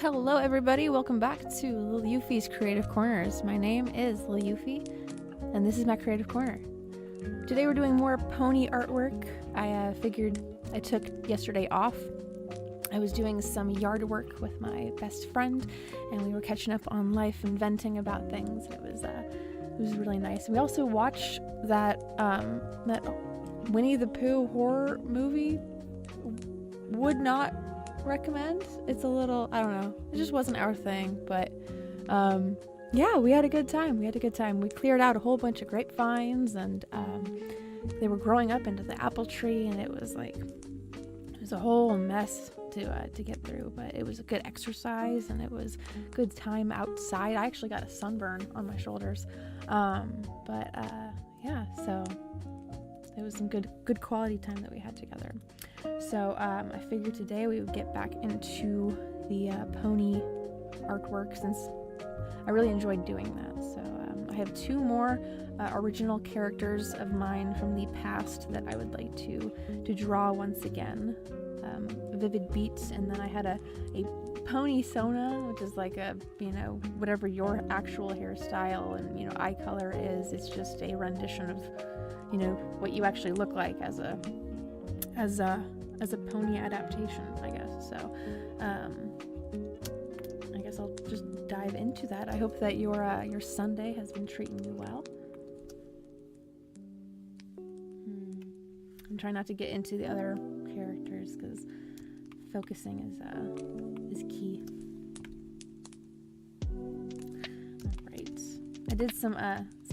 Hello everybody, welcome back to Lil Euphie's Creative Corners. My name is Lil Euphie, and this is my Creative Corner. Today we're doing more pony artwork. I figured I took yesterday off. I was doing some yard work with my best friend, and we were catching up on life and venting about things. It was really nice. We also watched that Winnie the Pooh horror movie. Would not recommend. It's a little, I don't know, it just wasn't our thing, but yeah, we had a good time. We cleared out a whole bunch of grapevines, and they were growing up into the apple tree, and it was a whole mess to get through, but it was a good exercise, and it was good time outside. I actually got a sunburn on my shoulders, yeah, so it was some good quality time that we had together. So I figured today we would get back into the pony artwork, since I really enjoyed doing that. So I have two more original characters of mine from the past that I would like to draw once again. Vivid Beats, and then I had a pony Sona, which is like a, whatever your actual hairstyle and eye color is. It's just a rendition of what you actually look like as a pony adaptation, I guess. So I guess I'll just dive into that. I hope that your Sunday has been treating you well. I'm trying not to get into the other characters because focusing is key. Alright. I did some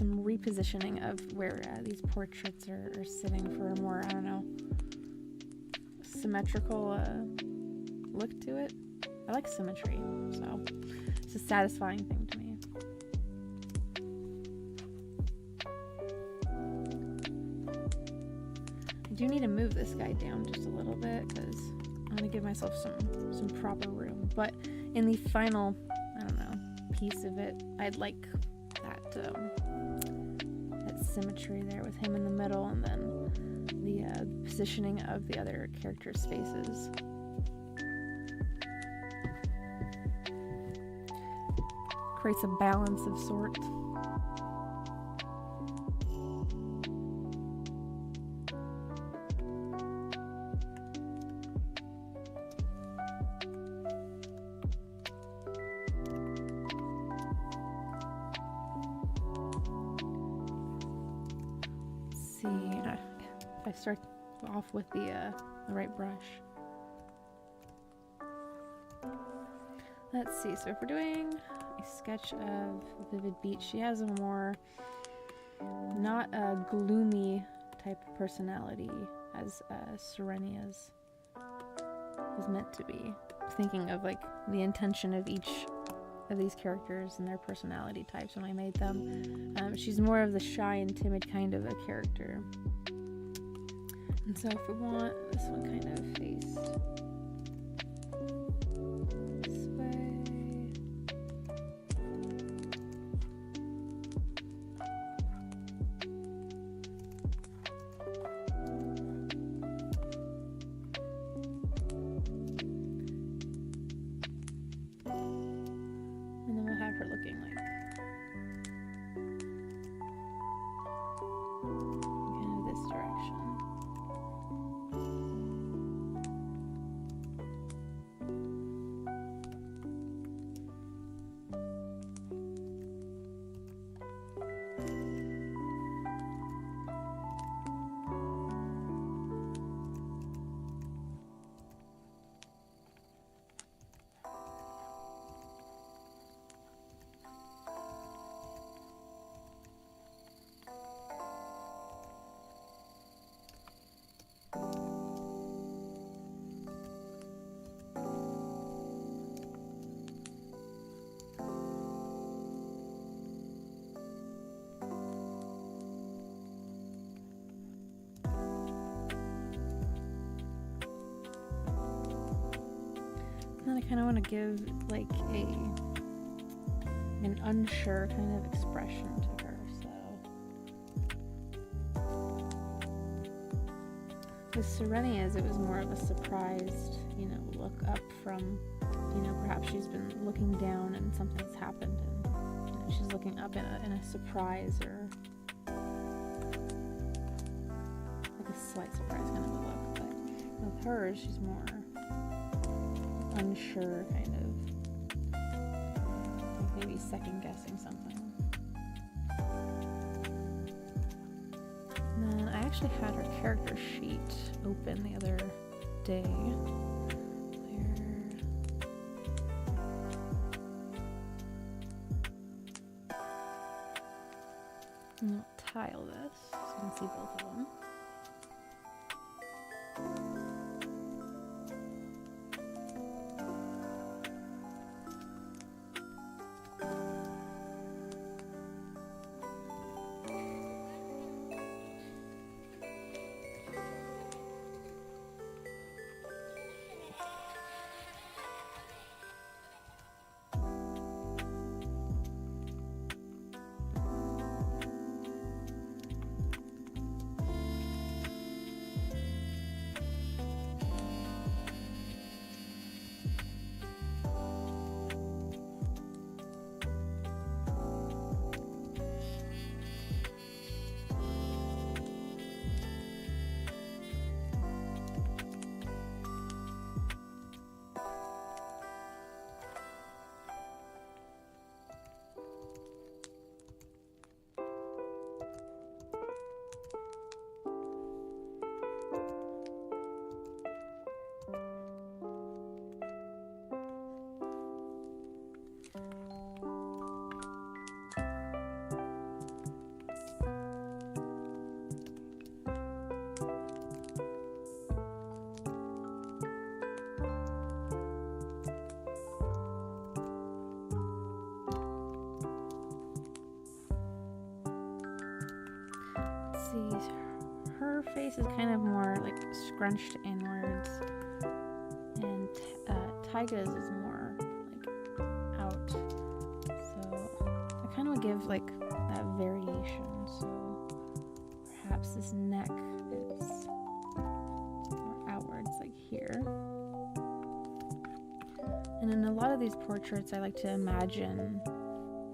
repositioning of where these portraits are sitting for a more, symmetrical look to it. I like symmetry, so it's a satisfying thing to me. I do need to move this guy down just a little bit because I want to give myself some proper room. But in the final, piece of it, I'd like that symmetry there with him in the middle, and then the positioning of the other characters' faces. Creates a balance of sorts. If I start off with the right brush. Let's see, so if we're doing a sketch of Vivid Beach, she has a more, not a gloomy type of personality as Serenia's was meant to be. Thinking of the intention of each of these characters and their personality types when I made them. She's more of the shy and timid kind of a character. And so if we want this one kind of faced this way. And then we'll have her looking like kind of this direction. And then I kind of want to give an unsure kind of expression to her. So with Serenia's, it was more of a surprised, look up from you know, perhaps she's been looking down and something's happened, and you know, she's looking up in a surprise, or like a slight surprise kind of a look. But with hers, she's more unsure, kind of, like maybe second guessing something. And then I actually had her character sheet open the other day. And I'll tile this so you can see both of them. Her face is kind of more like scrunched inwards, and Tyga's is more like out. So I kind of give like that variation. So perhaps this neck is more outwards, like here. And in a lot of these portraits, I like to imagine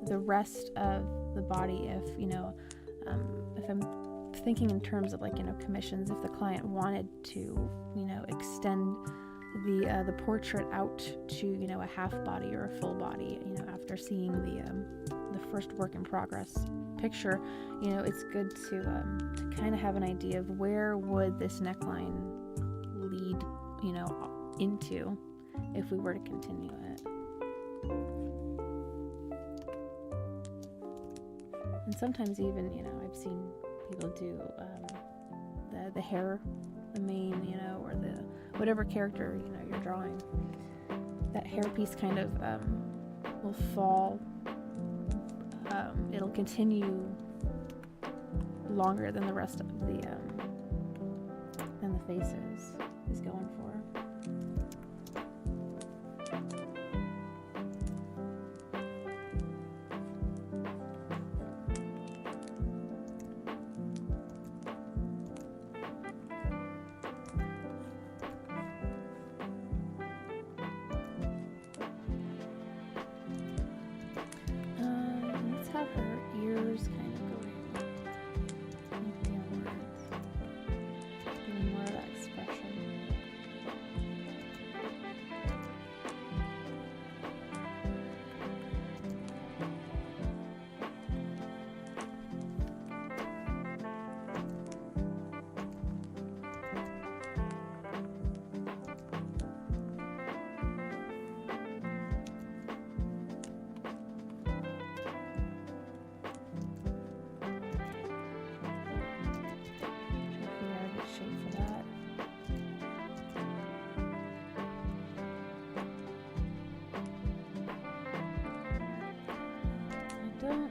the rest of the body. If you know, if I'm thinking in terms of like, you know, commissions, if the client wanted to, you know, extend the portrait out to, you know, a half body or a full body, you know, after seeing the first work in progress picture, you know, it's good to kind of have an idea of where would this neckline lead, you know, into if we were to continue it. And sometimes even, you know, I've seen people do the hair, the mane, you know, or the whatever character, you know, you're drawing. That hair piece kind of will fall. It'll continue longer than the rest of the face is going for. Have her ears kind of going downwards, giving more of that expression.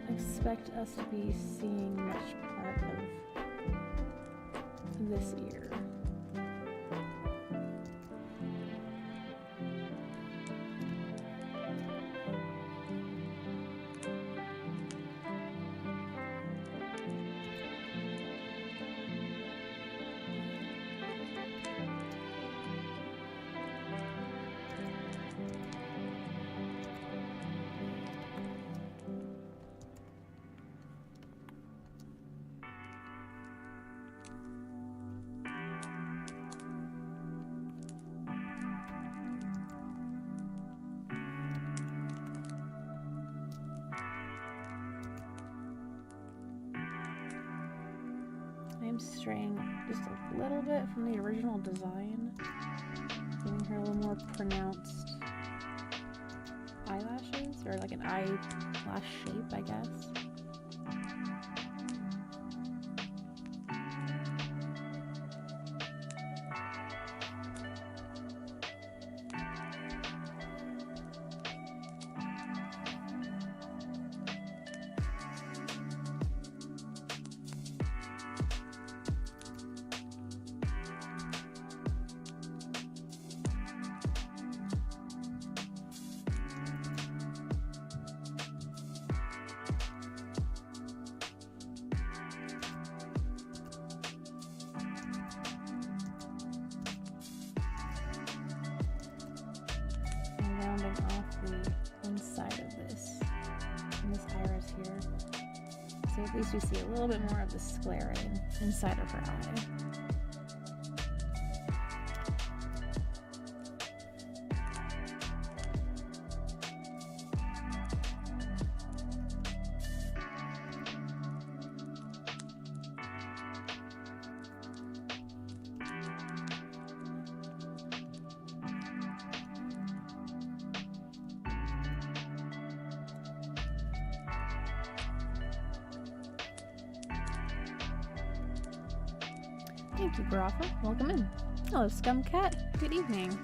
Expect us to be seeing much part of this ear. I am straying just a little bit from the original design, giving her a little more pronounced eyelashes, or like an eyelash shape, I guess. Off the inside of this iris here, so at least we see a little bit more of the sclerating inside of her eye. Thank you, Barafa. Welcome in. Hello, Scumcat. Good evening.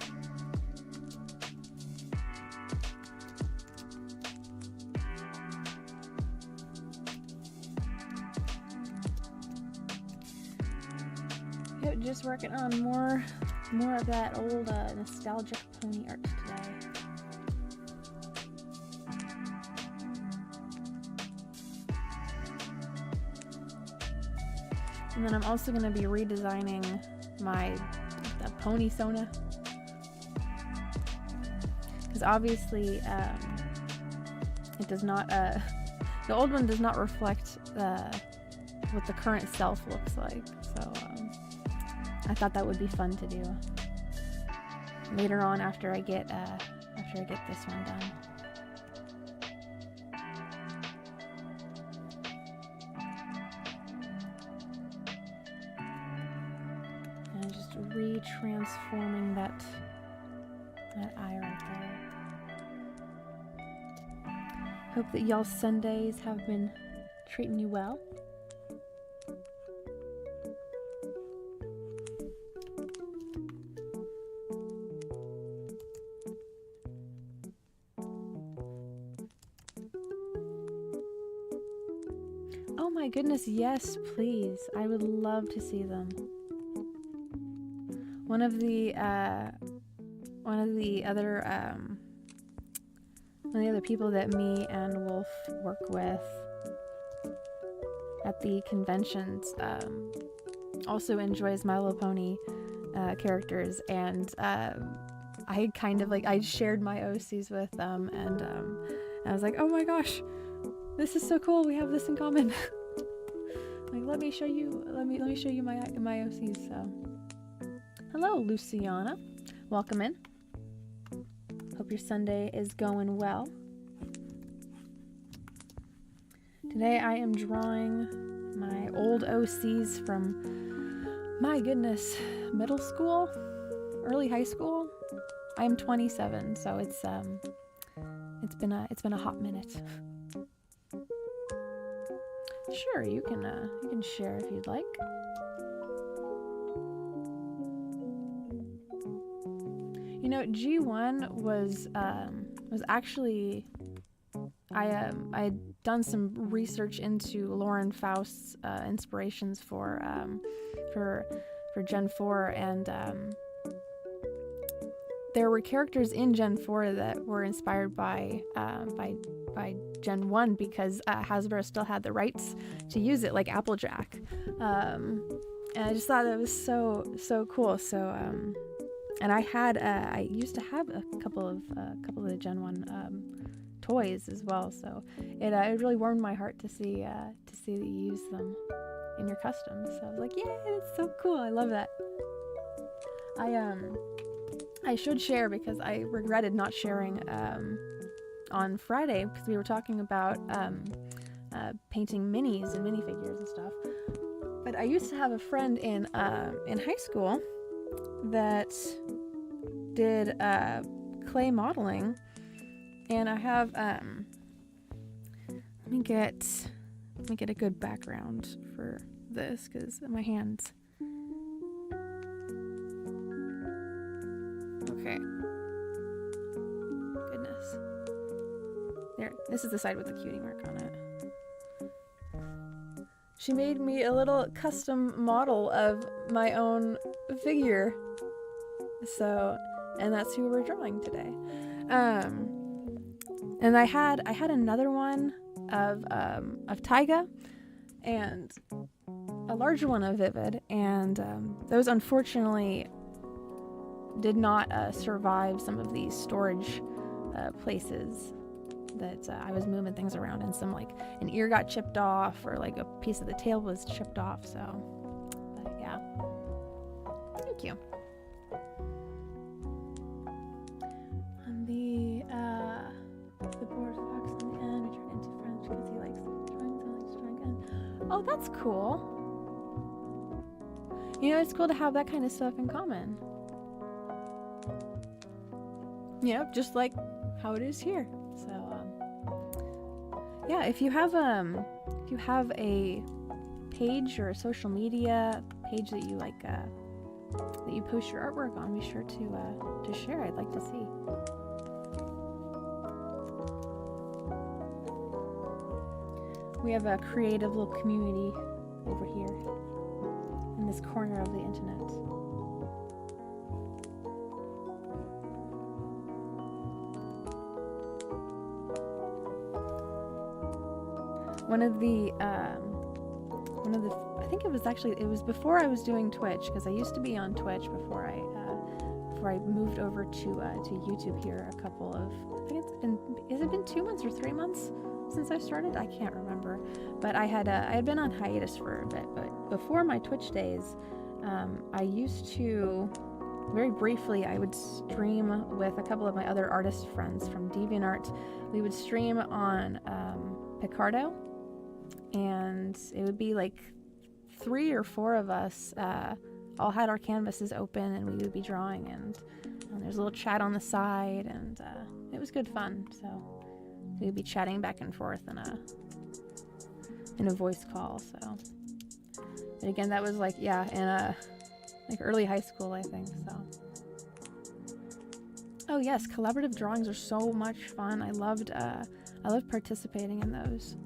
Yep, just working on more of that old nostalgic pony art today. And then I'm also going to be redesigning the pony Sona, because obviously it does not the old one does not reflect what the current self looks like. So I thought that would be fun to do later on after I get this one done. Retransforming that eye right there. Hope that y'all's Sundays have been treating you well. Oh my goodness, yes, please. I would love to see them. One of the other people that me and Wolf work with at the conventions also enjoys My Little Pony characters, and I kind of I shared my OCs with them, and I was like, oh my gosh, this is so cool, we have this in common. let me show you my OCs. So hello, Luciana. Welcome in. Hope your Sunday is going well. Today I am drawing my old OCs from, my goodness, middle school, early high school. I am 27, so it's been a hot minute. Sure, you can share if you'd like. You know, G1 was actually, I had done some research into Lauren Faust's inspirations for Gen 4, and there were characters in Gen 4 that were inspired by Gen 1, because Hasbro still had the rights to use it, like Applejack, and I just thought that was so cool. So and I used to have a couple of the Gen 1 toys as well, so it really warmed my heart to see that you use them in your customs. So I was like, yeah, it's so cool. I love that. I should share, because I regretted not sharing on Friday, because we were talking about painting minis and minifigures and stuff. But I used to have a friend in high school that did clay modeling, and I have let me get a good background for this because my hands. Okay. Goodness. There. This is the side with the cutie mark on it. She made me a little custom model of my own figure. So, and that's who we're drawing today. And I had another one of Taiga and a larger one of Vivid, and those unfortunately did not survive some of these storage places that I was moving things around, and an ear got chipped off, or like a piece of the tail was chipped off. So, but yeah, thank you. On the board fox on the end, we turned into French because he likes drawing, so I like to draw again. Oh, that's cool. You know, it's cool to have that kind of stuff in common. Yeah, just like how it is here. So, yeah, if you have a page or a social media page that you like, that you post your artwork on, be sure to share. I'd like to see. We have a creative little community over here in this corner of the internet. One of the I think it was before I was doing Twitch, because I used to be on Twitch before I moved over to YouTube here a couple of, I think has it been 2 months or 3 months since I started? I can't remember, but I had been on hiatus for a bit. But before my Twitch days, I used to, very briefly, I would stream with a couple of my other artist friends from DeviantArt. We would stream on Picardo, and it would be like 3 or 4 of us all had our canvases open, and we would be drawing, and there's a little chat on the side, and it was good fun. So we would be chatting back and forth in a voice call. So, but again, that was like, yeah, in like early high school, I think. So, oh yes, collaborative drawings are so much fun. I loved participating in those.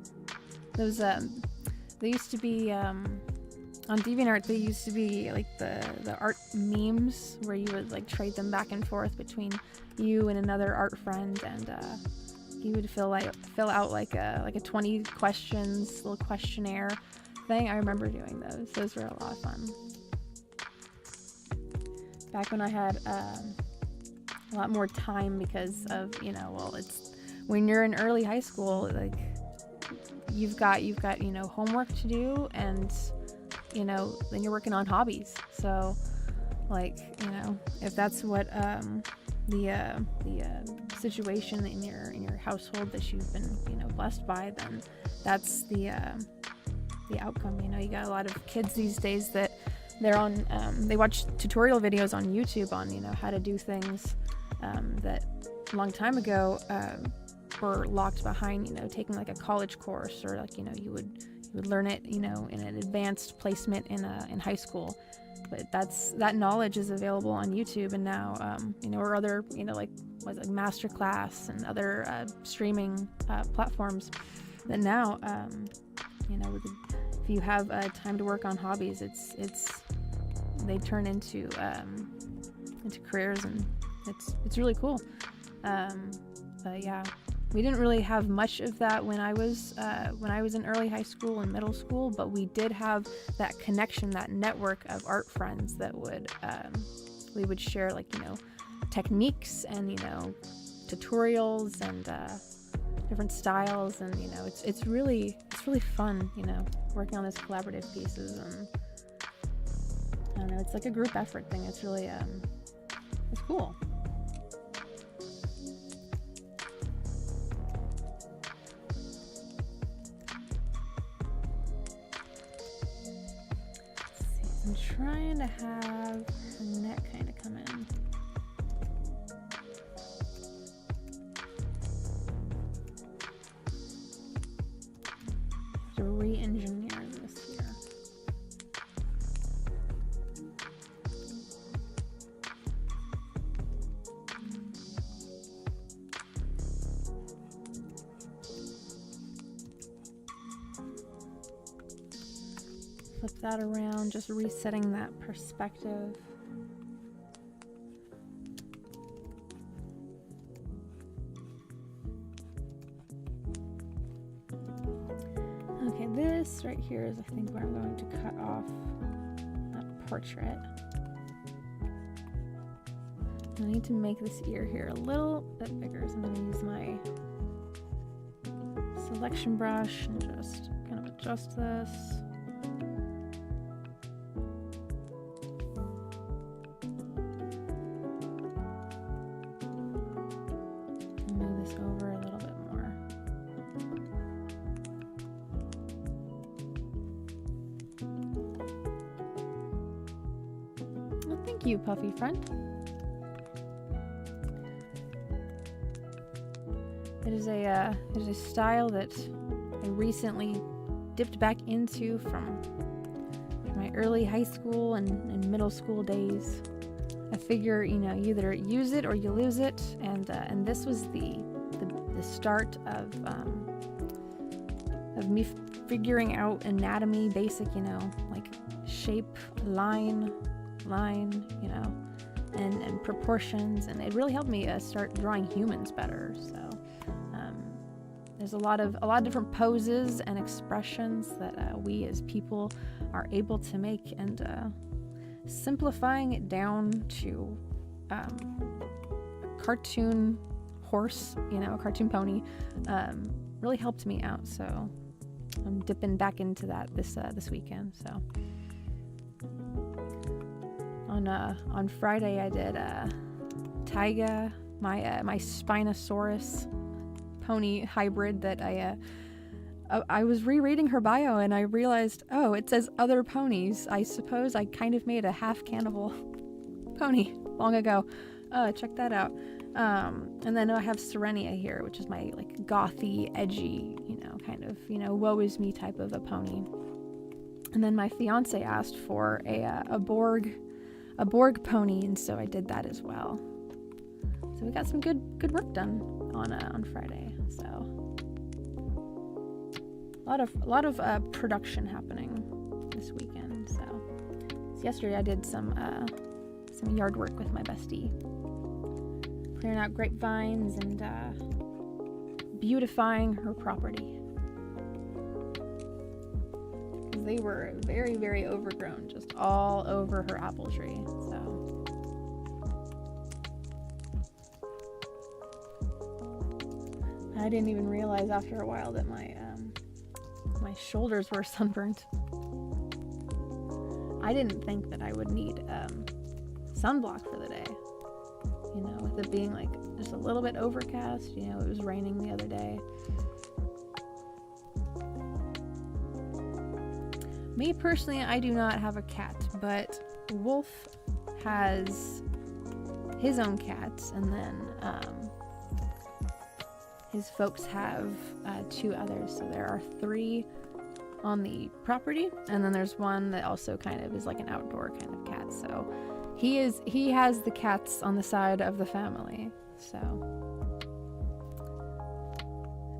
They used to be on DeviantArt. They used to be like the art memes where you would like trade them back and forth between you and another art friend, and you would fill out like a 20 questions little questionnaire thing. I remember doing those. Those were a lot of fun. Back when I had a lot more time, because of, it's when you're in early high school, like you've got homework to do, and then you're working on hobbies. So like, if that's what the situation in your household that you've been blessed by, then that's the outcome. You got a lot of kids these days that they're on they watch tutorial videos on YouTube on how to do things that a long time ago were locked behind taking like a college course, or like you would learn it in an advanced placement in high school. But that knowledge is available on YouTube, and now or other like Masterclass and other streaming platforms. That now if you have time to work on hobbies, they turn into careers, and it's really cool. But yeah, we didn't really have much of that when I was in early high school and middle school, but we did have that connection, that network of art friends that we would share techniques and tutorials and different styles, and it's really fun working on those collaborative pieces, and I don't know, it's like a group effort thing. It's really it's cool. I'm trying to have her neck kind of come in. To re-engineer this here. Flip that around, just resetting that perspective. Okay, this right here is, I think, where I'm going to cut off that portrait. I need to make this ear here a little bit bigger, so I'm going to use my selection brush and just kind of adjust this. Move this over a little bit more. Well, thank you, Puffy Friend. It is a style that I recently dipped back into from my early high school and middle school days. I figure, you know, you either use it or you lose it, and this was the start of me figuring out anatomy, basic, you know, like shape, line, you know, and proportions, and it really helped me start drawing humans better. So there's a lot of different poses and expressions that we as people are able to make, and simplifying it down to a cartoon horse, you know, a cartoon pony, really helped me out. So I'm dipping back into that this weekend. So on Friday I did Taiga, my Spinosaurus pony hybrid that I was rereading her bio and I realized, oh, it says other ponies. I suppose I kind of made a half cannibal pony long ago. Check that out. And then I have Serenia here, which is my like gothy, edgy, you know, kind of, you know, woe is me type of a pony. And then my fiance asked for a Borg pony, and so I did that as well. So we got some good work done on Friday. So a lot of production happening this weekend. So yesterday I did some yard work with my bestie, clearing out grapevines and beautifying her property, because they were very, very overgrown, just all over her apple tree. So I didn't even realize after a while that my shoulders were sunburnt. I didn't think that I would need sunblock for the day, you know, with it being like just a little bit overcast. You know, it was raining the other day. Me personally, I do not have a cat, but Wolf has his own cats, and then his folks have 2 others, so there are 3 on the property, and then there's one that also kind of is like an outdoor kind of cat. So he has the cats on the side of the family. So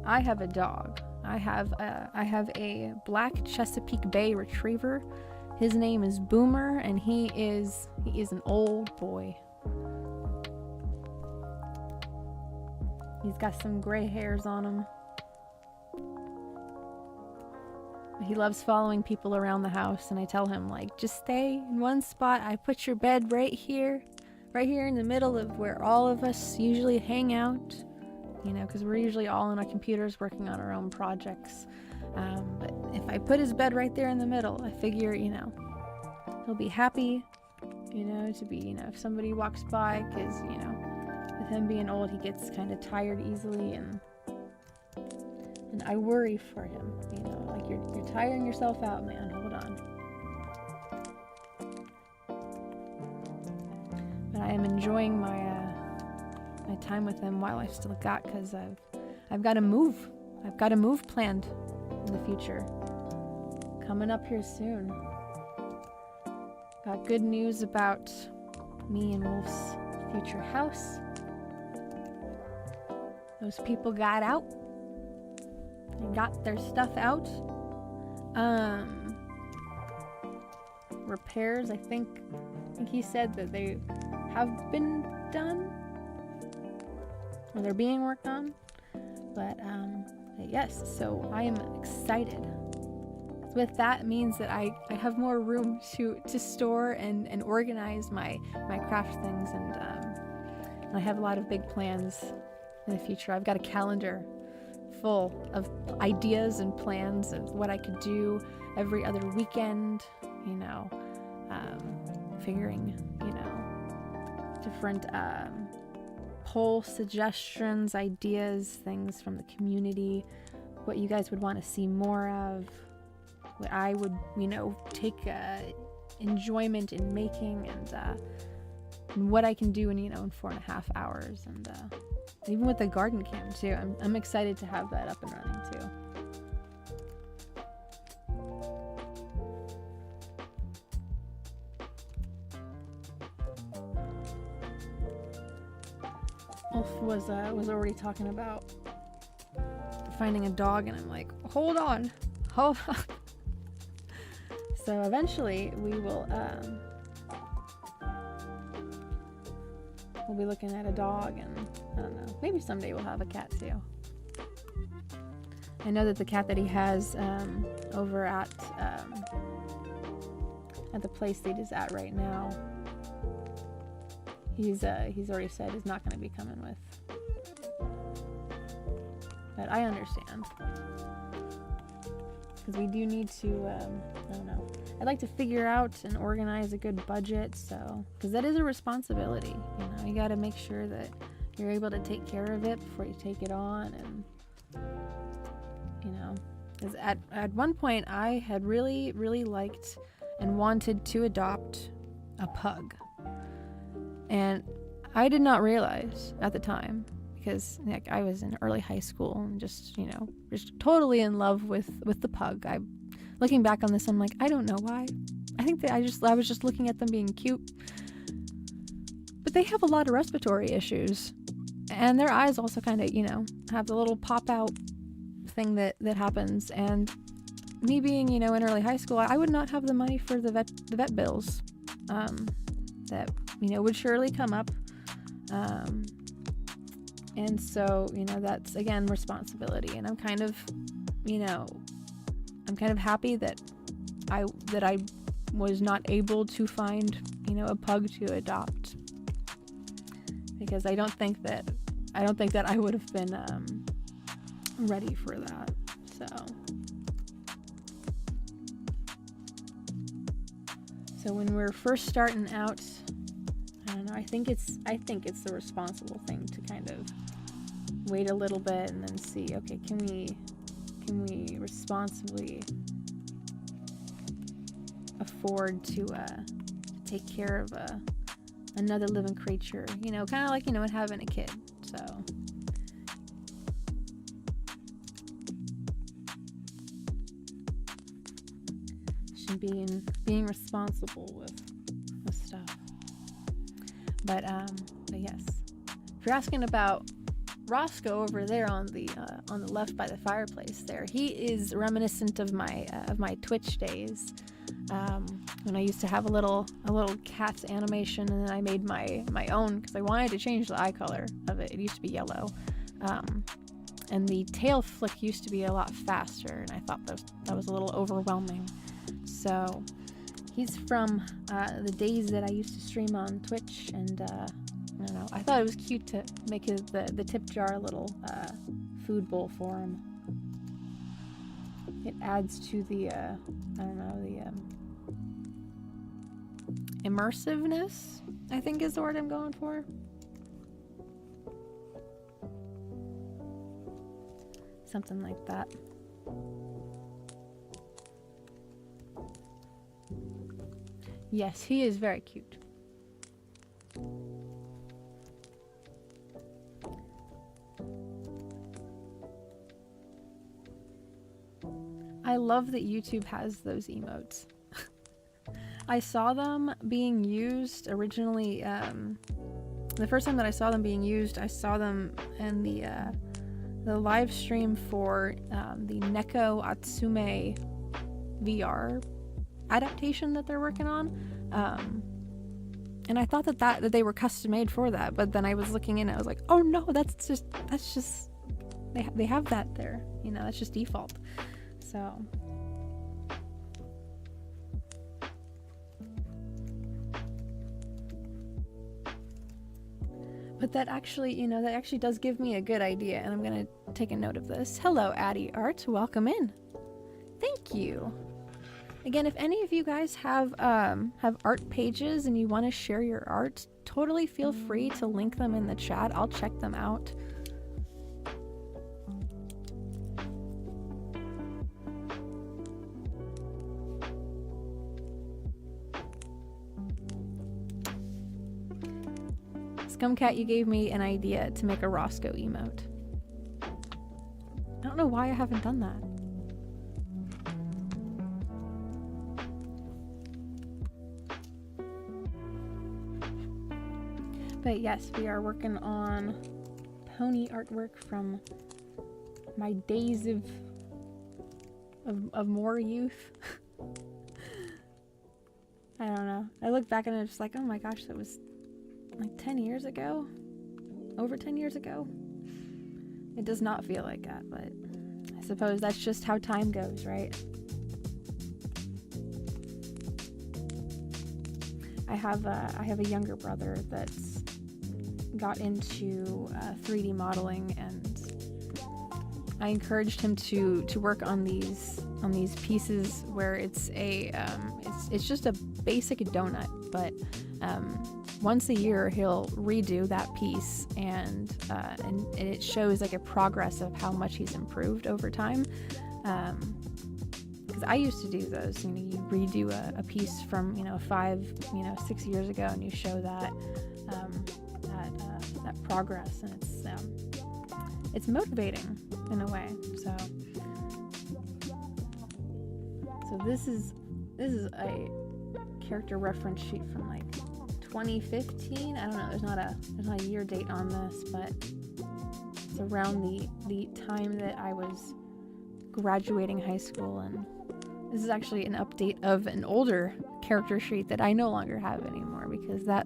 I have a dog. I have a black Chesapeake Bay Retriever. His name is Boomer, and he is an old boy. He's got some gray hairs on him. He loves following people around the house, and I tell him, like, just stay in one spot. I put your bed right here in the middle of where all of us usually hang out, you know, because we're usually all on our computers working on our own projects. But if I put his bed right there in the middle, I figure, you know, he'll be happy, you know, to be, you know, if somebody walks by, because, you know, with him being old, he gets kind of tired easily, and I worry for him, you know, like, you're tiring yourself out, man. Hold on. enjoying my my time with him while I still got, because I've got to move. I've got a move planned in the future, coming up here soon. Got good news about me and Wolf's future house. Those people got out. They got their stuff out. Repairs, I think he said that they have been done, or they're being worked on. But yes, so I am excited. With that, it means that I have more room to store and organize my craft things, and I have a lot of big plans in the future. I've got a calendar full of ideas and plans of what I could do every other weekend, you know, figuring, you know, different poll suggestions, ideas, things from the community, what you guys would want to see more of, what I would, you know, take enjoyment in making, and what I can do in, you know, in 4.5 hours, and even with the garden cam too. I'm excited to have that up and running too. Wolf was already talking about finding a dog, and I'm like, hold on. So eventually we will we'll be looking at a dog, and I don't know, maybe someday we'll have a cat too. I know that the cat that he has over at the place that he's at right now, he's already said he's not going to be coming with. But I understand, because we do need to I don't know, I'd like to figure out and organize a good budget, so, because that is a responsibility, you know, you got to make sure that you're able to take care of it before you take it on. And you know, because at one point I had really liked and wanted to adopt a pug, and I did not realize at the time, because like, I was in early high school and just, you know, just totally in love with the pug. Looking back on this, I'm like, I don't know why. I think that I was just looking at them being cute, but they have a lot of respiratory issues, and their eyes also kind of, you know, have the little pop out thing that happens. And me being, you know, in early high school, I would not have the money for the vet bills that, you know, would surely come up. And so, you know, that's again responsibility, and I'm kind of, you know, I'm kind of happy that I was not able to find, you know, a pug to adopt, because I don't think that I would have been ready for that. So when we're first starting out, I don't know, I think it's the responsible thing to kind of wait a little bit and then see, okay, can we responsibly afford to take care of another living creature, you know, kind of like, you know, having a kid. So should being responsible with stuff. But yes, if you're asking about Roscoe over there on the left by the fireplace there, he is reminiscent of my Twitch days, when I used to have a little cat animation, and then I made my own, because I wanted to change the eye color of it. It used to be yellow, and the tail flick used to be a lot faster, and I thought that was a little overwhelming. So he's from the days that I used to stream on Twitch, and I don't know, I thought it was cute to make the tip jar a little food bowl for him. It adds to the I don't know, the immersiveness, I think is the word I'm going for. Something like that. Yes, he is very cute. love that YouTube has those emotes. I saw them being used originally. The first time that I saw them being used, I saw them in the live stream for the Neko Atsume VR adaptation that they're working on. And I thought that they were custom made for that, but then I was looking in and I was like, oh no, that's just they have that there, you know, that's just default. So but that actually, you know, that actually does give me a good idea, and I'm gonna take a note of this. Hello, Addie Art, welcome in. Thank you. Again, if any of you guys have art pages and you want to share your art, totally feel free to link them in the chat. I'll check them out. Scumcat, you gave me an idea to make a Roscoe emote. I don't know why I haven't done that. But yes, we are working on pony artwork from my days of more youth. I don't know. I look back and I'm just like, oh my gosh, that was like 10 years ago? Over 10 years ago? It does not feel like that, but I suppose that's just how time goes, right? I have a younger brother that's got into 3D modeling, and I encouraged him to work on these pieces where it's just a basic donut, but once a year he'll redo that piece, and it shows like a progress of how much he's improved over time. Because I used to do those, you know, you redo a piece from 6 years ago, and you show that that progress, and it's motivating in a way. So this is a character reference sheet from like 2015. I don't know. There's not a year date on this, but it's around the time that I was graduating high school, and this is actually an update of an older character sheet that I no longer have anymore because that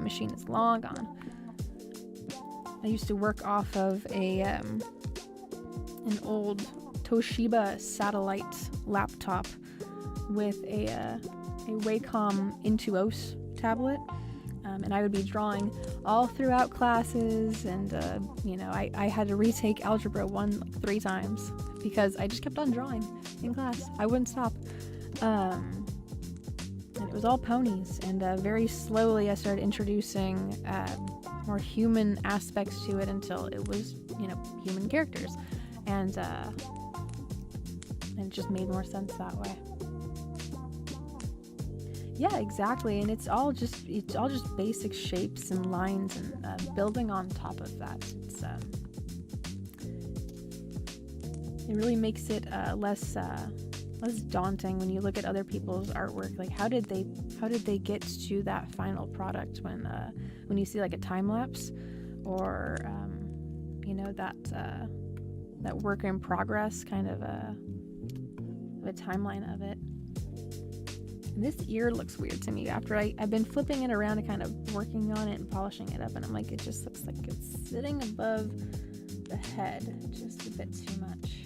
machine is long gone. I used to work off of an old Toshiba satellite laptop with a Wacom Intuos tablet, and I would be drawing all throughout classes, and I had to retake Algebra 1 like 3 times because I just kept on drawing in class. I wouldn't stop. And it was all ponies, and very slowly I started introducing more human aspects to it until it was, human characters, and it just made more sense that way. Yeah, exactly, and it's all just basic shapes and lines, and building on top of that. It really makes it less daunting when you look at other people's artwork. Like, how did they get to that final product when you see like a time lapse, or that work in progress kind of a timeline of it. And this ear looks weird to me after I've been flipping it around and kind of working on it and polishing it up, and I'm like, it just looks like it's sitting above the head just a bit too much.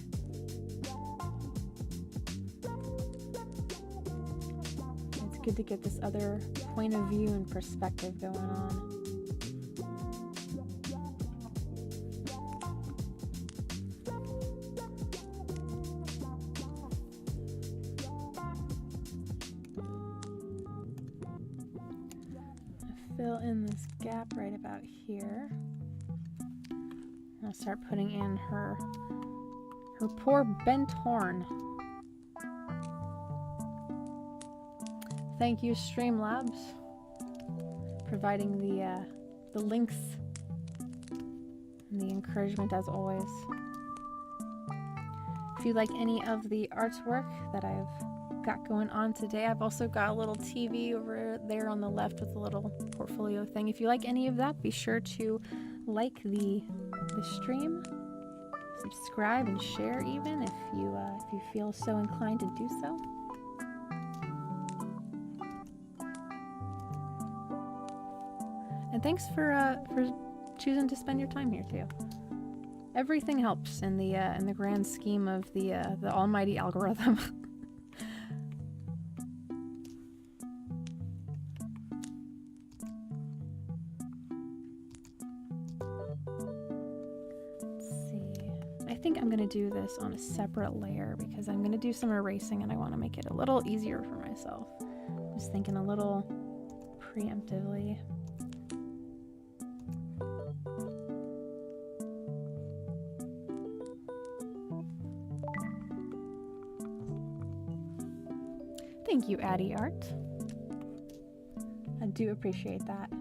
It's good to get this other point of view and perspective going on. Fill in this gap right about here. I'll start putting in her poor bent horn. Thank you, Streamlabs, providing the links and the encouragement as always. If you like any of the artwork that I've got going on today, I've also got a little TV over there on the left with a little portfolio thing. If you like any of that, be sure to like the stream, subscribe, and share even if you feel so inclined to do so. And thanks for choosing to spend your time here too. Everything helps in the grand scheme of the almighty algorithm. I think I'm going to do this on a separate layer because I'm going to do some erasing and I want to make it a little easier for myself. Just thinking a little preemptively. Thank you, Addie Art. I do appreciate that.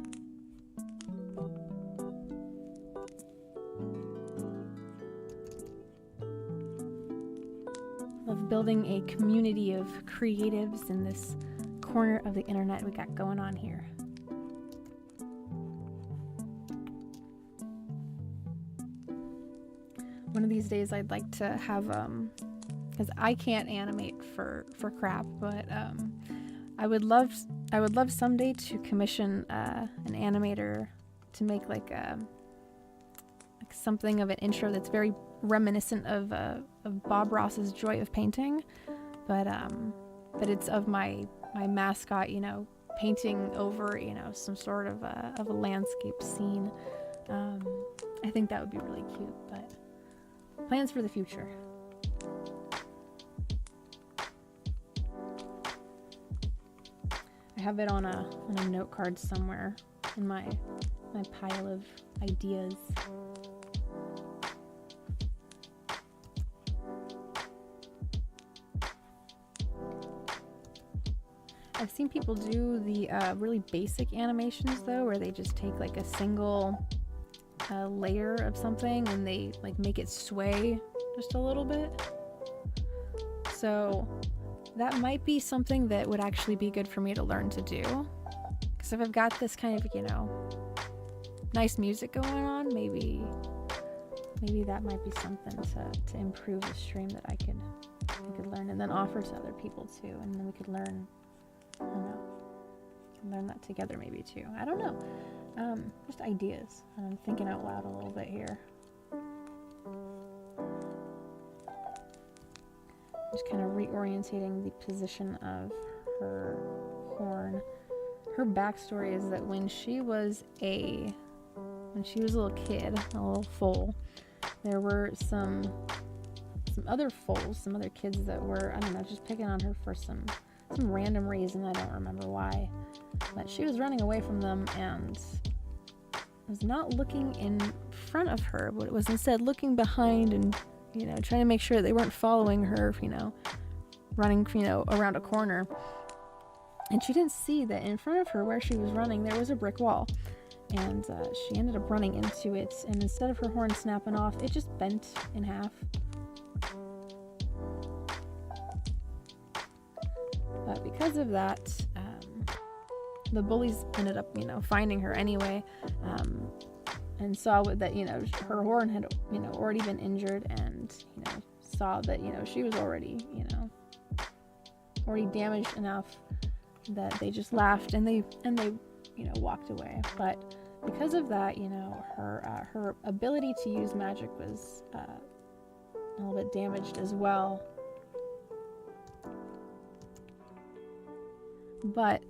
Love building a community of creatives in this corner of the internet we got going on here. One of these days I'd like to have, because I can't animate for crap, but I would love someday to commission an animator to make like something of an intro that's very reminiscent of Bob Ross's Joy of Painting, but it's of my mascot, painting over, some sort of a landscape scene. I think that would be really cute, but plans for the future. I have it on a note card somewhere in my pile of ideas. I've seen people do the really basic animations though, where they just take like a single layer of something and they like make it sway just a little bit. So that might be something that would actually be good for me to learn to do. Because if I've got this kind of, nice music going on, maybe that might be something to improve the stream that I could learn and then offer to other people too, and then we could learn. I don't know. Learn that together maybe too. I don't know. Just ideas. I'm thinking out loud a little bit here. Just kind of reorientating the position of her horn. Her backstory is that when she was a little kid, a little foal, there were some other foals, some other kids that were, I don't know, just picking on her for some random reason. I don't remember why, but she was running away from them and was not looking in front of her, but it was instead looking behind and trying to make sure they weren't following her, running around a corner. And she didn't see that in front of her where she was running there was a brick wall, and she ended up running into it, and instead of her horn snapping off, it just bent in half. But because of that, the bullies ended up, finding her anyway, and saw that, her horn had, already been injured, and, saw that, she was already damaged enough that they just laughed and they walked away. But because of that, her ability to use magic was a little bit damaged as well. But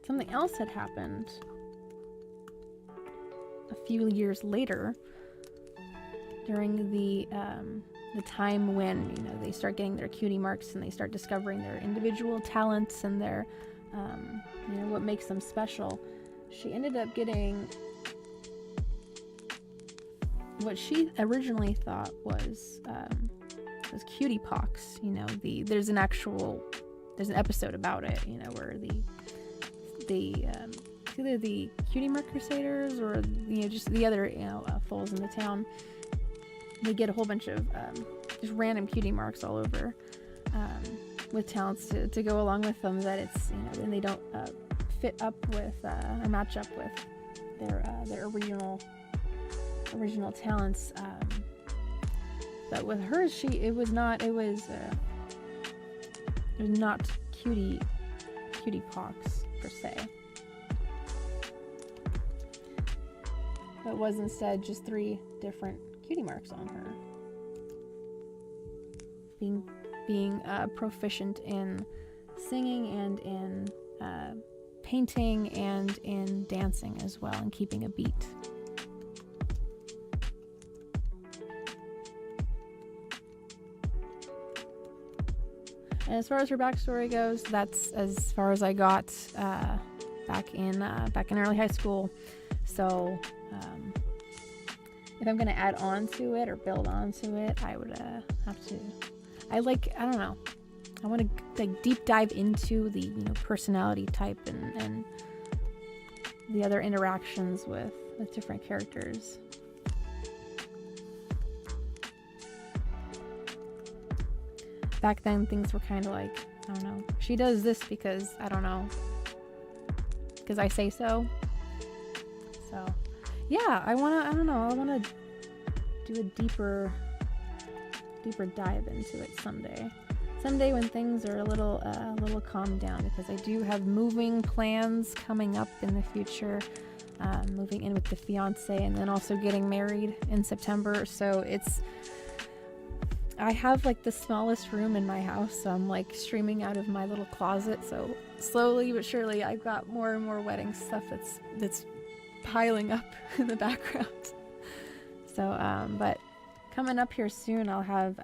something else had happened a few years later, during the time when they start getting their cutie marks and they start discovering their individual talents and their what makes them special. She ended up getting what she originally thought was cutie pox. There's an episode about it, where either the cutie mark crusaders or just the other foals in the town, they get a whole bunch of just random cutie marks all over, with talents to go along with them that it's, you know, and they don't fit up with or match up with their original talents. But with hers, it was not cutie pox per se. But was instead just 3 different cutie marks on her. Being proficient in singing and in painting and in dancing as well, and keeping a beat. And as far as her backstory goes, that's as far as I got back in early high school. So if I'm gonna add on to it or build onto it, I would have to. I don't know. I want to like deep dive into the, you know, personality type and the other interactions with different characters. Back then, things were kind of like, I don't know. She does this because, I don't know, because I say so. So, yeah, I want to do a deeper dive into it someday when things are a little calmed down, because I do have moving plans coming up in the future, moving in with the fiance, and then also getting married in September. So I have like the smallest room in my house, so I'm like streaming out of my little closet. So slowly but surely, I've got more and more wedding stuff that's piling up in the background. So, but coming up here soon, I'll have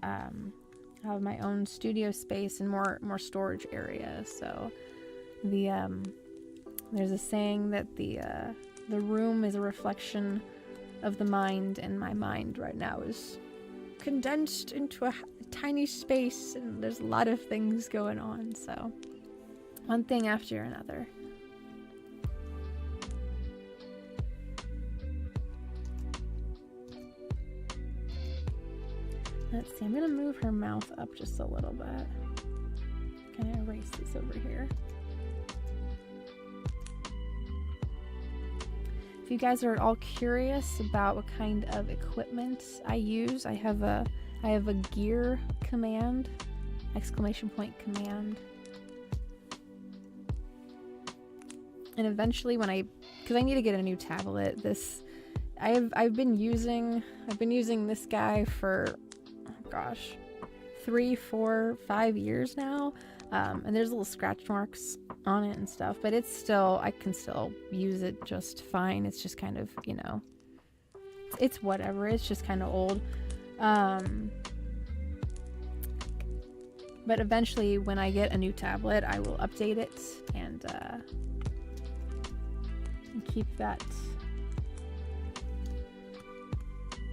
my own studio space and more storage area. So there's a saying that the room is a reflection of the mind, and my mind right now is condensed into a tiny space, and there's a lot of things going on. So one thing after another. Let's see, I'm gonna move her mouth up just a little bit. Kind of erase this over here. If you guys are at all curious about what kind of equipment I use, I have a gear command, ! command. And eventually because I need to get a new tablet, I've been using this guy for, oh gosh, 3, 4, 5 years now. And there's little scratch marks on it and stuff, but I can still use it just fine. It's just kind of, you know, it's whatever. It's just kind of old. But eventually when I get a new tablet, I will update it and keep that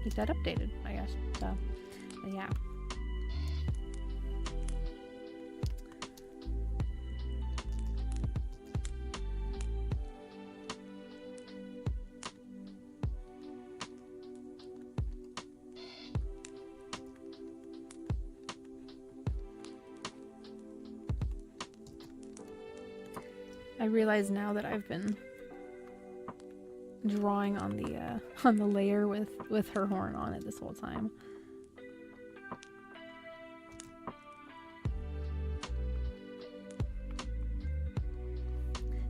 updated, I guess. So, but yeah. I realize now that I've been drawing on the layer with her horn on it this whole time.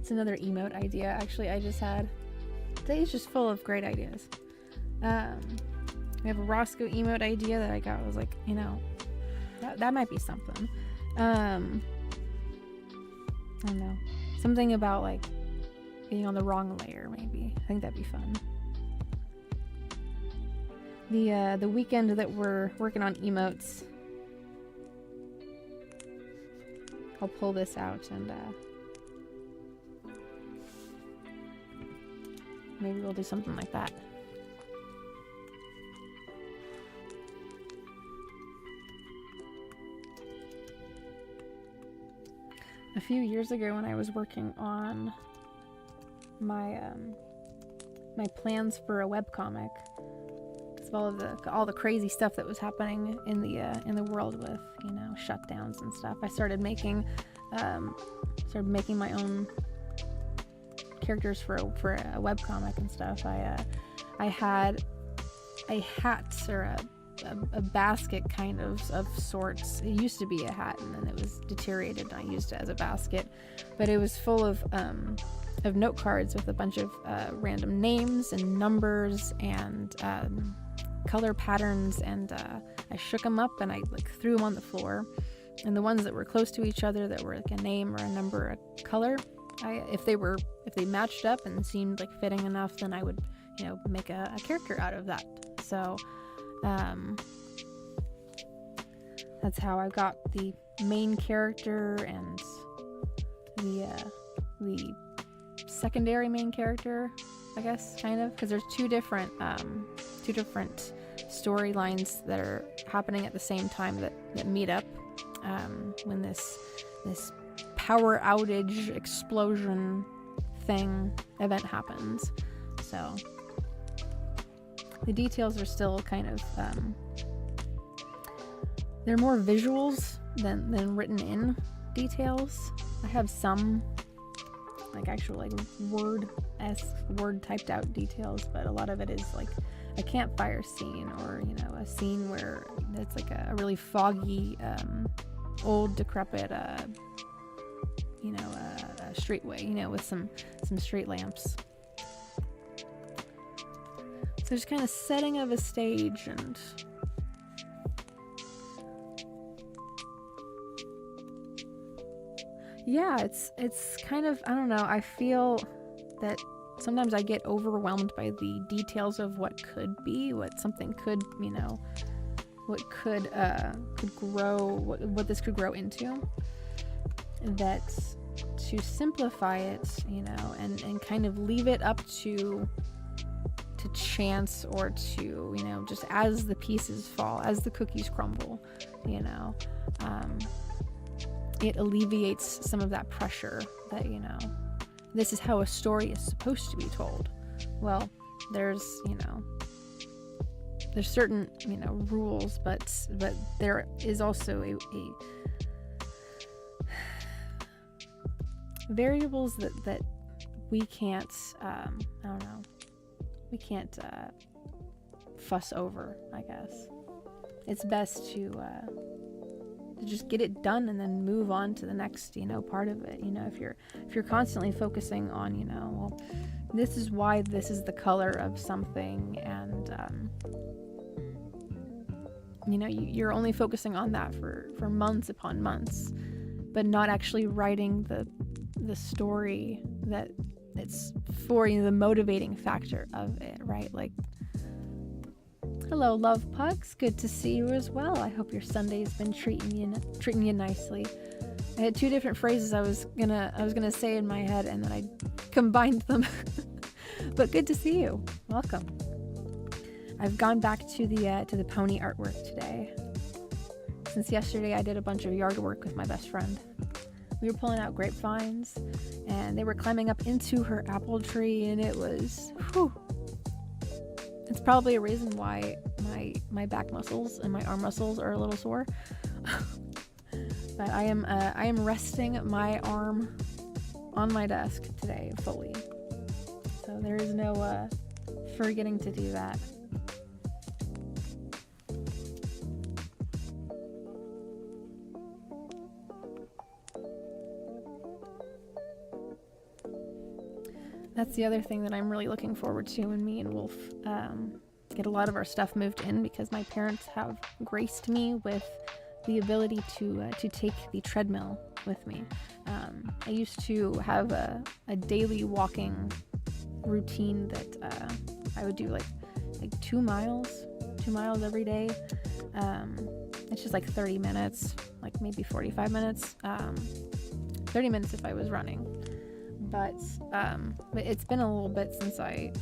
It's another emote idea actually I just had. Today's just full of great ideas. We have a Roscoe emote idea that I got. I was like, you know, that might be something. I don't know. Something about like being on the wrong layer, maybe. I think that'd be fun. The weekend that we're working on emotes, I'll pull this out and maybe we'll do something like that. A few years ago when I was working on my my plans for a webcomic, because all the crazy stuff that was happening in the world with, you know, shutdowns and stuff. I started making my own characters for a webcomic and stuff. I had a hat or a basket kind of sorts. It used to be a hat, and then it was deteriorated, and I used it as a basket. But it was full of note cards with a bunch of random names and numbers and color patterns, and I shook them up and I like threw them on the floor. And the ones that were close to each other, that were like a name or a number, a color, if they matched up and seemed like fitting enough, then I would, you know, make a character out of that. So that's how I got the main character and the secondary main character, I guess, kind of, because there's two different storylines that are happening at the same time that meet up when this power outage explosion event happens. So the details are still kind of they're more visuals than written in details. I have some like actual like word typed out details, but a lot of it is like a campfire scene, or, you know, a scene where it's like a really foggy old decrepit you know, a streetway, you know, with some street lamps. So just kind of setting of a stage, and yeah, it's kind of, I don't know, I feel that sometimes I get overwhelmed by the details of what could be, what something could, you know, what could grow, what this could grow into. That to simplify it, you know, and kind of leave it up to chance, or to, you know, just as the pieces fall, as the cookies crumble, you know, it alleviates some of that pressure that, you know, this is how a story is supposed to be told. Well, there's, you know, there's certain, you know, rules, but there is also a variables that we can't, I don't know, we can't fuss over, I guess. It's best to just get it done and then move on to the next, you know, part of it. You know, if you're constantly focusing on, you know, well, this is why this is the color of something, and you know, you're only focusing on that for months upon months, but not actually writing the story that it's for, you know, the motivating factor of it, right? Like, hello, love pugs. Good to see you as well. I hope your Sunday's been treating you nicely. I had two different phrases I was gonna say in my head, and then I combined them. But good to see you. Welcome. I've gone back to the pony artwork today. Since yesterday, I did a bunch of yard work with my best friend. We were pulling out grapevines, and they were climbing up into her apple tree, and it was, whew. It's probably a reason why my back muscles and my arm muscles are a little sore. But I am resting my arm on my desk today fully. So there is no forgetting to do that. That's the other thing that I'm really looking forward to when me and Wolf get a lot of our stuff moved in, because my parents have graced me with the ability to take the treadmill with me. I used to have a daily walking routine that I would do like 2 miles every day. It's just like 30 minutes, like maybe 45 minutes, 30 minutes if I was running. But it's been a little bit since I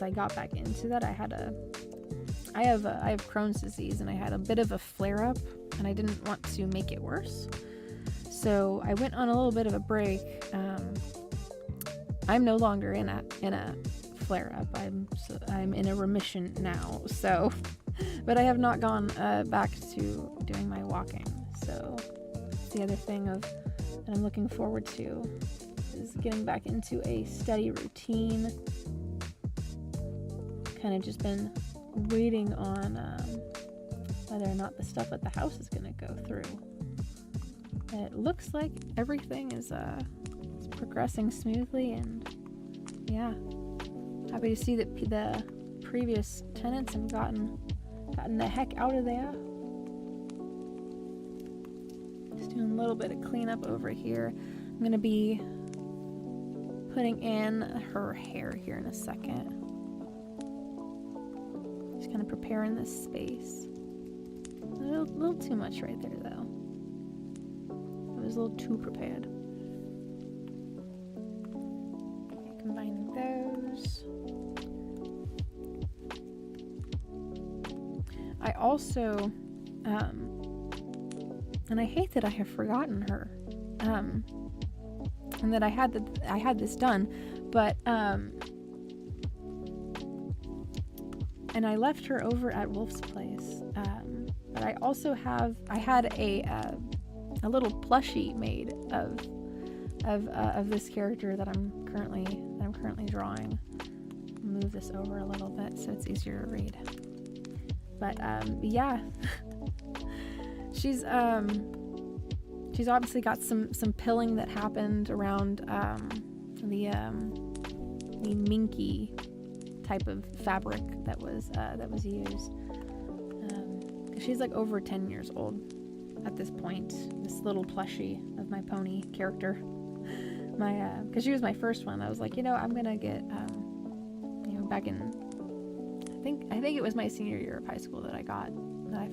got back into that. I have Crohn's disease, and I had a bit of a flare up, and I didn't want to make it worse. So I went on a little bit of a break. I'm no longer in a flare-up. I'm in a remission now, so... But I have not gone back to doing my walking, so that's the other thing that I'm looking forward to, is getting back into a steady routine. Kind of just been waiting on whether or not the stuff at the house is going to go through. It looks like everything is progressing smoothly, and yeah, happy to see that the previous tenants have gotten the heck out of there. Just doing a little bit of cleanup over here. I'm gonna be putting in her hair here in a second. Just kind of preparing this space. A little too much right there, though. I was a little too prepared. Okay, combining those. I also, and I hate that I have forgotten her, and that I had this done, but and I left her over at Wolf's place. But I also had a little plushie made of this character that I'm currently drawing. Move this over a little bit so it's easier to read. But yeah, she's obviously got some pilling that happened around the minky type of fabric that was used. She's like over 10 years old at this point. This little plushie of my pony character, because she was my first one. I was like, I'm gonna get, back in. I think it was my senior year of high school that I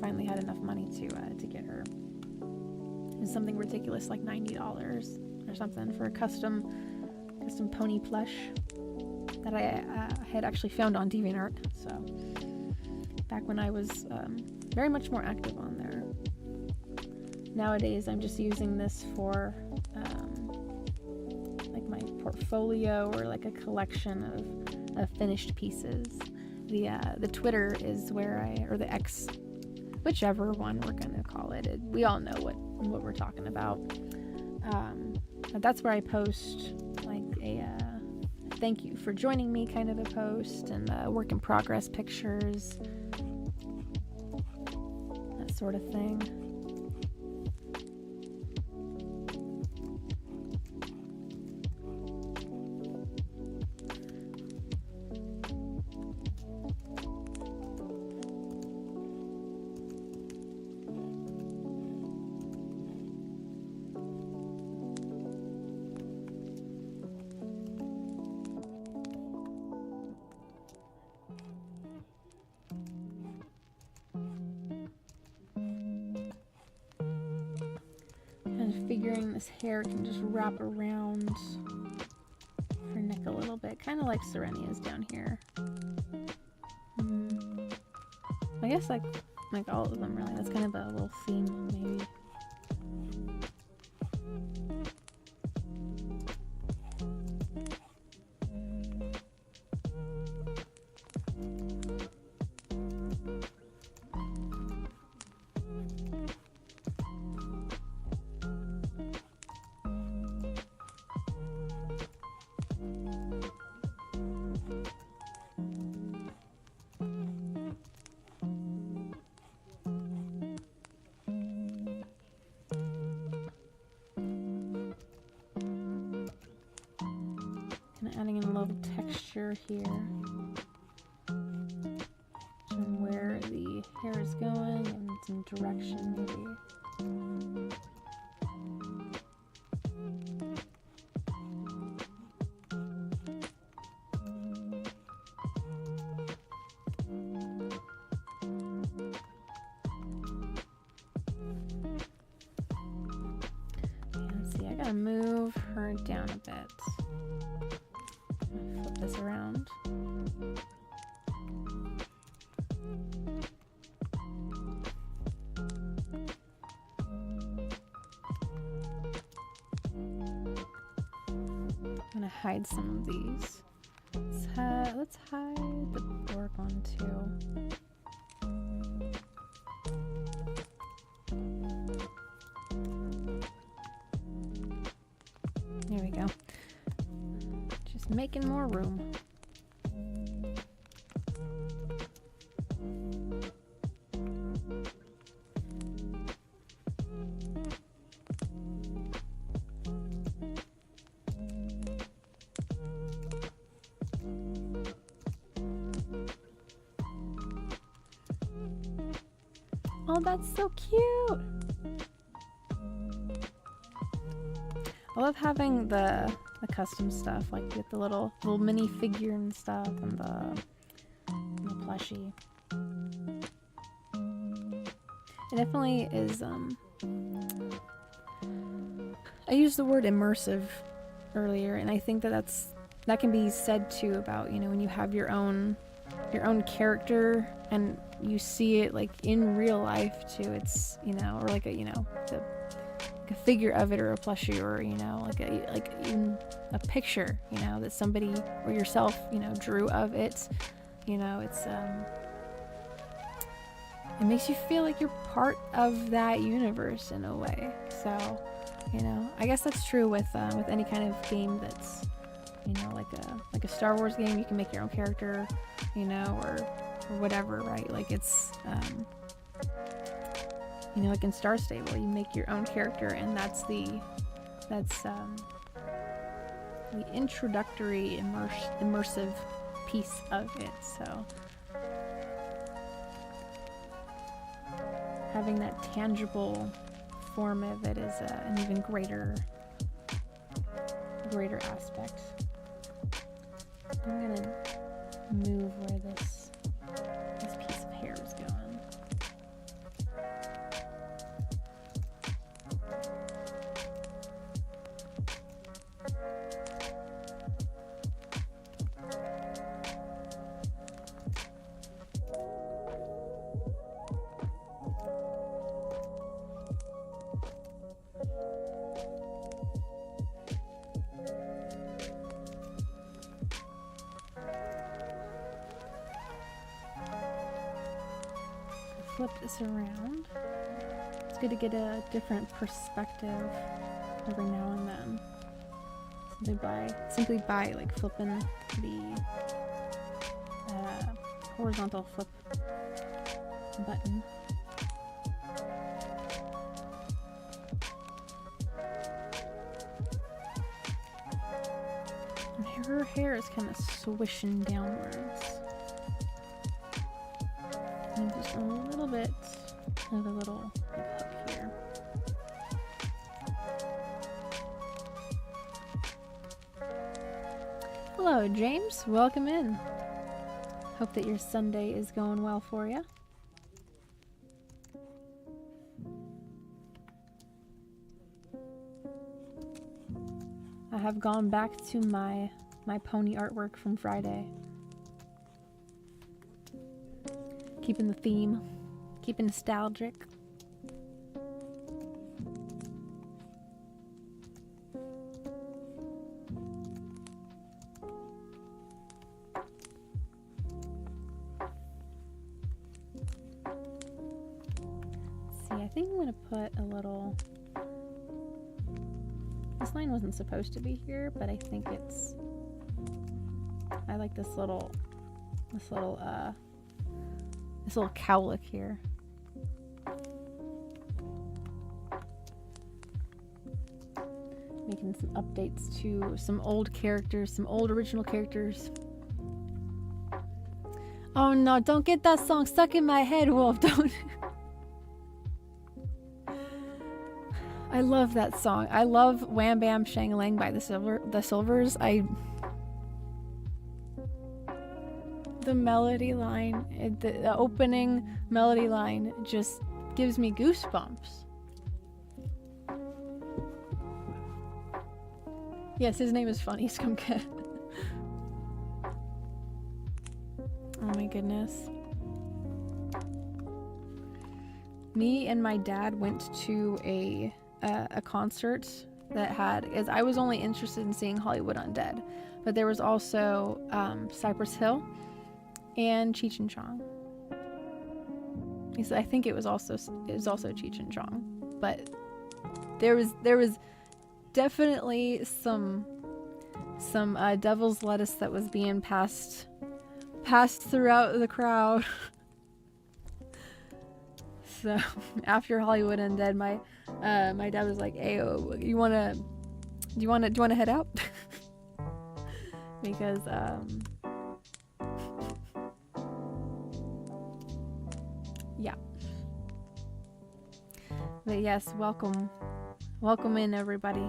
finally had enough money to get her. It was something ridiculous, like $90 or something for a custom pony plush that I had actually found on DeviantArt. So back when I was very much more active on there. Nowadays, I'm just using this for like my portfolio or like a collection of finished pieces. The Twitter is where or the X, whichever one we're gonna call it. We all know what we're talking about. That's where I post like a thank you for joining me kind of a post, and work in progress pictures, that sort of thing. Figuring this hair can just wrap around her neck a little bit, kind of like Serenia's down here. I guess like all of them really. That's kind of a little theme maybe. Adding in a little texture here, showing where the hair is going and some direction maybe. Let's see, I gotta move her down a bit. Flip this around. I'm gonna hide some of these. Let's hide the orc one too. There we go. Just making more room. Oh, that's so cute! I love having the custom stuff, like with the little mini figure and stuff, and the plushie. It definitely is. I used the word immersive earlier, and I think that can be said too about, you know, when you have your own character and you see it like in real life too. It's, you know, or like a, you know, like a figure of it, or a plushie, or, you know, like even a picture, you know, that somebody or yourself, you know, drew of it. You know, it's it makes you feel like you're part of that universe in a way. So, you know, I guess that's true with any kind of game that's, you know, like a Star Wars game. You can make your own character, you know, or whatever, right? Like it's you know, like in Star Stable, you make your own character, and that's the introductory immersive piece of it. So having that tangible form of it is an even greater aspect. I'm gonna move where this piece of hair is going. Flip this around. It's good to get a different perspective every now and then. Simply by like flipping the horizontal flip button. And her hair is kind of swishing downwards. And just a little bit of a little hook here. Hello, James. Welcome in. Hope that your Sunday is going well for you. I have gone back to my pony artwork from Friday. Keeping the theme, keeping nostalgic. See, I think I'm gonna put a little. This line wasn't supposed to be here, but I think it's. I like this little cowlick here. Making some updates to some old characters, some old original characters. Oh no, don't get that song stuck in my head, Wolf, don't. I love that song. I love Wham Bam Shang-a-Lang by the Silvers. The melody line, the opening melody line just gives me goosebumps. Yes, his name is Funny Skumka. Oh my goodness. Me and my dad went to a concert that had, is I was only interested in seeing Hollywood Undead, but there was also Cypress Hill and Cheech and Chong. I think it was also Cheech and Chong, but there was definitely some devil's lettuce that was being passed throughout the crowd. So after Hollywood Undead, my dad was like, "Hey, do you wanna head out?" Because yeah. But yes, welcome in everybody.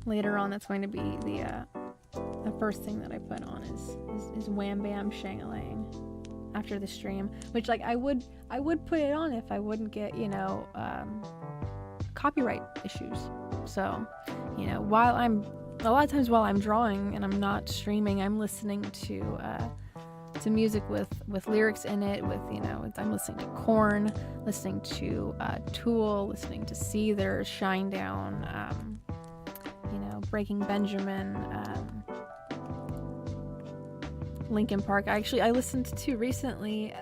Later on, that's going to be the first thing that I put on is Wham Bam Shang-a-Lang after the stream, which like I would put it on if I wouldn't get, you know, copyright issues. So, you know, a lot of times while I'm drawing and I'm not streaming, I'm listening to music with lyrics in it, with, you know, I'm listening to Korn, listening to Tool, listening to Seether, Shinedown, you know, Breaking Benjamin, Linkin Park. I listened to recently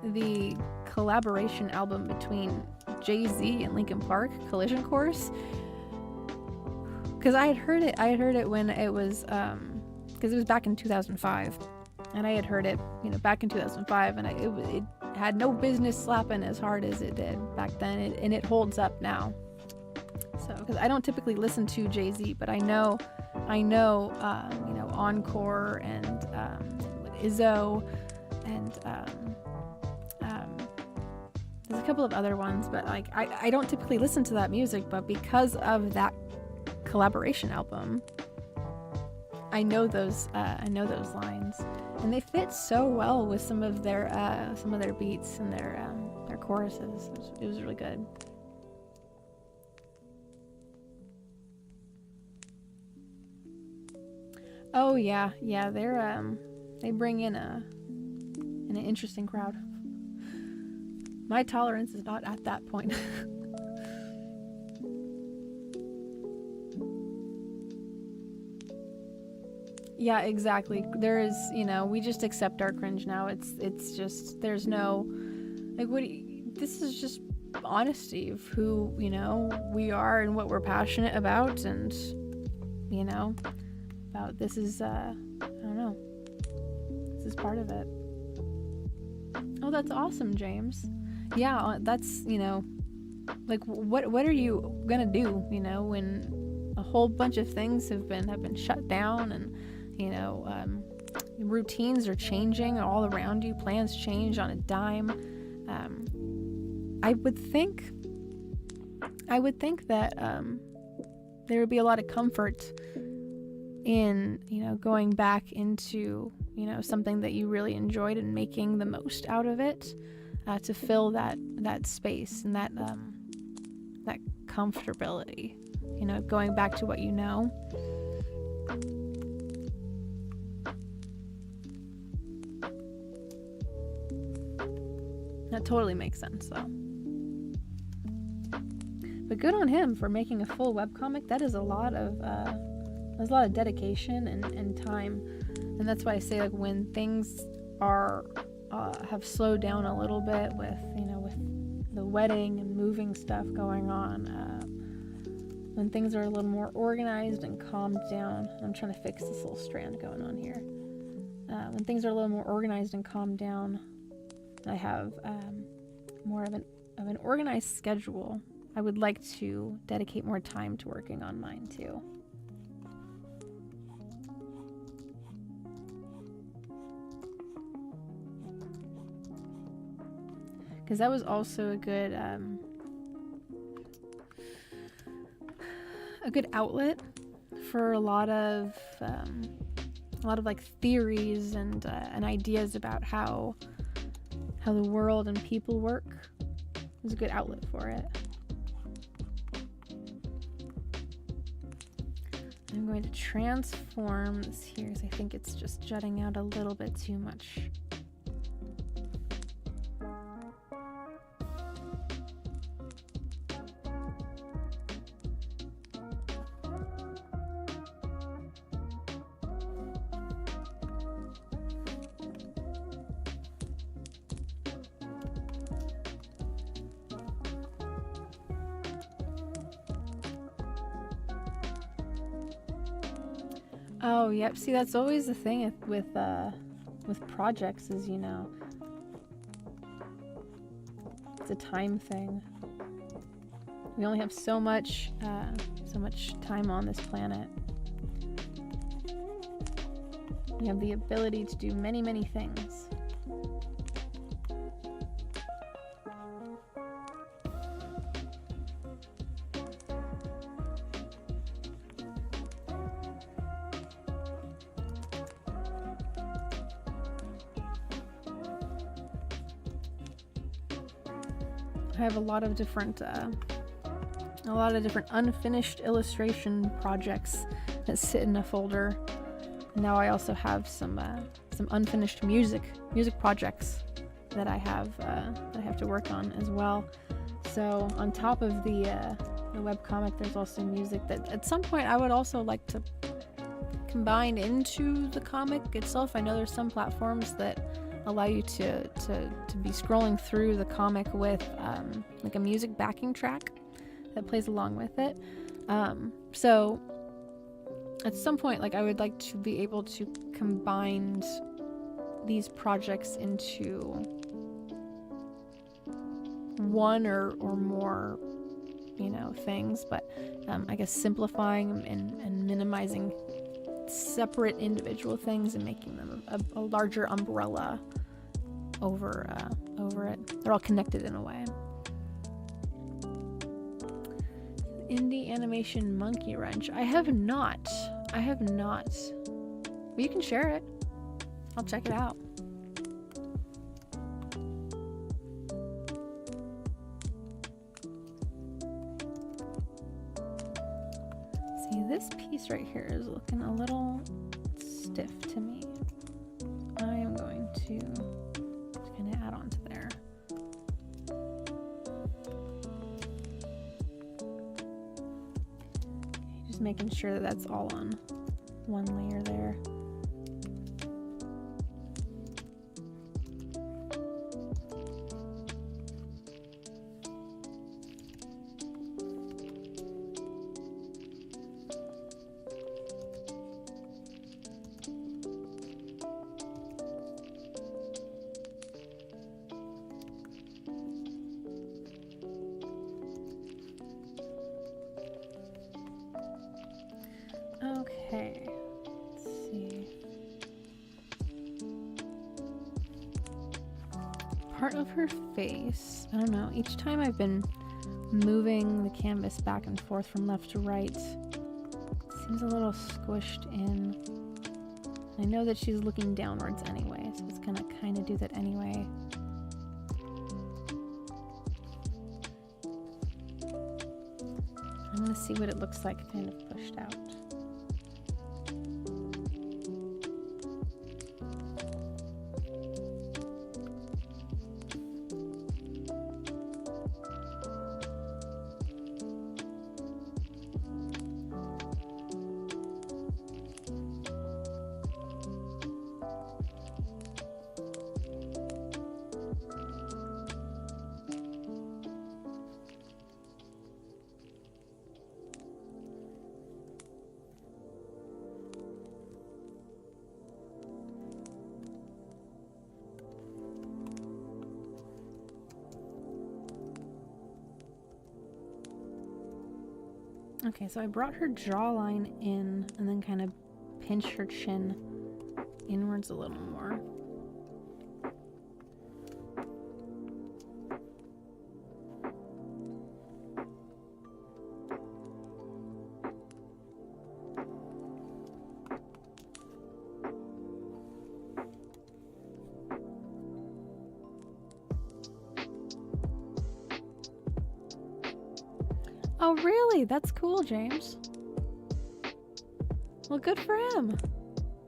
the collaboration album between Jay-Z and Linkin Park, Collision Course, because I had heard it when it was because it was back in 2005, and I had heard it, you know, back in 2005, and it had no business slapping as hard as it did back then, and it holds up now. So, because I don't typically listen to Jay-Z, but I know, you know, Encore and Izzo, and there's a couple of other ones, but like I don't typically listen to that music, but because of that collaboration album, I know those lines, and they fit so well with some of their beats and their choruses. It was really good. Oh yeah, they bring in an interesting crowd. My tolerance is not at that point. Yeah, exactly. There is, you know, we just accept our cringe now. It's just, there's no, like, this is just honesty of who, you know, we are and what we're passionate about, and, you know, about this is, I don't know, this is part of it. Oh, that's awesome, James. Yeah, that's, you know, like, what are you gonna do, you know, when a whole bunch of things have been shut down, and, you know, routines are changing all around you, plans change on a dime. I would think that there would be a lot of comfort in, you know, going back into, you know, something that you really enjoyed and making the most out of it, to fill that space and that comfortability, you know, going back to what you know. That totally makes sense, though. But good on him for making a full webcomic. That is a lot of dedication and time, and that's why I say, like, when things are have slowed down a little bit with, you know, with the wedding and moving stuff going on, when things are a little more organized and calmed down. I'm trying to fix this little strand going on here. When things are a little more organized and calmed down, I have more of an organized schedule. I would like to dedicate more time to working on mine too. Because that was also a good outlet for a lot of like theories and ideas about how the world and people work. It was a good outlet for it. I'm going to transform this here because I think it's just jutting out a little bit too much. Oh, yep. See, that's always the thing with projects is, you know, it's a time thing. We only have so much time on this planet. We have the ability to do many, many things. I have a lot of different unfinished illustration projects that sit in a folder. Now I also have some unfinished music projects that I have to work on as well. So on top of the webcomic, there's also music that at some point I would also like to combine into the comic itself. I know there's some platforms that allow you to be scrolling through the comic with like a music backing track that plays along with it. So at some point, like, I would like to be able to combine these projects into one or more, you know, things, but I guess simplifying and minimizing separate individual things and making them a larger umbrella over it. They're all connected in a way. Indie animation monkey wrench. I have not. But you can share it. I'll check it out. See, this piece right here is looking a little stiff to me. I am going to just kind of add on to there. Just making sure that that's all on one layer there. Okay, let's see. Part of her face, I don't know, each time I've been moving the canvas back and forth from left to right, it seems a little squished in. I know that she's looking downwards anyway, so it's gonna kind of do that anyway. I'm gonna see what it looks like kind of pushed out. Okay, so I brought her jawline in and then kind of pinched her chin inwards a little more. Oh, really? That's cool, James. Well, good for him.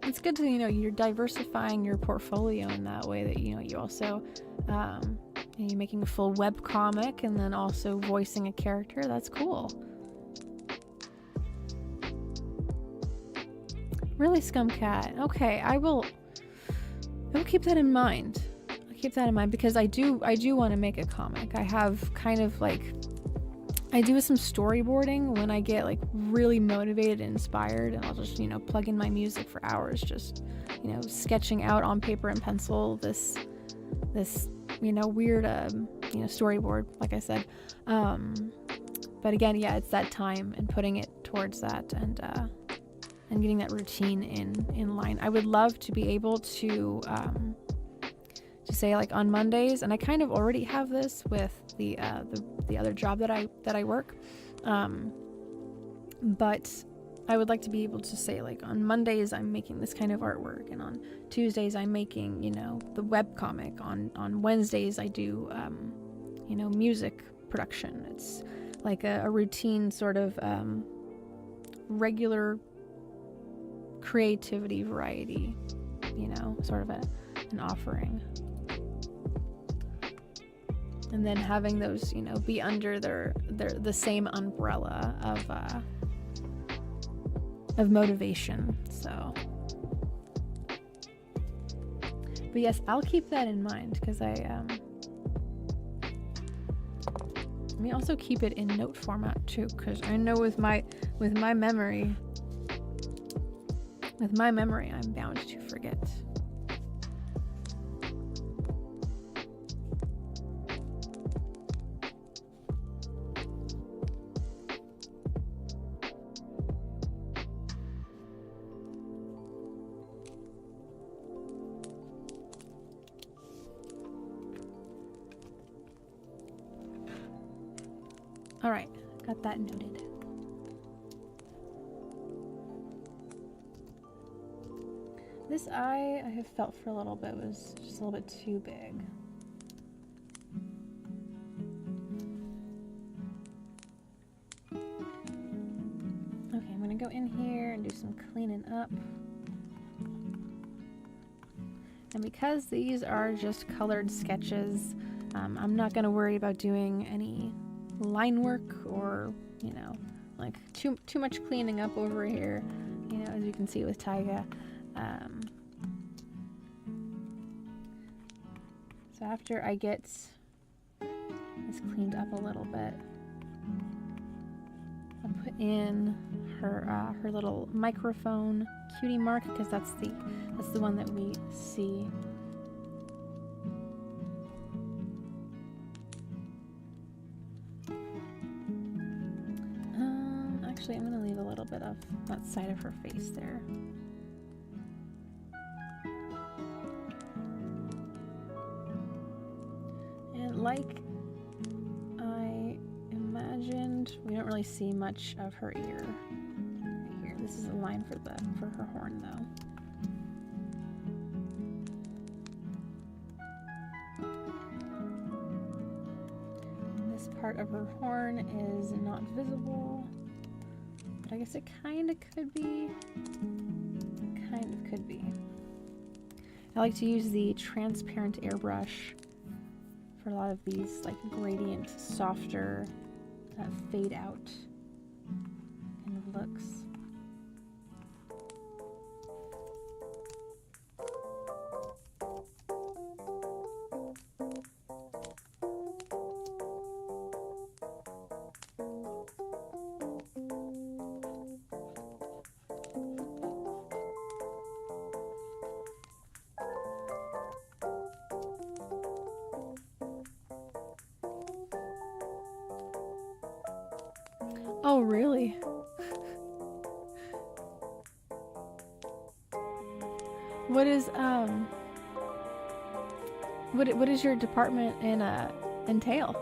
It's good to, you know, you're diversifying your portfolio in that way that, you know, you also, you're making a full web comic and then also voicing a character. That's cool. Really, Scumcat. Okay, I will keep that in mind. I'll keep that in mind because I do want to make a comic. I have kind of like, I do some storyboarding when I get like really motivated and inspired, and I'll just, you know, plug in my music for hours, just, you know, sketching out on paper and pencil this you know, weird you know, storyboard, like I said. But again, yeah, it's that time and putting it towards that, and getting that routine in line. I would love to be able to say, like, on Mondays, and I kind of already have this with the other job that I work, but I would like to be able to say, like, on Mondays I'm making this kind of artwork, and on Tuesdays I'm making, you know, the web comic. On Wednesdays I do you know, music production. It's like a routine sort of regular creativity variety, you know, sort of an offering. And then having those, you know, be under the same umbrella of motivation. So, but yes, I'll keep that in mind, because let me also keep it in note format too, because I know with my memory, I'm bound to forget. All right, got that noted. This eye I have felt for a little bit was just a little bit too big. Okay, I'm gonna go in here and do some cleaning up. And because these are just colored sketches, I'm not gonna worry about doing any line work, or, you know, like too much cleaning up over here, you know, as you can see with Taiga. So after I get this cleaned up a little bit, I'll put in her little microphone cutie mark, because that's the one that we see. Actually, I'm going to leave a little bit of that side of her face there. And like I imagined, we don't really see much of her ear right here. This is a line for her horn, though. And this part of her horn is not visible. But I guess it kind of could be. Kind of could be. I like to use the transparent airbrush for a lot of these, like, gradient, softer, fade out kind of looks. Oh, really? What is what is your department entail?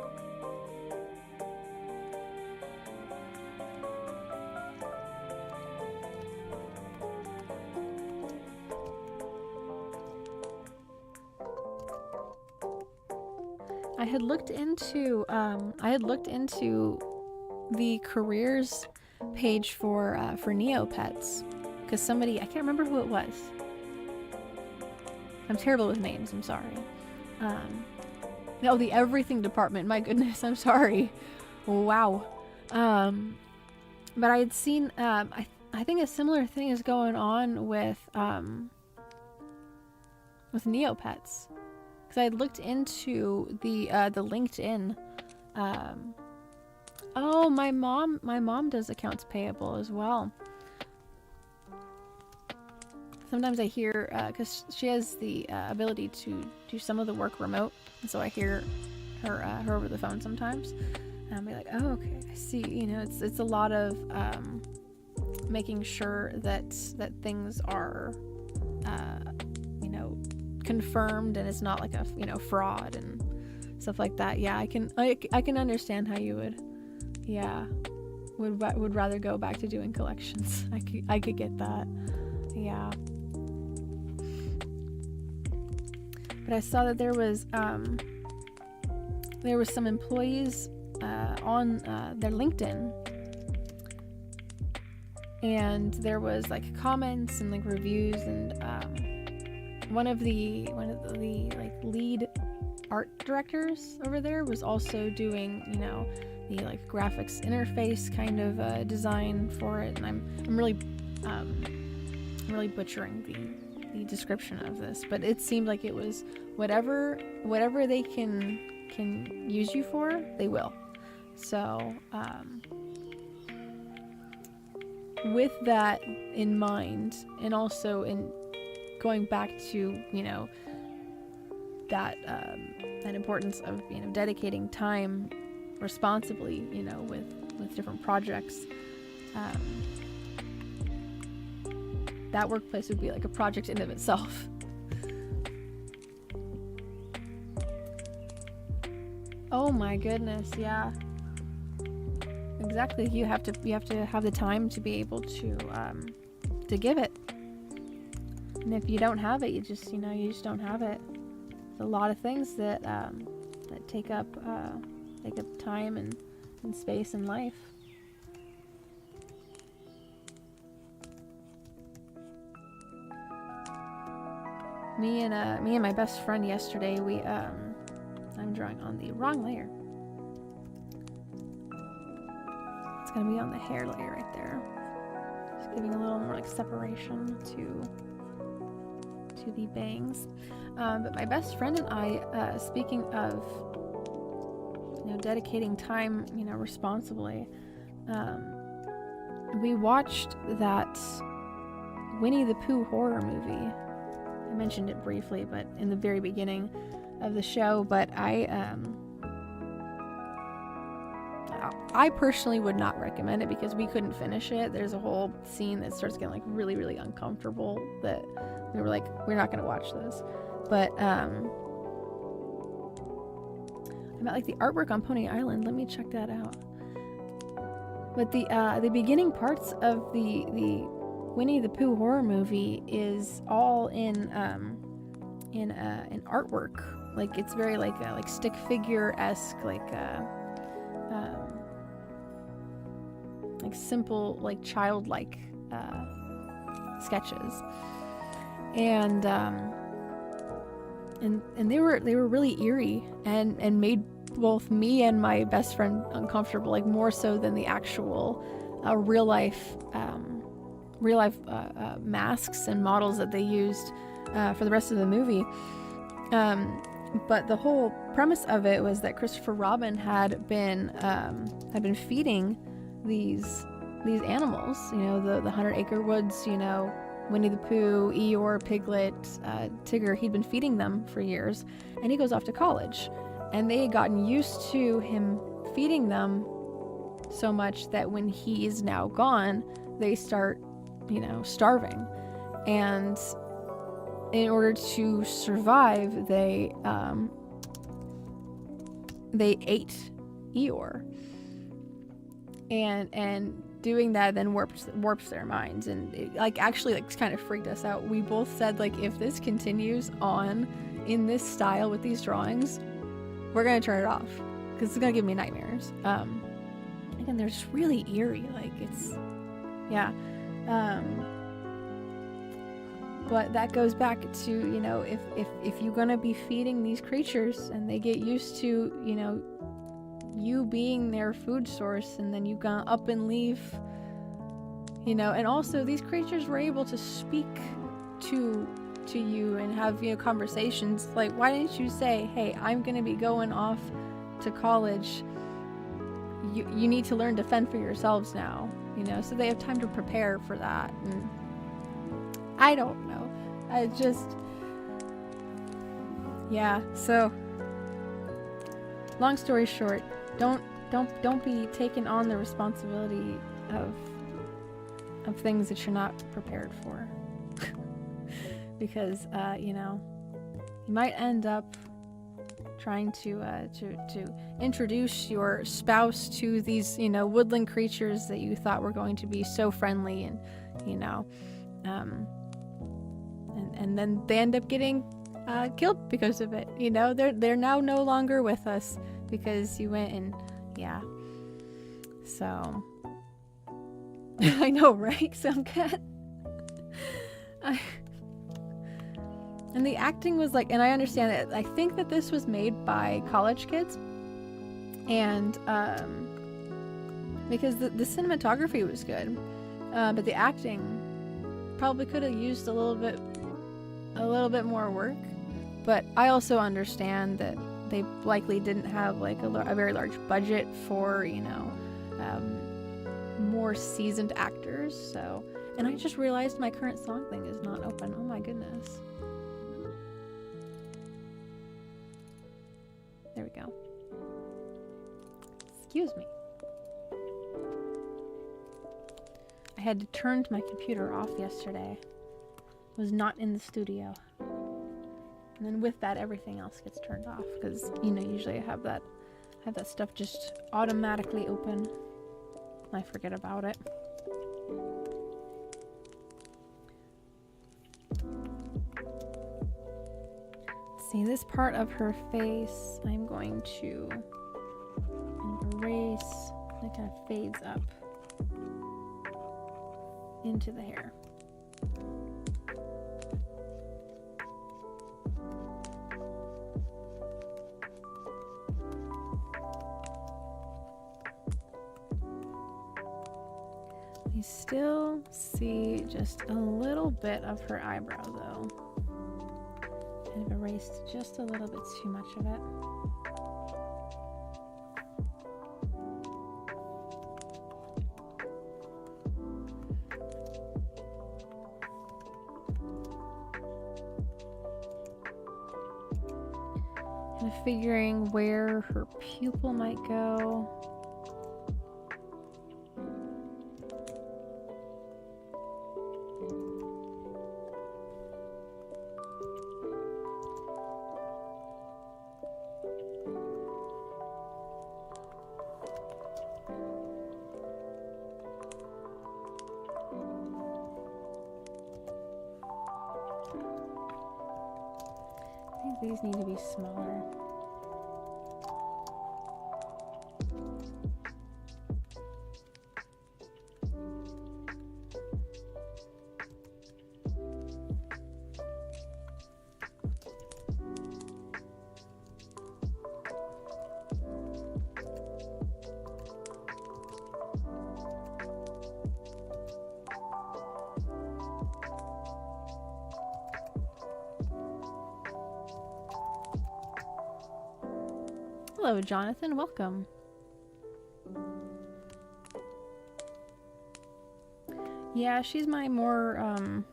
I had looked into the careers page for Neopets, because somebody, I can't remember who it was. I'm terrible with names, I'm sorry. Oh, the everything department, my goodness, I'm sorry. Wow. But I had seen, I think a similar thing is going on with Neopets, because I had looked into the LinkedIn Oh, my mom does accounts payable as well. Sometimes I hear, because she has the ability to do some of the work remote, and so I hear her over the phone sometimes, and I'll be like, oh, okay, I see. You know, it's a lot of making sure that things are, you know, confirmed, and it's not like a, you know, fraud and stuff like that. Yeah, I can understand how you would, yeah, would rather go back to doing collections. I could get that. Yeah. But I saw that there was some employees on their LinkedIn, and there was like comments and like reviews, and one of the like lead art directors over there was also doing, you know, the like graphics interface kind of design for it, and I'm really butchering the description of this, but it seemed like it was whatever they can use you for, they will. So with that in mind, and also in going back to, you know, that importance of, you know, dedicating time responsibly, you know, with different projects, that workplace would be like a project in of itself. Oh my goodness, yeah. Exactly. You have to have the time to be able to give it. And if you don't have it, you just don't have it. There's a lot of things that take up time and space in life. Me and my best friend yesterday, I'm drawing on the wrong layer. It's gonna be on the hair layer right there. Just giving a little more like separation to the bangs. But my best friend and I, speaking of, you know, dedicating time, you know, responsibly, we watched that Winnie the Pooh horror movie. I mentioned it briefly, but in the very beginning of the show, but I personally would not recommend it because we couldn't finish it. There's a whole scene that starts getting like really, really uncomfortable that we were like, we're not going to watch this. But I'm at like the artwork on Pony Island. Let me check that out. But the beginning parts of the Winnie the Pooh horror movie is all in artwork. Like it's very like stick figure-esque, like simple, like childlike sketches, and they were really eerie and made both me and my best friend uncomfortable, like more so than the actual real life masks and models that they used for the rest of the movie. But the whole premise of it was that Christopher Robin had been feeding these animals, you know, the 100 Acre Woods, you know, Winnie the Pooh, Eeyore, Piglet, Tigger. He'd been feeding them for years, and he goes off to college, and they had gotten used to him feeding them so much that when he is now gone, they start, you know, starving. And in order to survive, they ate Eeyore, and doing that then warps their minds, and it, like, actually, like, kind of freaked us out. We both said, like, if this continues on in this style with these drawings, we're gonna turn it off because it's gonna give me nightmares. Again, they're just really eerie, like, it's, yeah. But that goes back to, you know, if you're gonna be feeding these creatures and they get used to, you know, you being their food source, and then you gonna up and leave, you know. And also, these creatures were able to speak to you and have, you know, conversations. Like, why didn't you say, hey, I'm gonna be going off to college, you need to learn to fend for yourselves now, you know, so they have time to prepare for that. And I don't know. I just, yeah. So, long story short, don't be taking on the responsibility of things that you're not prepared for, because you know, you might end up trying to introduce your spouse to these, you know, woodland creatures that you thought were going to be so friendly, and you know, and then they end up getting killed because of it. You know, they're now no longer with us because you went and yeah. So I know, right? Some cat. And the acting was like, and I understand it. I think that this was made by college kids, and because the cinematography was good, but the acting probably could have used a little bit more work. But I also understand that they likely didn't have like a very large budget for, you know, more seasoned actors. So, and I just realized my current song thing is not open. Oh my goodness. There we go. Excuse me. I had to turn my computer off yesterday. Was not in the studio. And then with that, everything else gets turned off because, you know, usually I have that stuff just automatically open. I forget about it. See, this part of her face, I'm going to erase. It kind of fades up into the hair. You still see just a little bit of her eyebrow though. I've erased just a little bit too much of it. Kind of figuring where her pupil might go. These need to be smaller. Hello, Jonathan. Welcome. Yeah, she's my more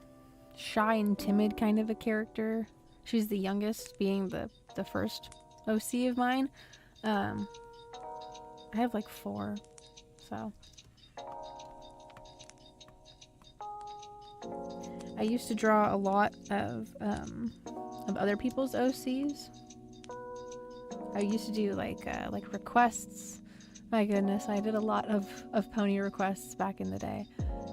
shy and timid kind of a character. She's the youngest, being the first OC of mine. I have like 4, so. I used to draw a lot of other people's OCs. I used to do like requests. My goodness, I did a lot of pony requests back in the day.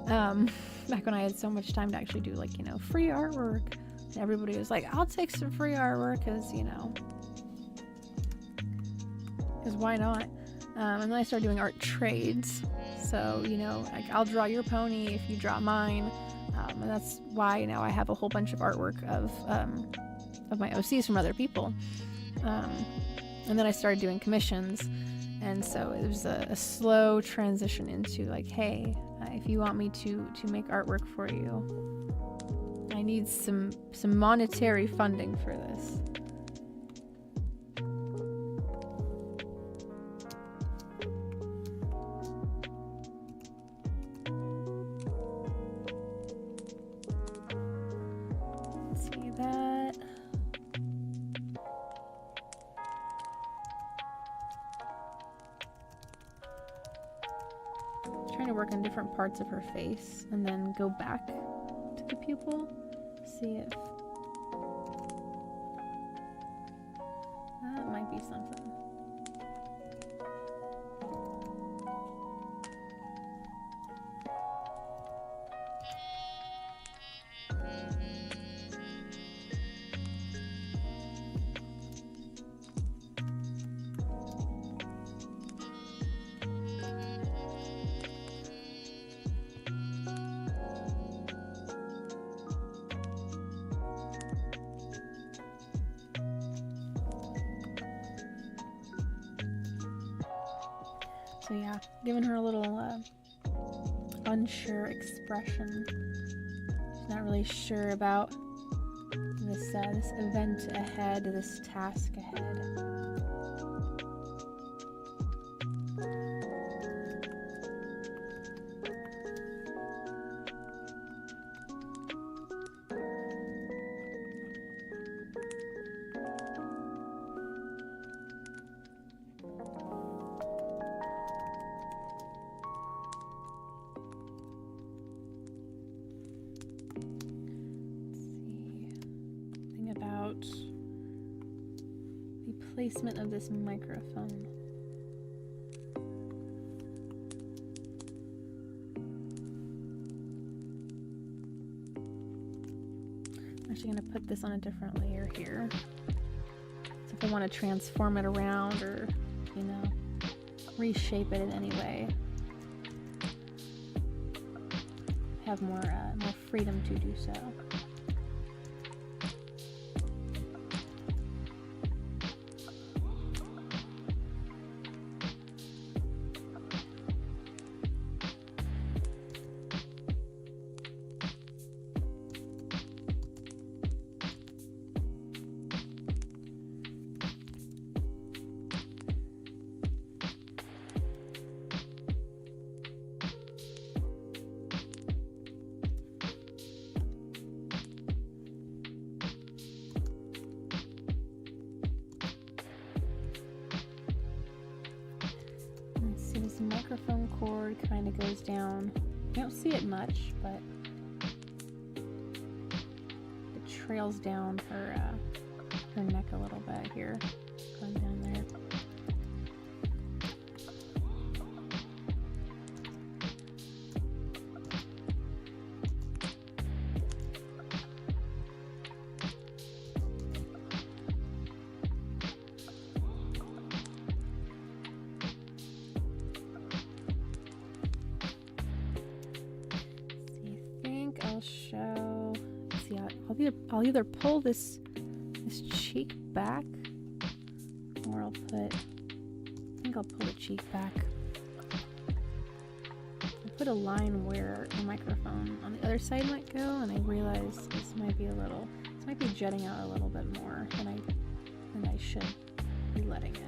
Back when I had so much time to actually do like, you know, free artwork. And everybody was like, I'll take some free artwork because, you know, because why not? And then I started doing art trades. So, you know, like I'll draw your pony if you draw mine. And that's why now I have a whole bunch of artwork of my OCs from other people. And then I started doing commissions, and so it was a slow transition into like, hey, if you want me to make artwork for you, I need some monetary funding for this. trying to work on different parts of her face and then go back to the pupil. See if that might be something. So yeah, giving her a little unsure expression. She's not really sure about this this event ahead, this task ahead. The placement of this microphone. I'm actually going to put this on a different layer here. So if I want to transform it around or, you know, reshape it in any way, I have more freedom to do so. This microphone cord kind of goes down. You don't see it much, but it trails down her neck a little bit here. Going down there. I'll show. Let's see, I'll either pull this cheek back, or I'll put. I think I'll pull the cheek back. I put a line where the microphone on the other side might go, and I realize this might be jutting out a little bit more than I should be letting it.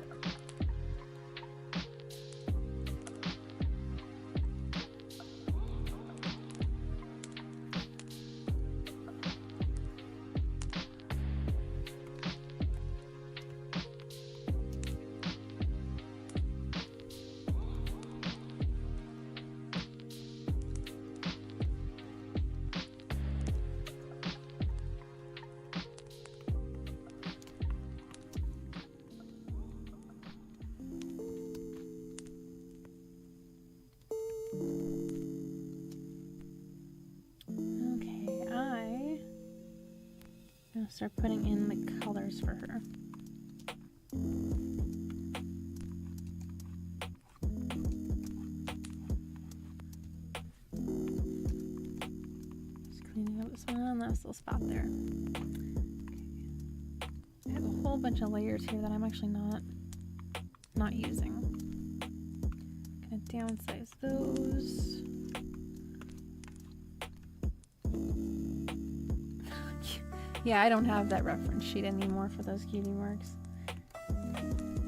Start putting in the colors for her. Just cleaning up this one, that little spot there. Okay. I have a whole bunch of layers here that I'm actually not using. Gonna downsize those. Yeah, I don't have that reference sheet anymore for those cutie marks.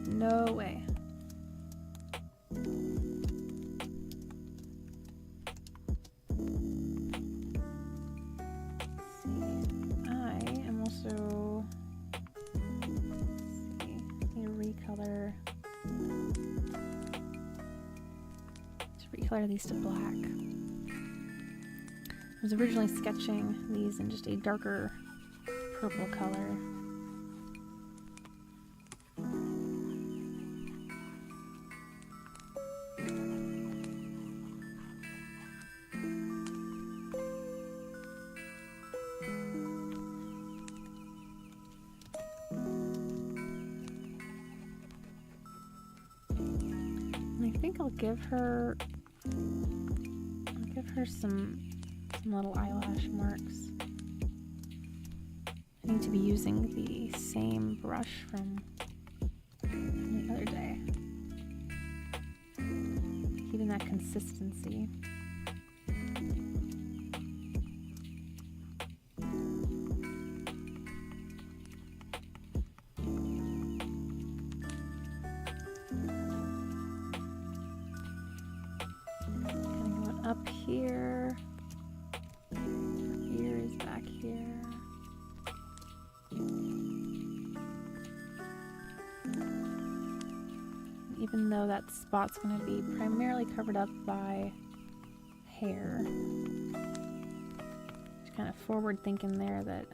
No way. Let's see. I am also, need to recolor to recolor these to black. I was originally sketching these in just a darker purple color. I think I'll give her some little eyelash marks. I need to be using the same brush from the other day. Keeping that consistency. Up here, her ear is back here. Even though that spot's going to be primarily covered up by hair, just kind of forward thinking there that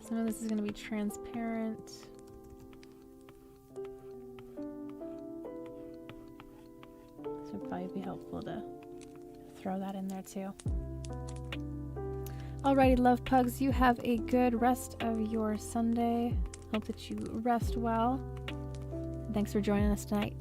some of this is going to be transparent. This would probably be helpful to throw that in there too. Alrighty, love pugs, you have a good rest of your Sunday. Hope that you rest well. Thanks for joining us tonight.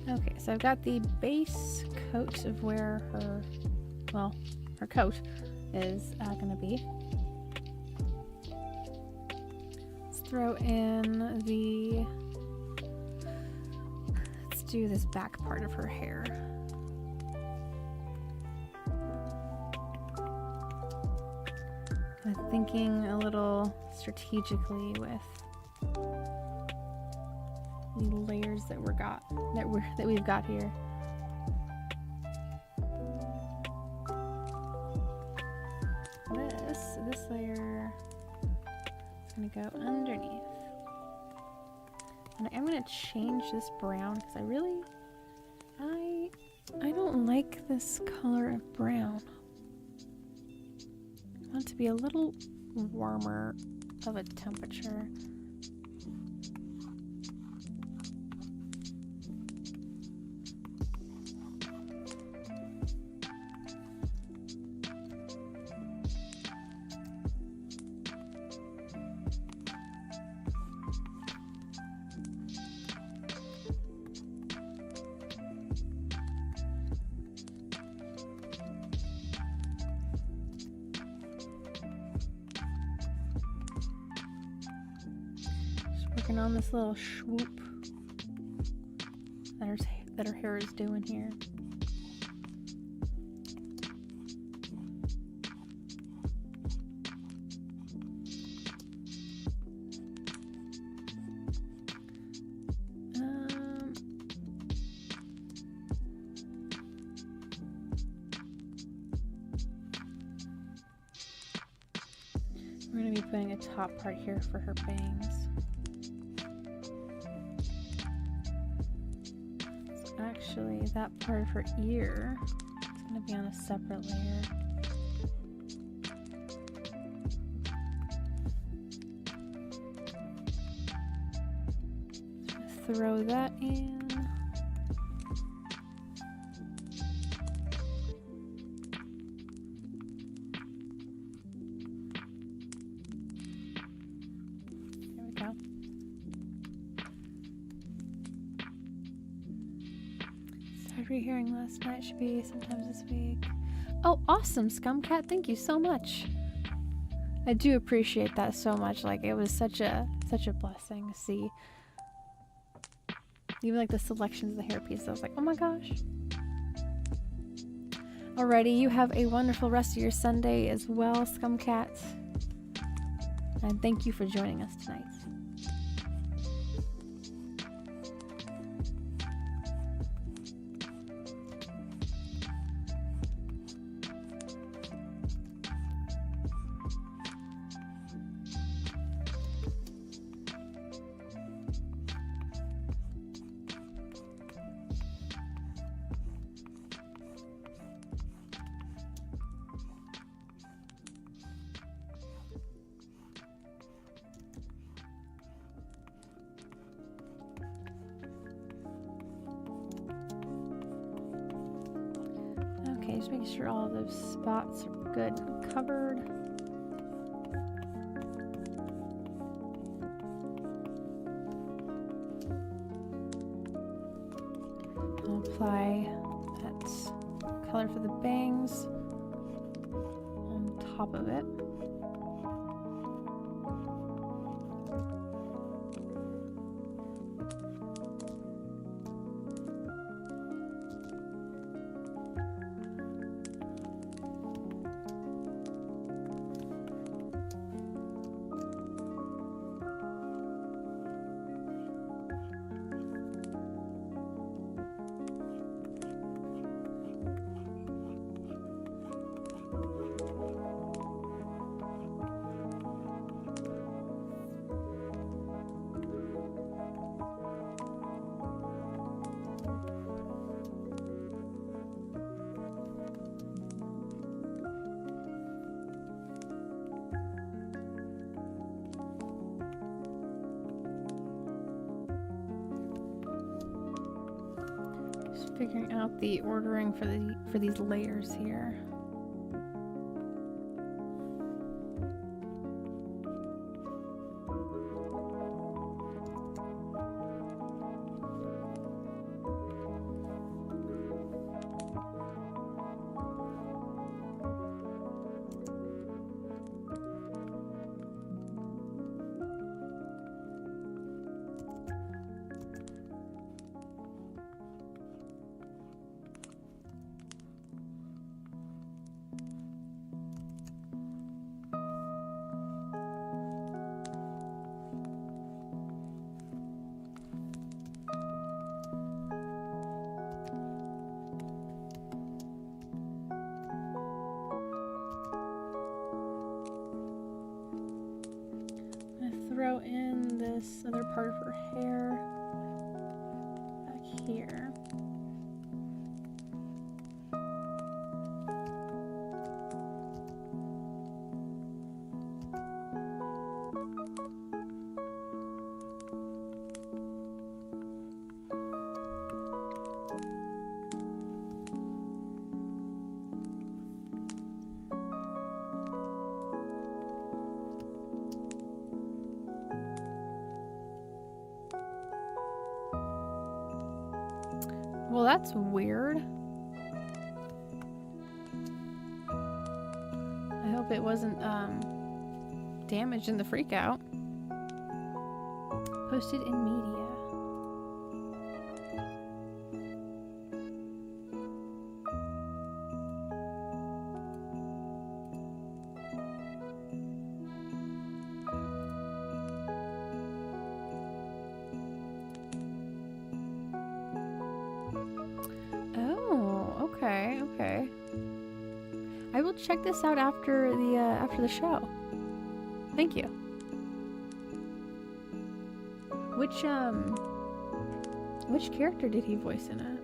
Okay, so I've got the base coat of where her coat is going to be. Let's throw in let's do this back part of her hair. Kind of thinking a little strategically with the layers that we've got here. This layer is going to go underneath, and I'm going to change this brown because I don't like this color of brown. I want it to be a little warmer of a temperature. Working on this little swoop that her hair is doing here. We're going to be putting a top part here for her bangs. Actually, that part of her ear is going to be on a separate layer. Just throw that in. rehearing last night. Should be sometimes this week. Oh, awesome, Scumcat. Thank you so much. I do appreciate that so much. Like, it was such a blessing to see. Even like the selections of the hairpiece, I was like, oh my gosh. Alrighty, you have a wonderful rest of your Sunday as well, Scumcat. And thank you for joining us tonight. Just making sure all of those spots are good and covered. I'll apply that color for the bangs on top of it. Figuring out the ordering for these layers here. Throw in this other part of her hair back here. Well, that's weird. I hope it wasn't damaged in the freakout. Posted in media. Okay. I will check this out after the show. Thank you. Which character did he voice in it?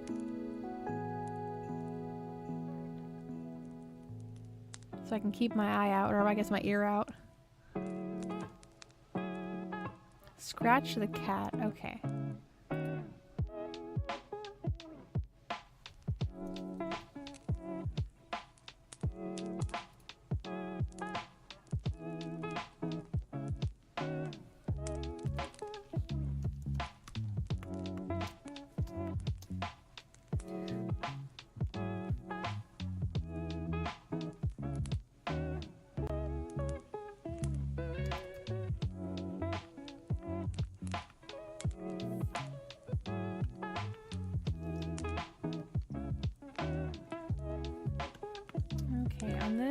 So I can keep my eye out, or I guess my ear out. Scratch the cat. Okay.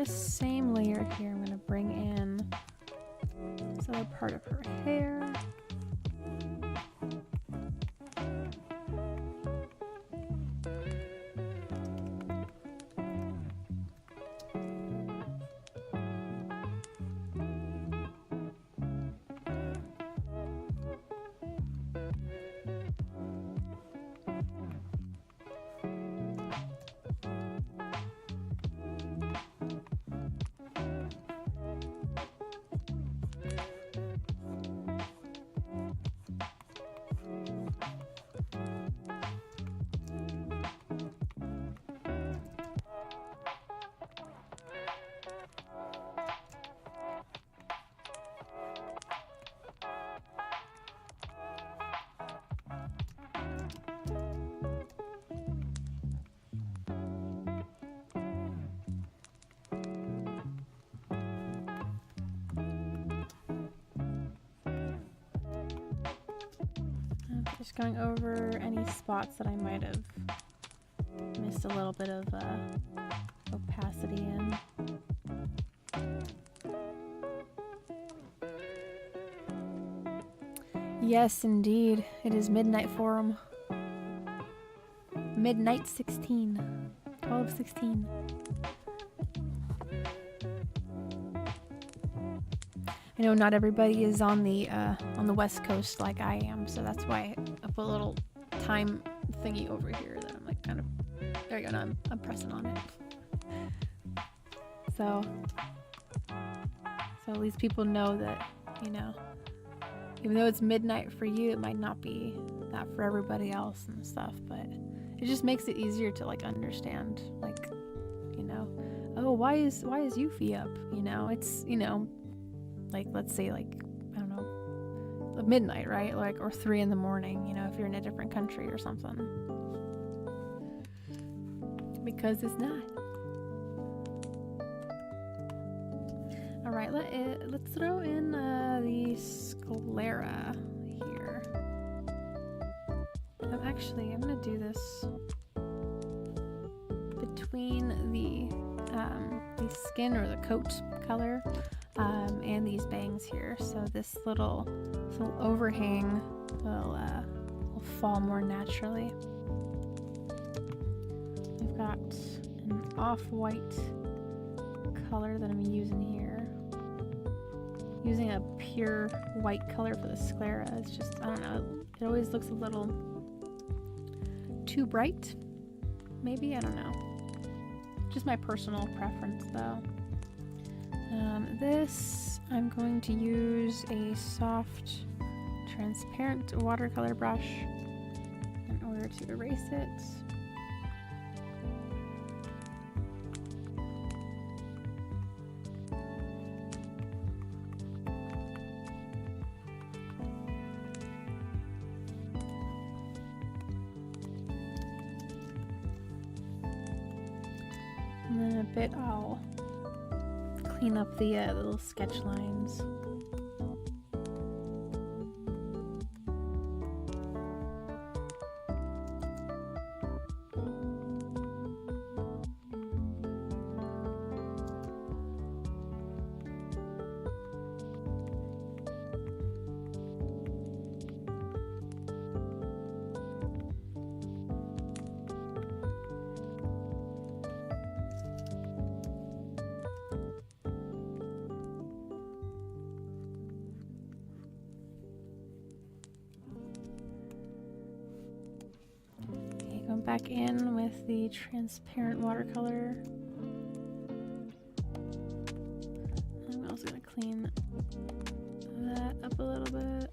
this same layer here, I'm gonna bring in this other part of her hair. Just going over any spots that I might have missed a little bit of opacity in. Yes, indeed. It is midnight for 'em. Midnight 16. 12:16. I know not everybody is on the West Coast like I am, so that's why I put a little time thingy over here that I'm like kind of, there you go, now I'm pressing on it. So at least people know that, you know, even though it's midnight for you, it might not be that for everybody else and stuff, but it just makes it easier to like understand, like, you know, oh, why is Euphie up? You know, it's, you know, like, let's say, like, I don't know, midnight, right? Like, or 3 in the morning, you know, if you're in a different country or something. Because it's not. All right, let's throw in the sclera here. I'm gonna do this between the skin or the coat color and these bangs here, so this little overhang will fall more naturally. I've got an off-white color that I'm using here. Using a pure white color for the sclera, it's just, I don't know, it always looks a little too bright, maybe, I don't know. Just my personal preference though. This, I'm going to use a soft, transparent watercolor brush in order to erase it. And then a bit I'll clean up the little sketch lines. Back in with the transparent watercolor. I'm also going to clean that up a little bit.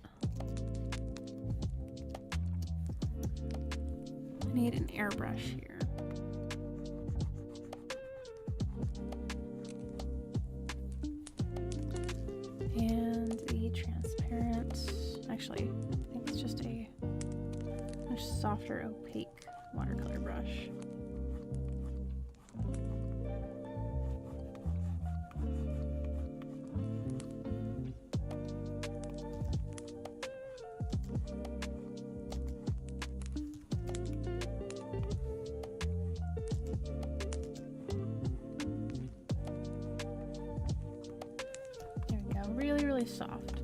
I need an airbrush here. And the transparent, actually, I think it's just a much softer opaque watercolor brush. really soft.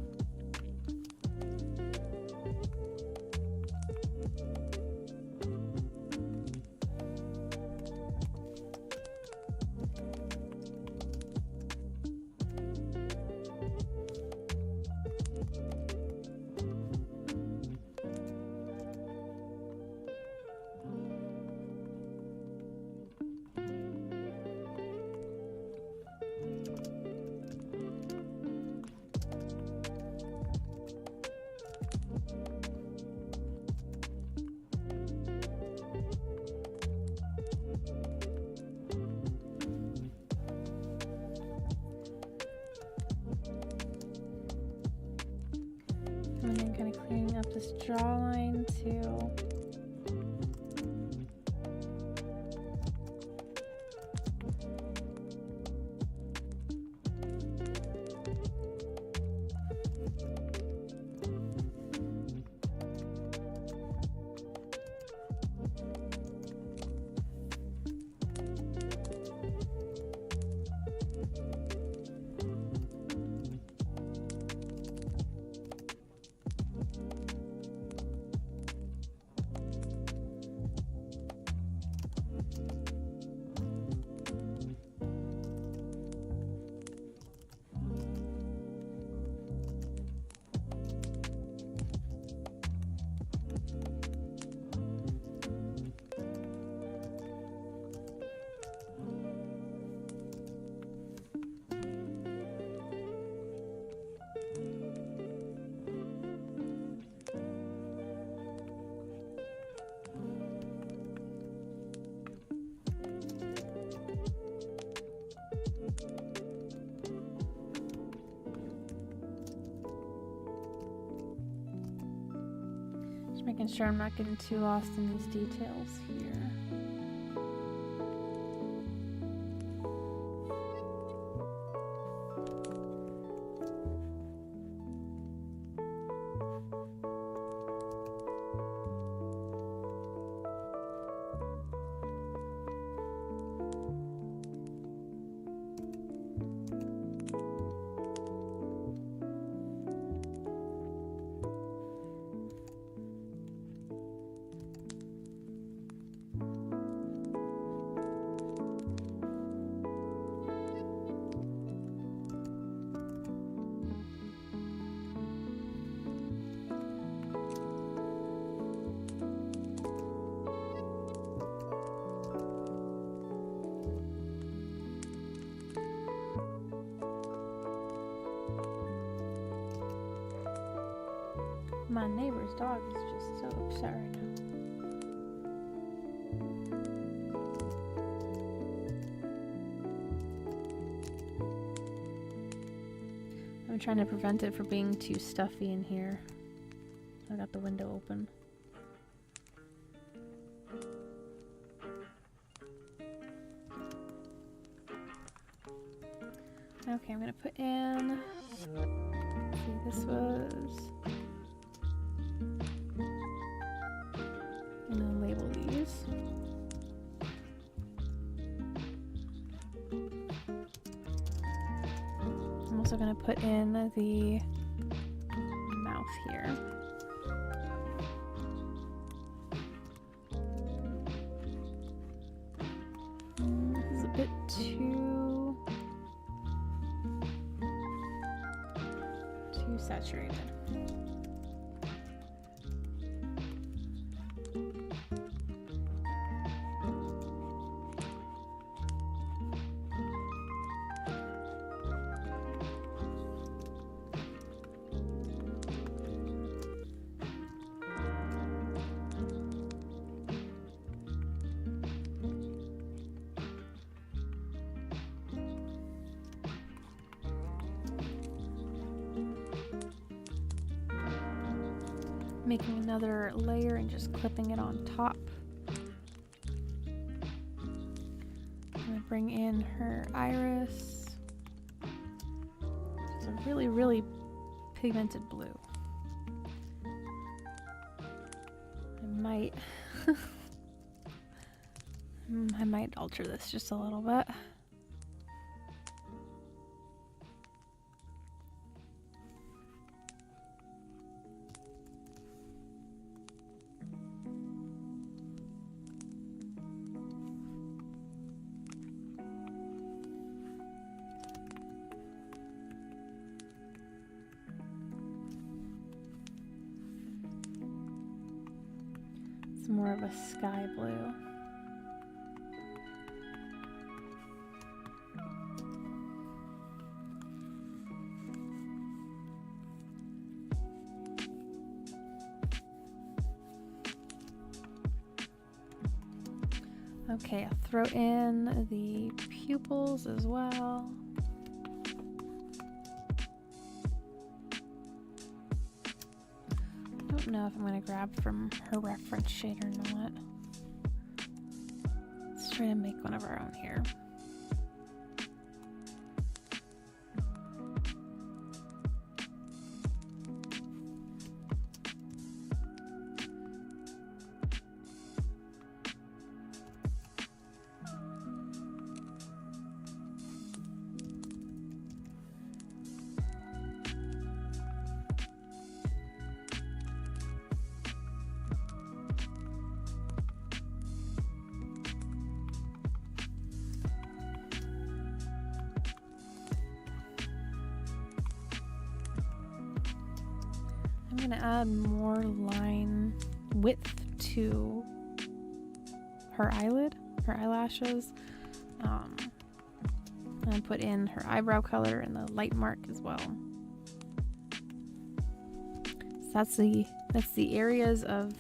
And then kind of cleaning up this jawline too. Making sure I'm not getting too lost in these details here. My neighbor's dog is just so upset right now. I'm trying to prevent it from being too stuffy in here. I got the window open. Okay, I'm gonna put in, let's see, this was, and then label these. I'm also gonna put in the mouth here. This is a bit too saturated. Making another layer and just clipping it on top. I'm gonna bring in her iris. It's a really, really pigmented blue. I might alter this just a little bit. It's more of a sky blue. Okay, I'll throw in the pupils as well. I don't know if I'm going to grab from her reference shade or not. Let's try to make one of our own here. I'm going to add more line width to her eyelid, her eyelashes, and put in her eyebrow color and the light mark as well. So that's the areas of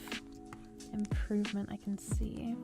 improvement I can see.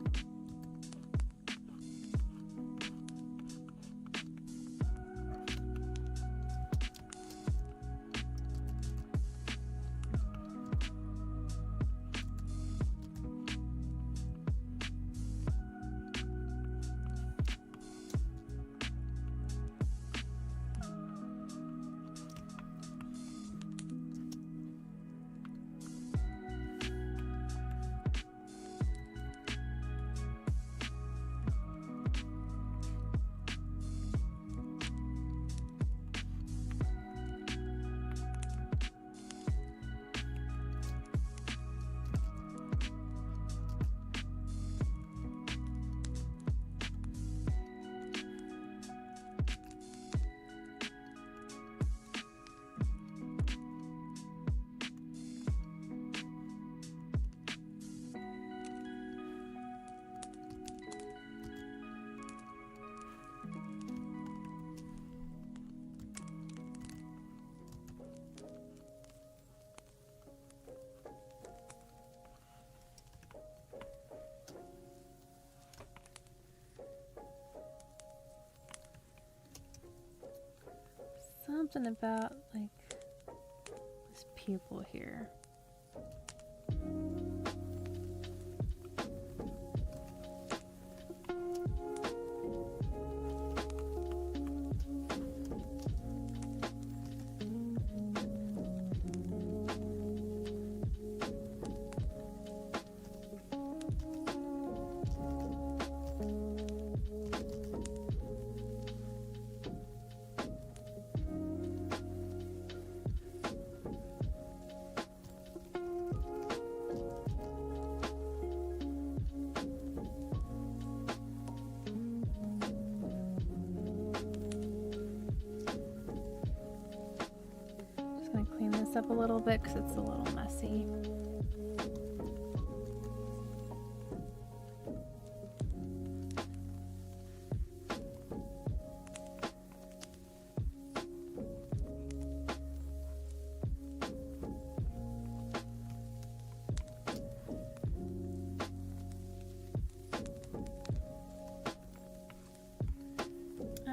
Something about like this pupil here. Up a little bit because it's a little messy.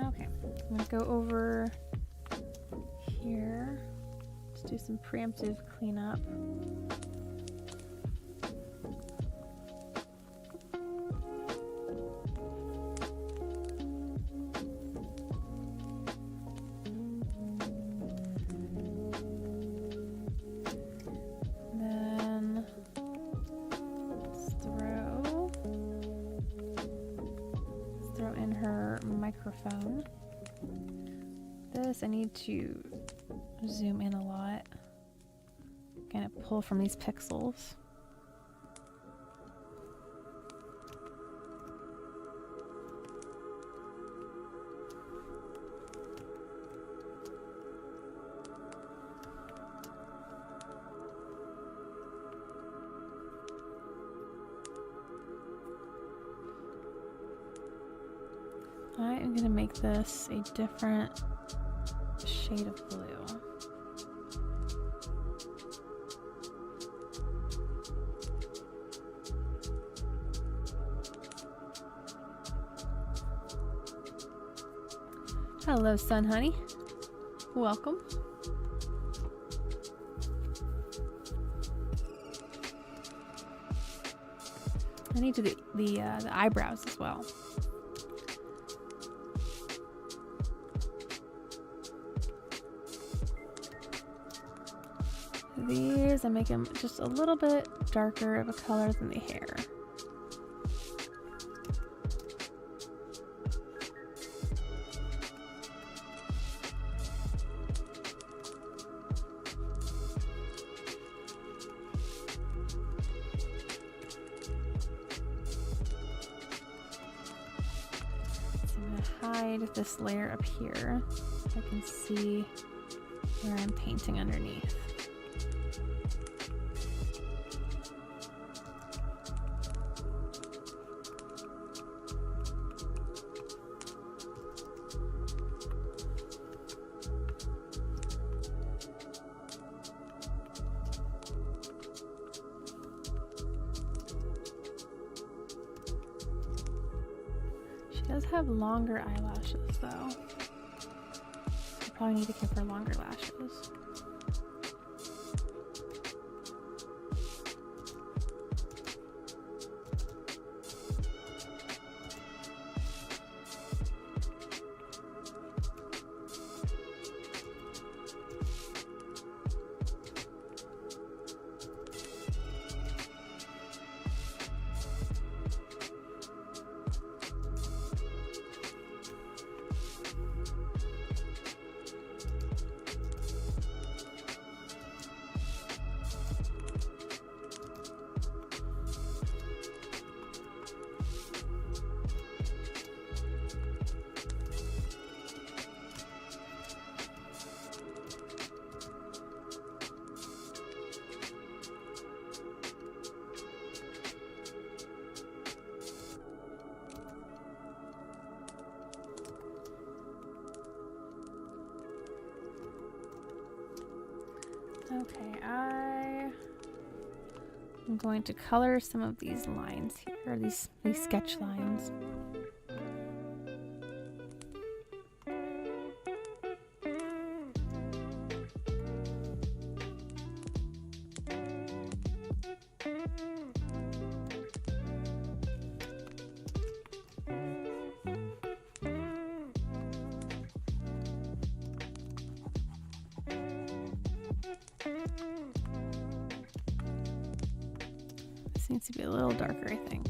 Okay, I'm gonna go over here. Do some preemptive cleanup. Then let's throw in her microphone. This I need to zoom in a lot. Gonna pull from these pixels. I am going to make this a different shade of blue. Hello, Sun Honey. Welcome. I need to do the eyebrows as well. These, I make them just a little bit darker of a color than the hair. Hide this layer up here so I can see where I'm painting underneath. Does have longer eyelashes though. I probably need to give her longer lashes. Okay, I'm going to color some of these lines here, these sketch lines. Needs to be a little darker, I think.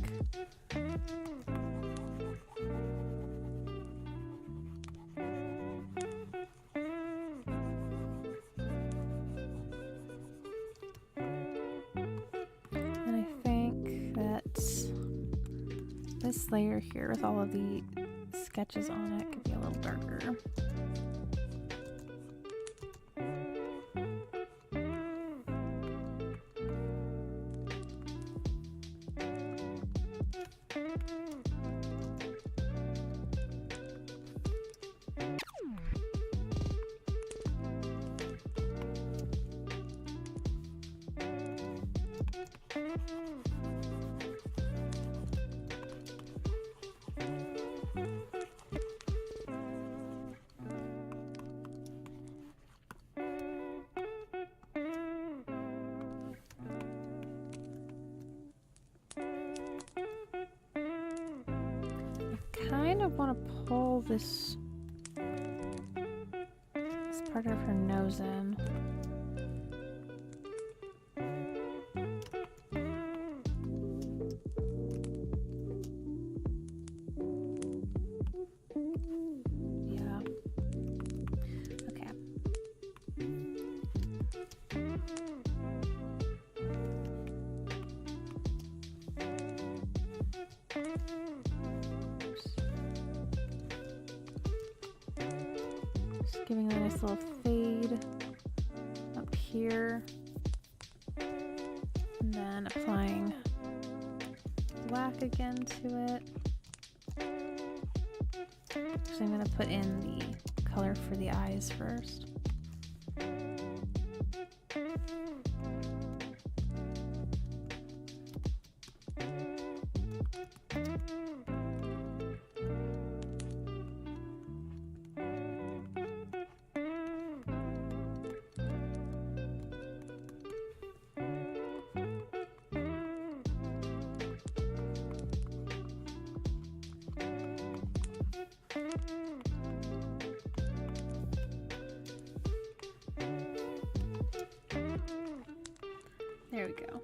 And I think that this layer here with all of the sketches on it could be a little darker. Kind of want to pull this part of her nose in. Yeah. Okay. Giving a nice little fade up here, and then applying black again to it. So I'm going to put in the color for the eyes first. There we go.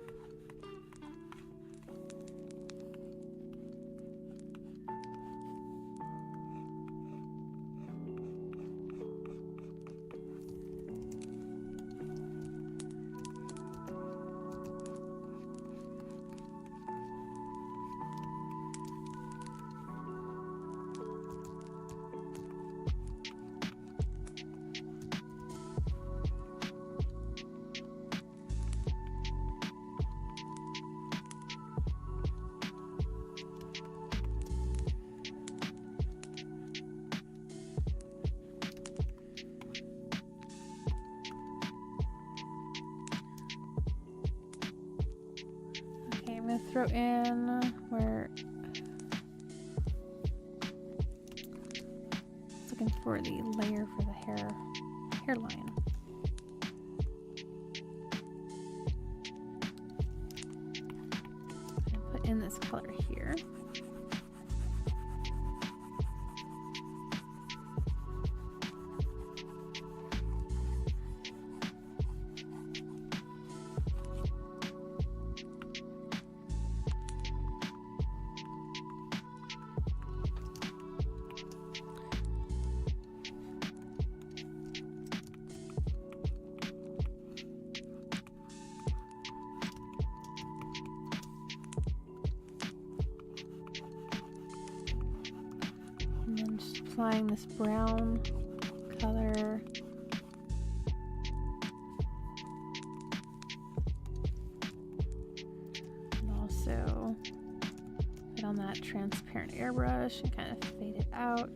I'm going to throw in where looking for the layer for the hairline. And put in this color here. And then just applying this brown color. And also put on that transparent airbrush and kind of fade it out.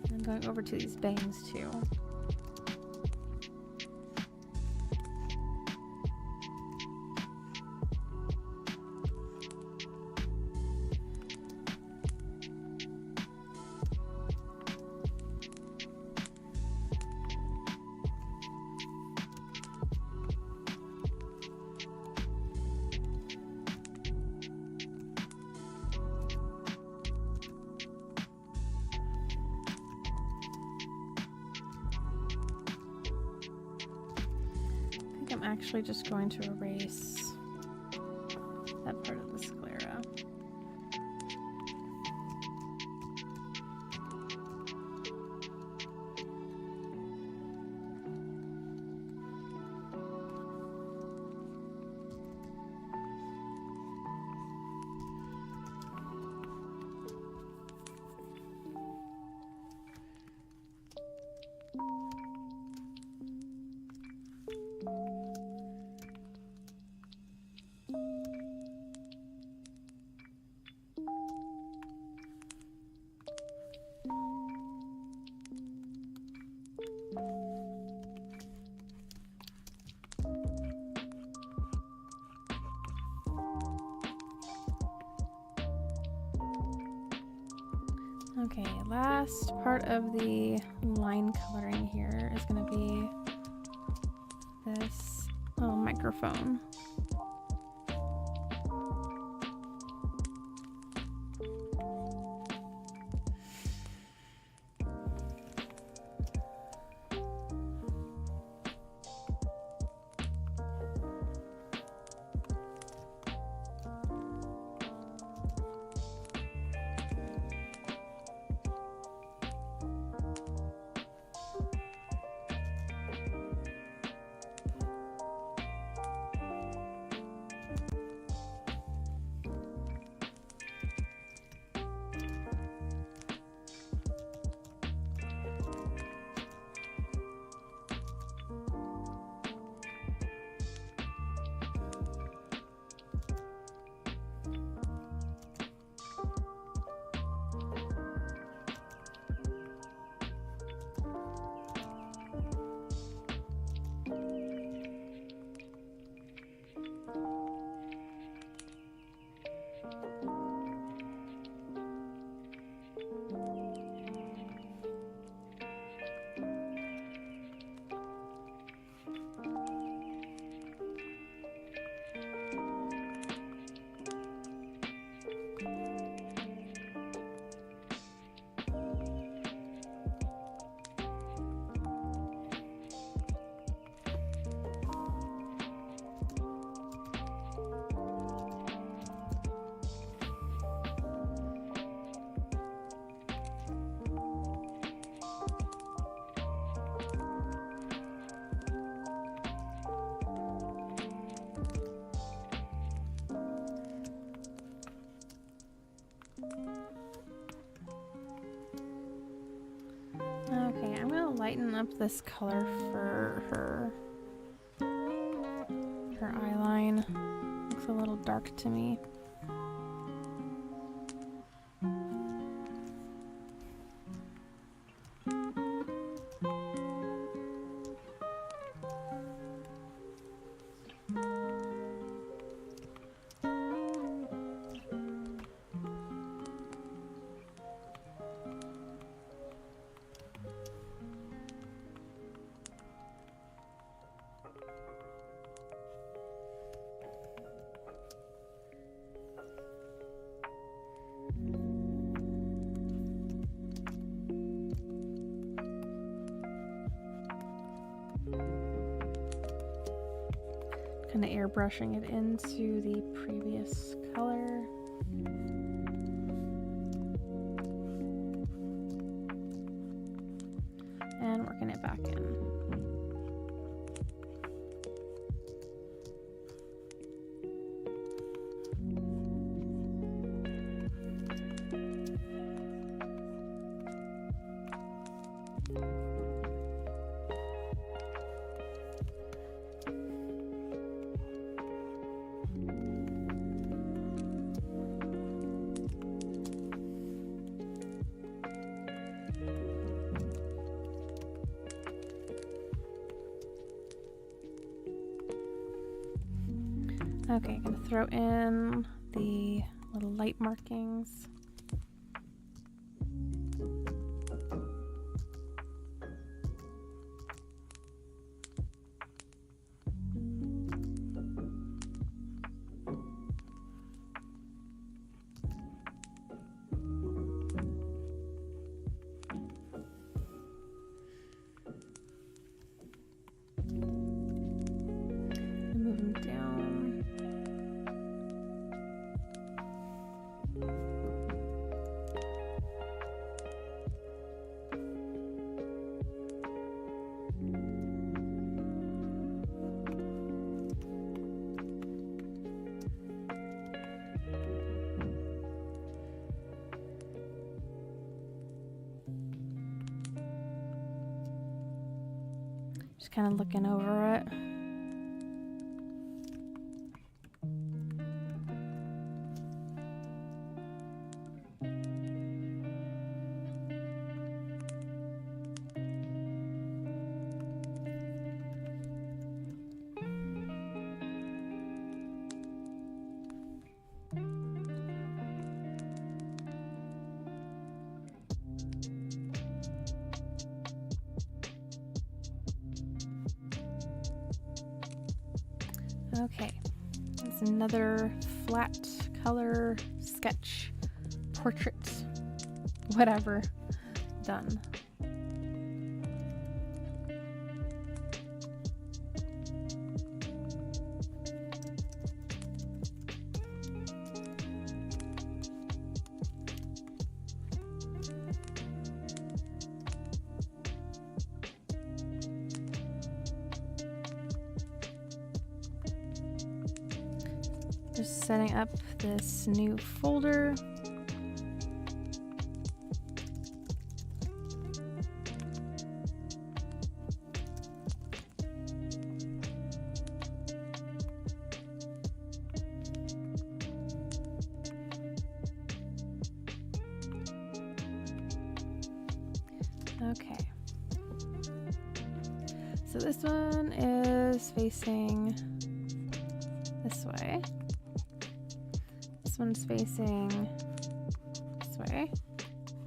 And going over to these bangs too. I'm actually just going to erase that part of the sclera. Okay, last part of the line coloring here is going to be this little microphone. Okay, I'm gonna lighten up this color for her eyeline. Looks a little dark to me. Kind of airbrushing it into the previous color. And working it back in. Okay, I'm gonna throw in the little light markings. Move them down. Just kind of looking over it. Okay, it's another flat color sketch, portrait, whatever, done. Just setting up this new folder. Okay. So this one is facing this way. This one's facing this way.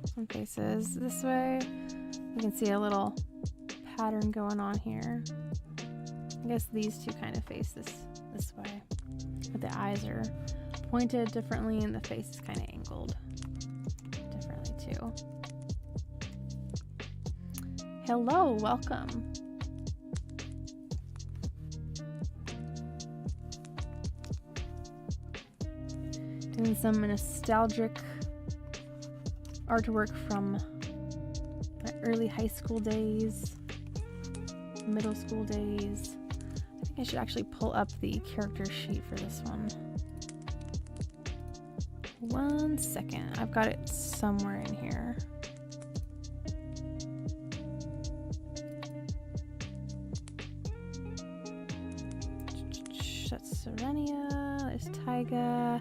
This one faces this way. You can see a little pattern going on here. I guess these two kind of face this way. But the eyes are pointed differently and the face is kind of angled differently too. Hello, welcome. Doing some nostalgic artwork from my early high school days, middle school days. I think I should actually pull up the character sheet for this one. 1 second. I've got it somewhere in here. That's Serenia. There's Taiga.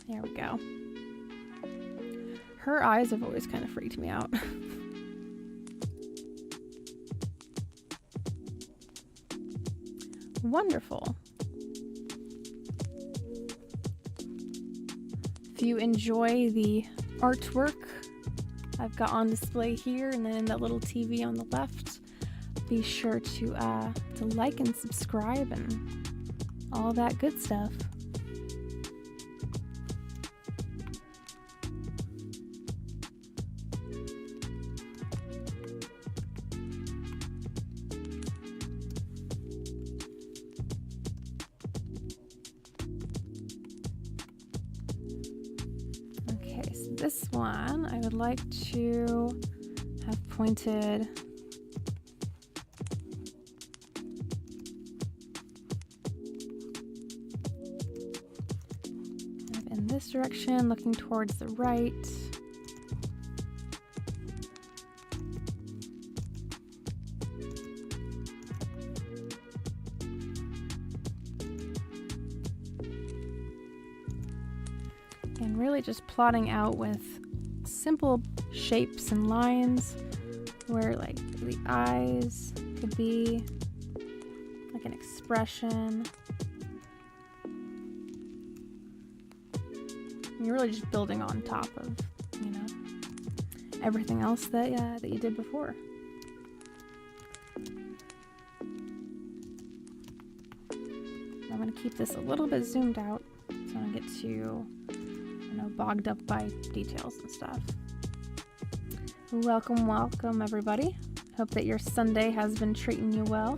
There we go. Her eyes have always kind of freaked me out. Wonderful. If you enjoy the artwork I've got on display here and then in that little TV on the left, be sure to like and subscribe and all that good stuff. Okay, so this one I would like to have pointed in this direction, looking towards the right. And really just plotting out with simple shapes and lines where like the eyes could be like an expression. You're really just building on top of, you know, everything else that you did before. I'm going to keep this a little bit zoomed out so I don't get too, you know, bogged up by details and stuff. Welcome, welcome everybody. Hope that your Sunday has been treating you well.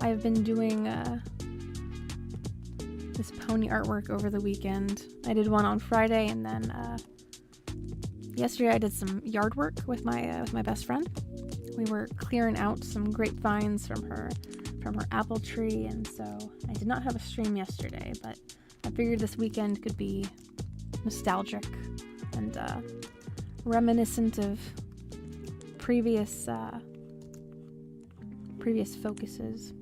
I've been doing this pony artwork over the weekend. I did one on Friday, and then yesterday I did some yard work with my best friend. We were clearing out some grapevines from her apple tree, and so I did not have a stream yesterday, but I figured this weekend could be nostalgic and reminiscent of previous focuses.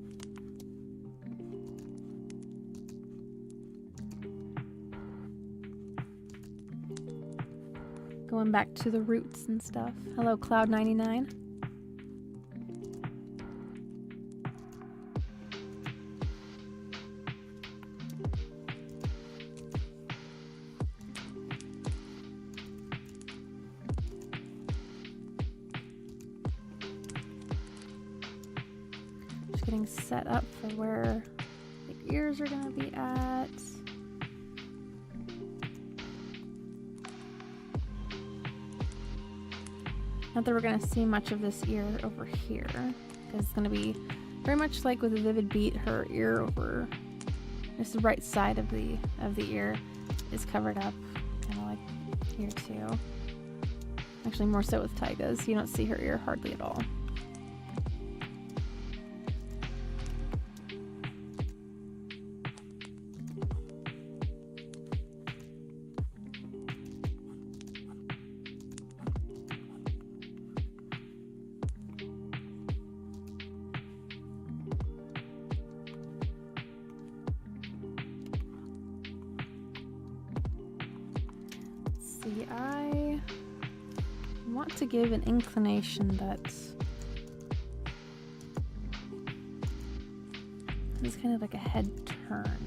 Going back to the roots and stuff. Hello, Cloud99. Just getting set up for where the ears are going to be at. Not that we're going to see much of this ear over here, because it's going to be very much like with a Vivid Beat. Her ear over this right side of the ear is covered up, kind of like here too. Actually, more so with Taiga's. You don't see her ear hardly at all. See, I want to give an inclination that it's kind of like a head turn.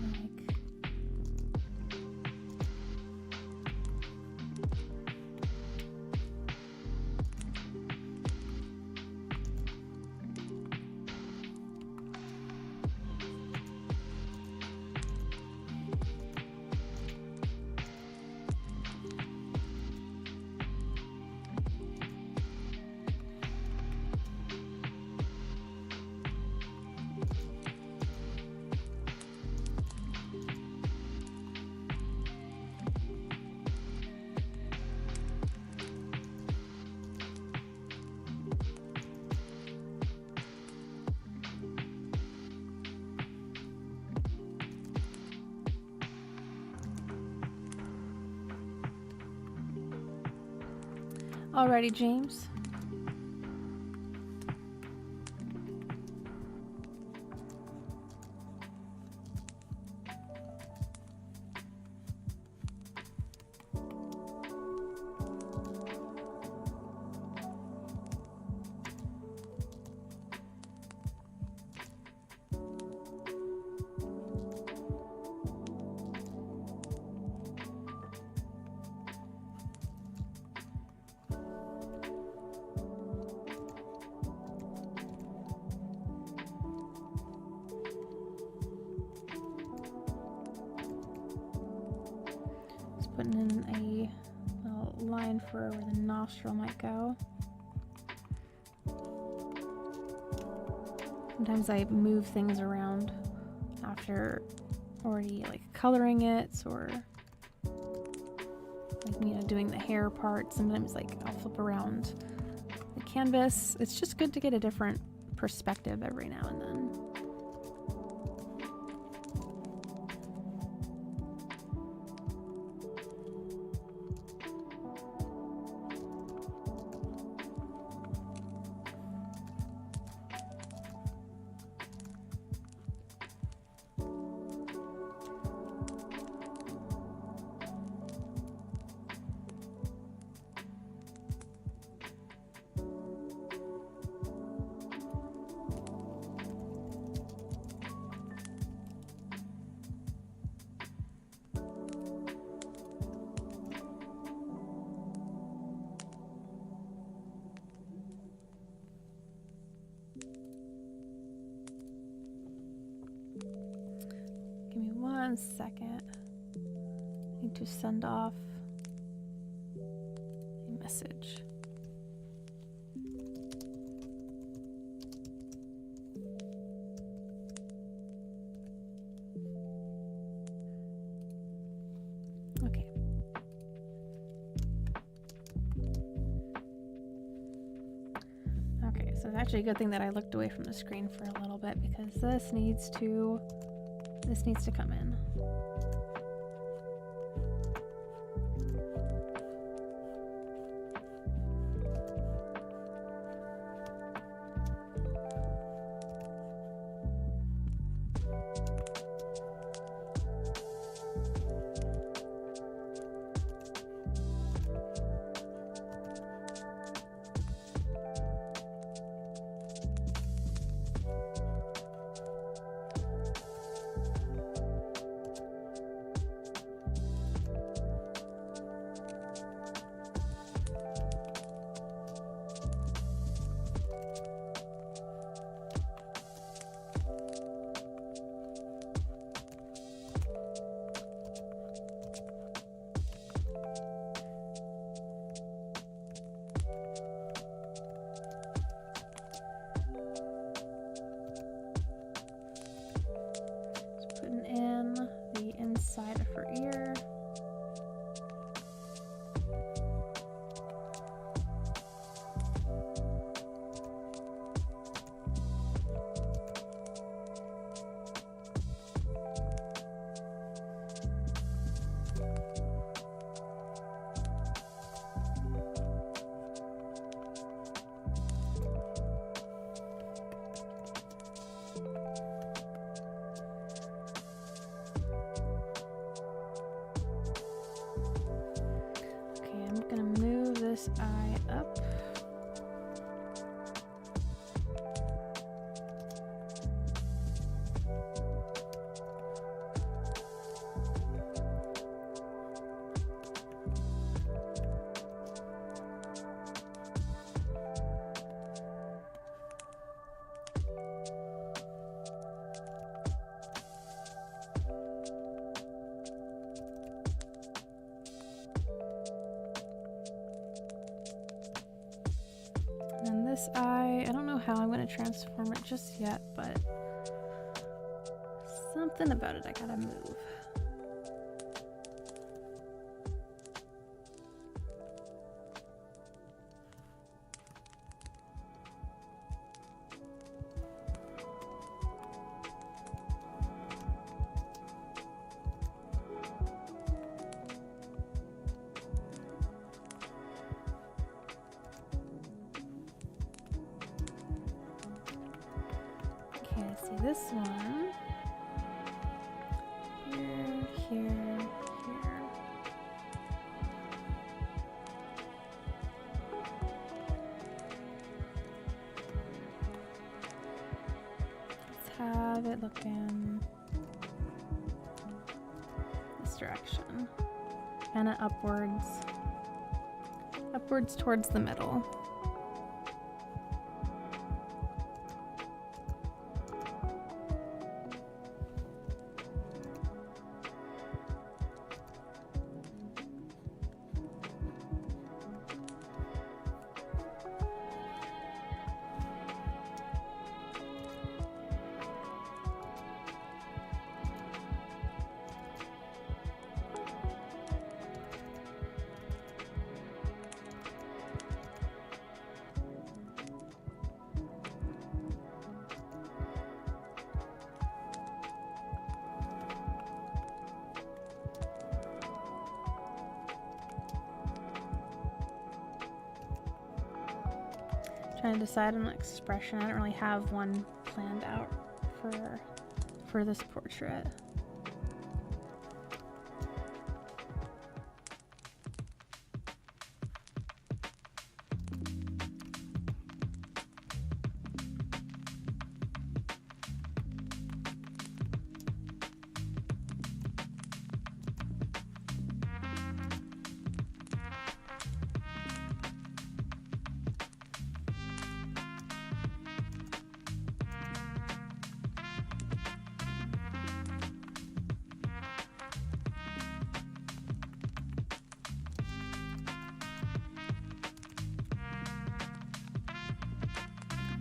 Alrighty, James. Putting in a little line for where the nostril might go. Sometimes I move things around after already like coloring it, or like, you know, doing the hair part. Sometimes like I'll flip around the canvas. It's just good to get a different perspective every now and then. Give me 1 second. I need to send off a message. Okay. Okay, so it's actually a good thing that I looked away from the screen for a little bit, because this needs to come in. Side of her ear. Eye up. This eye, I don't know how I'm going to transform it just yet, but something about it I gotta move. see this one. Here, here, here. Let's have it looking this direction. And upwards towards the middle. Trying to decide on an expression. I don't really have one planned out for this portrait.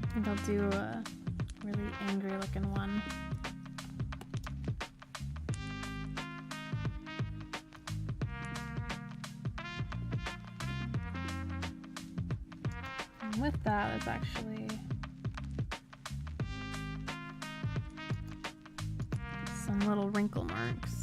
I think I'll do a really angry looking one. And with that, it's actually some little wrinkle marks.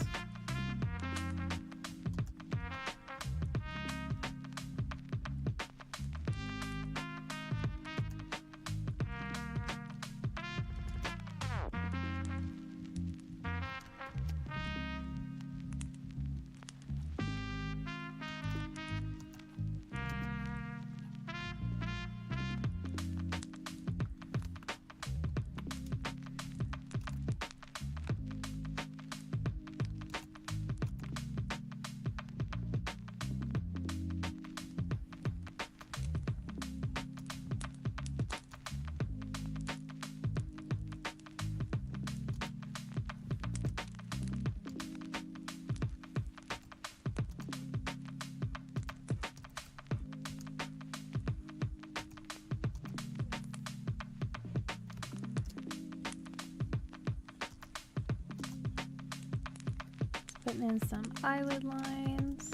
Putting in some eyelid lines,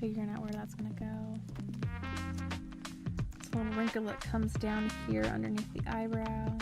figuring out where that's gonna go. This little wrinkle that comes down here underneath the eyebrow.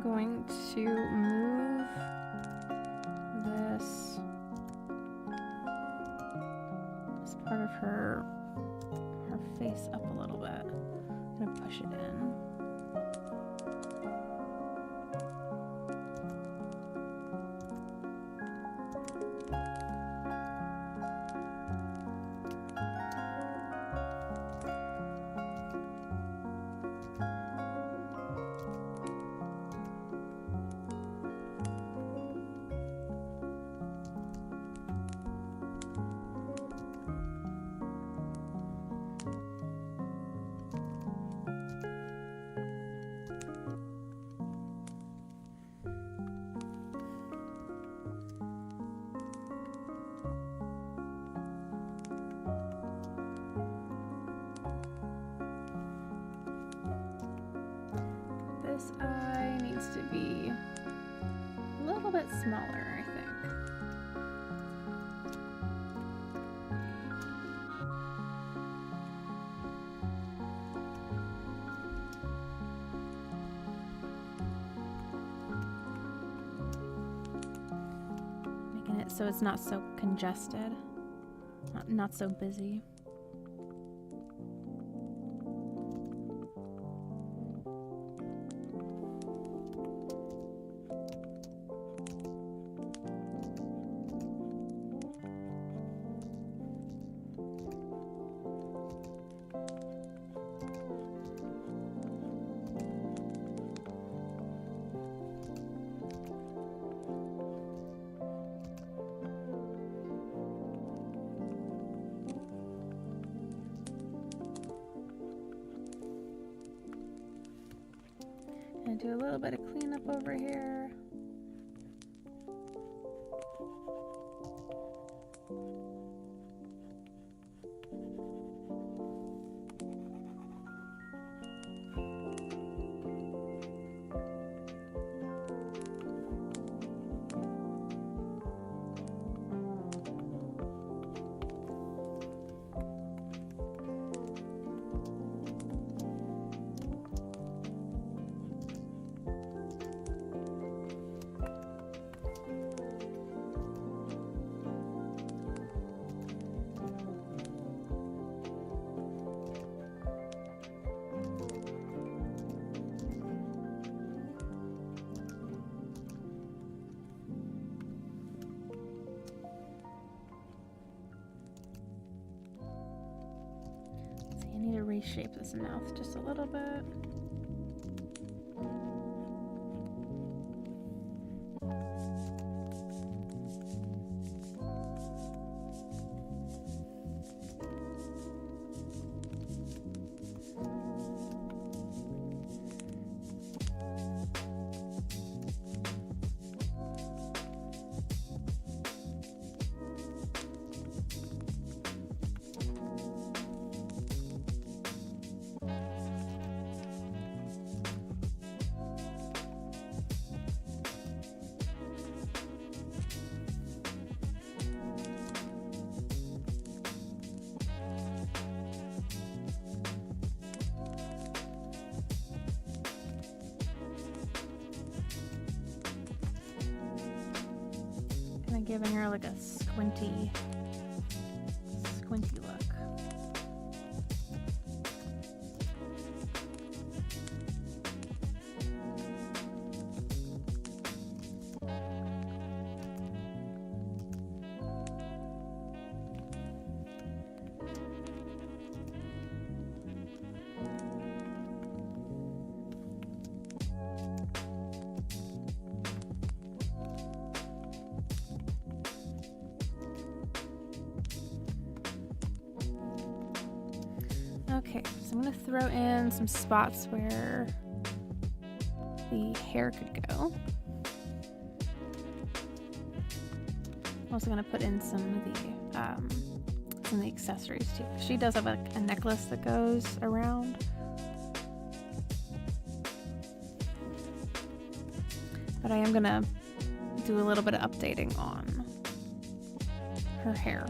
Going to move this part of her face up a little bit. I'm gonna push it in. needs to be a little bit smaller, I think. Making it so it's not so congested, not so busy. And do a little bit of cleanup over here. I need to reshape this mouth just a little bit. Giving her like a squinty look. Okay, so I'm going to throw in some spots where the hair could go. I'm also going to put in some of the accessories too. She does have like a necklace that goes around. But I am going to do a little bit of updating on her hair,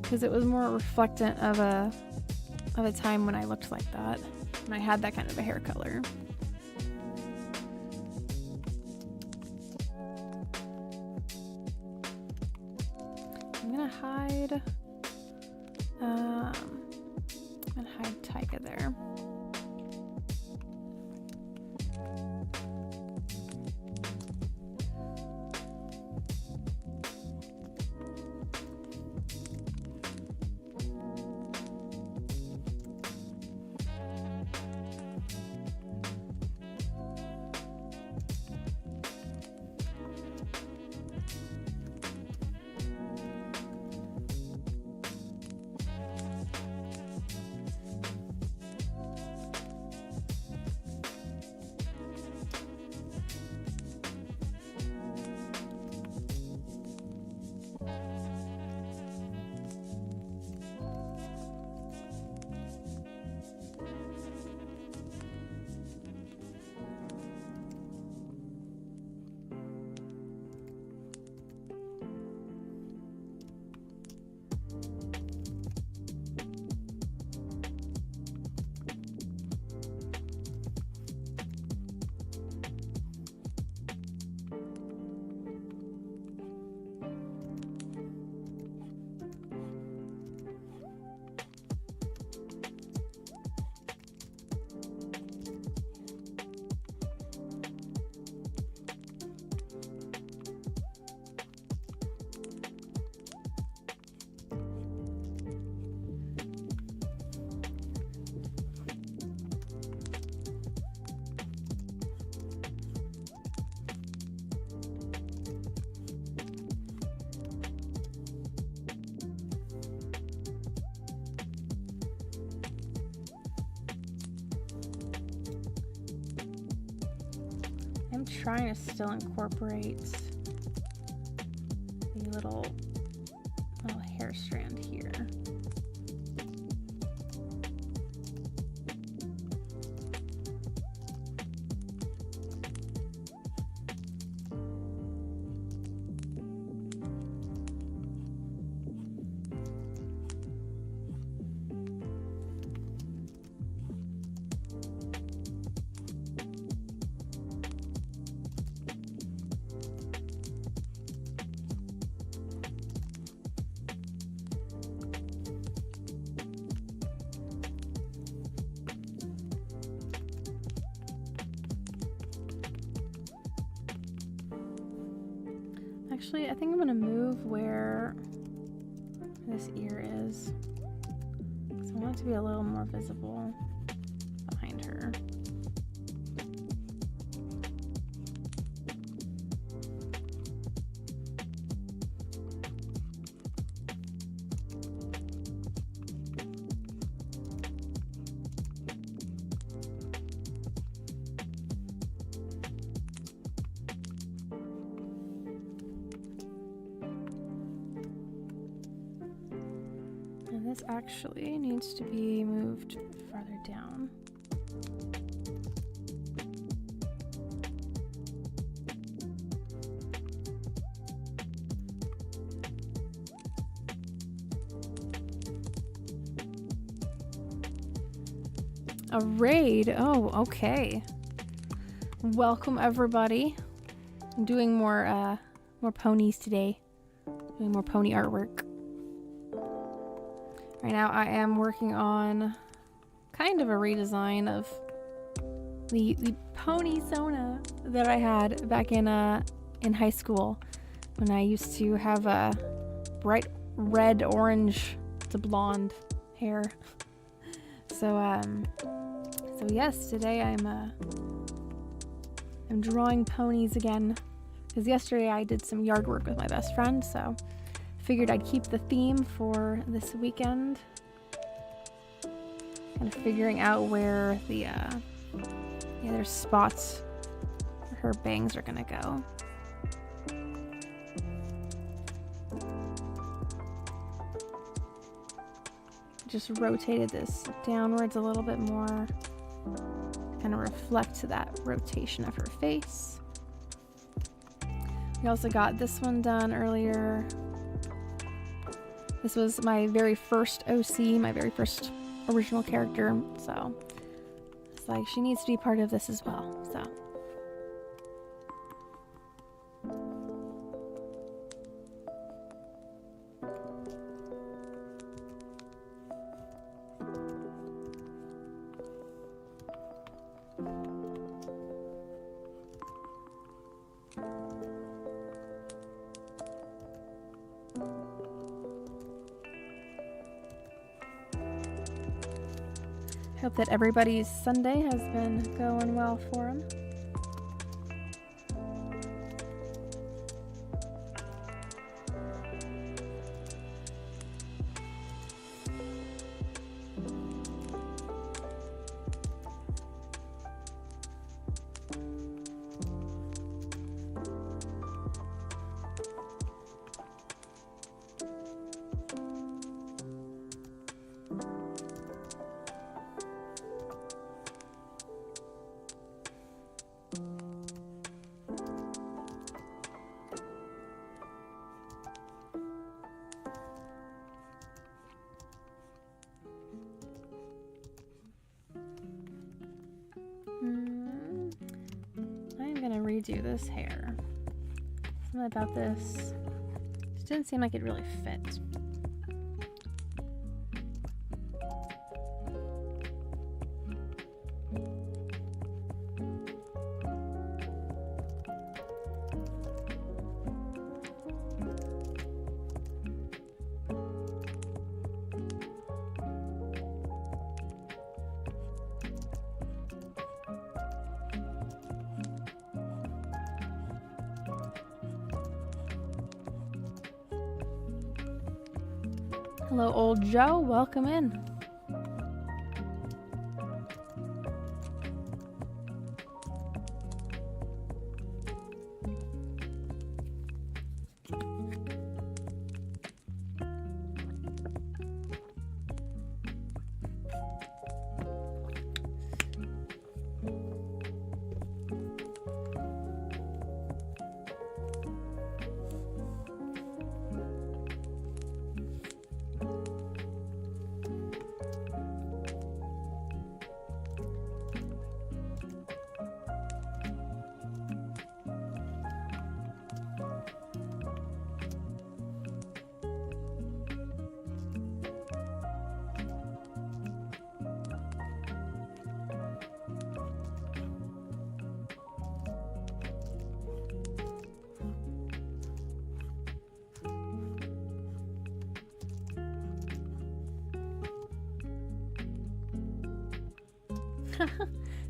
because it was more reflectant of a time when I looked like that, when I had that kind of a hair color. I'm gonna hide Tyga there. trying to still incorporate the little hair strand here. Actually, I think I'm gonna move where this ear is, because I want it to be a little more visible behind her. This actually needs to be moved farther down. A raid? Oh, okay. Welcome everybody. I'm doing more ponies today. Doing more pony artwork. Right now I am working on kind of a redesign of the pony Sona that I had back in high school when I used to have a bright red orange to blonde hair. So yes, today I'm drawing ponies again, because yesterday I did some yard work with my best friend, so figured I'd keep the theme for this weekend. Kind of figuring out where the there's spots where her bangs are gonna go. Just rotated this downwards a little bit more, kind of reflect that rotation of her face. We also got this one done earlier. This was my very first OC, my very first original character, so it's like she needs to be part of this as well, so. Hope that everybody's Sunday has been going well for them. Redo this hair. Something about this just didn't seem like it really fit. Hello, old Joe. Welcome in.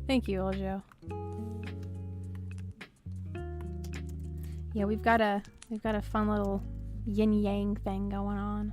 Thank you, Oljo. Yeah, we've got a fun little yin yang thing going on.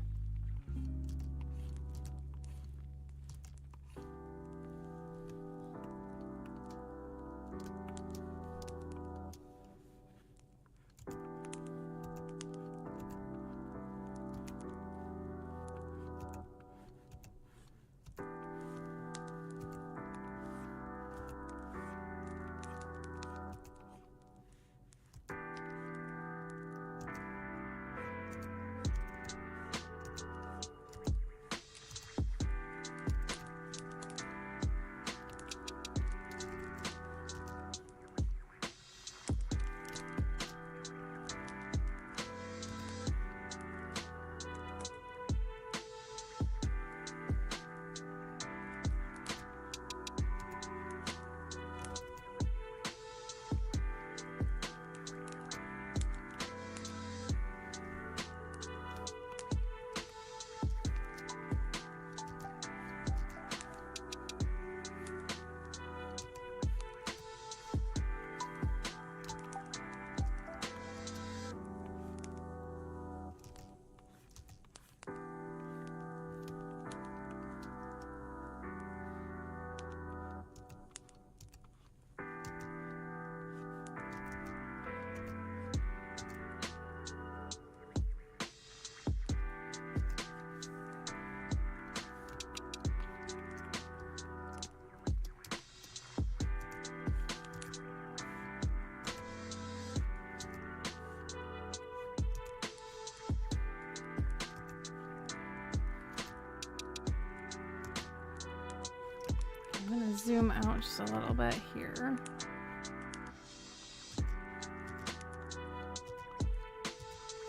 I'm gonna zoom out just a little bit here.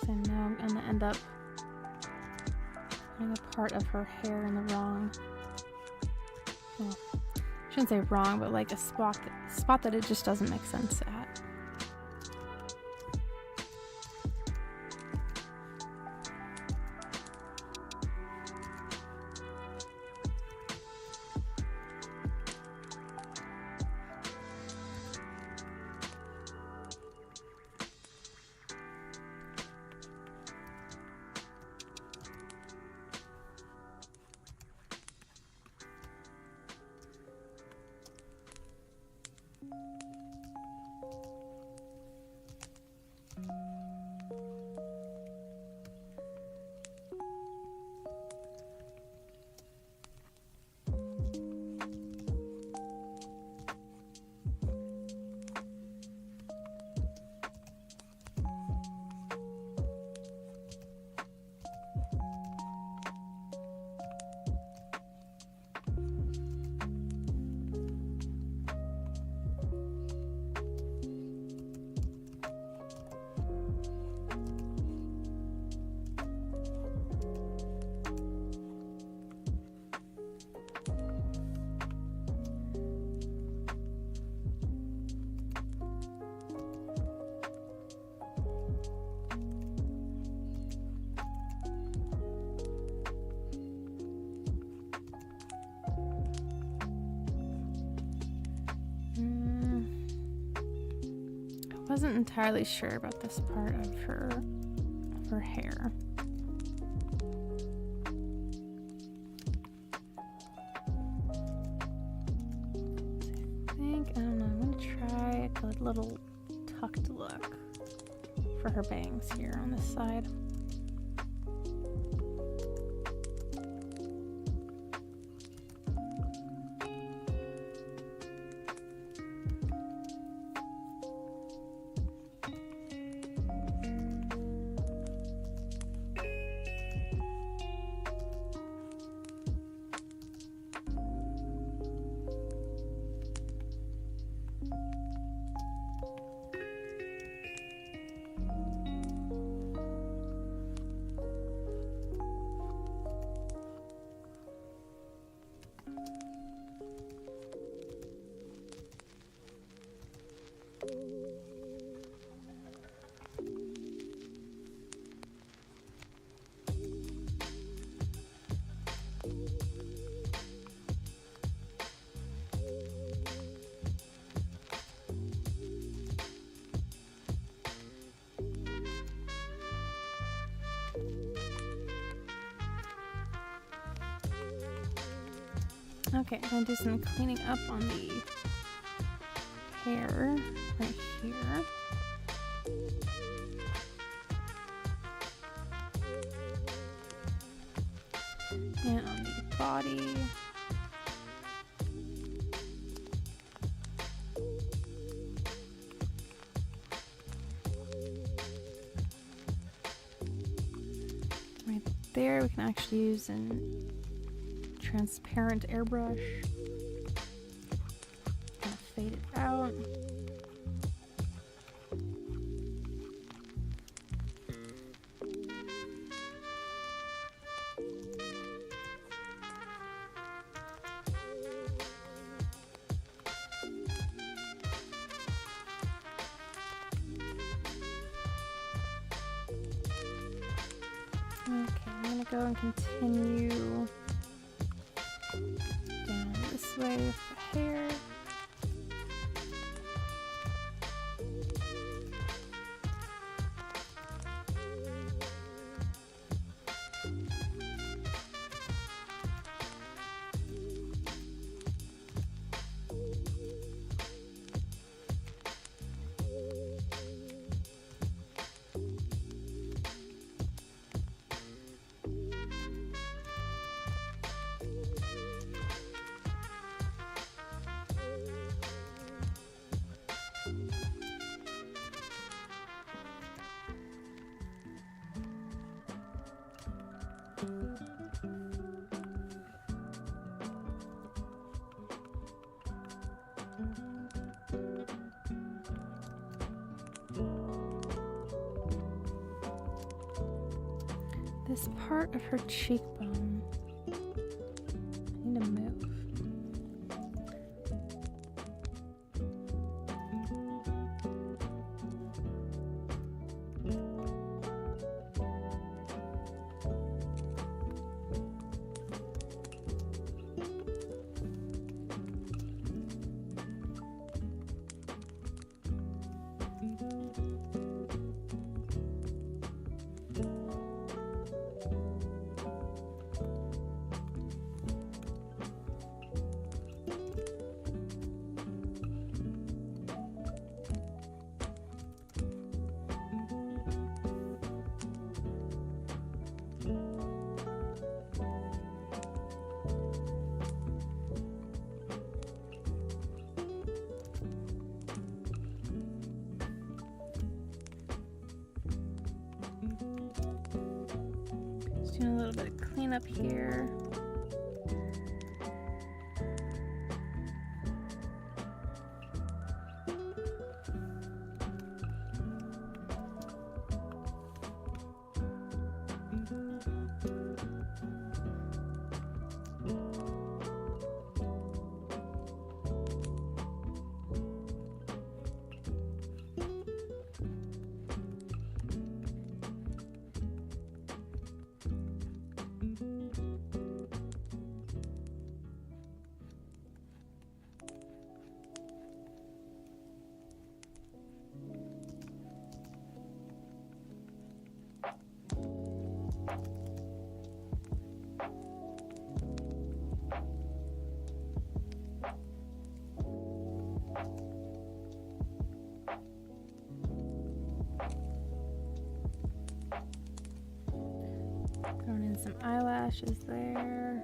So I know I'm gonna end up putting a part of her hair in the wrong, well, I shouldn't say wrong, but like a spot that it just doesn't make sense at. I wasn't entirely sure about this part of her hair. I don't know, I'm gonna try a little tucked look for her bangs here on this side. Okay, I'm gonna do some cleaning up on the hair right here. And on the body. Right there, we can actually use a transparent airbrush. Kind of fade it out. Okay, I'm gonna go and continue down this way with the hair. This part of her cheekbone, I need to move. Just doing a little bit of cleanup here. Throwing in some eyelashes there.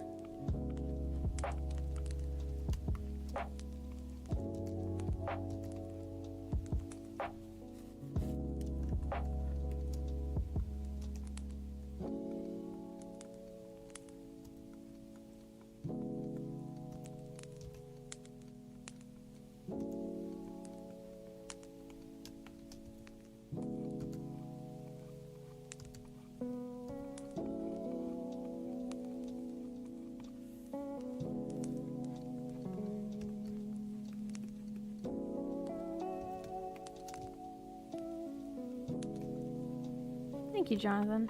Thank you, Jonathan.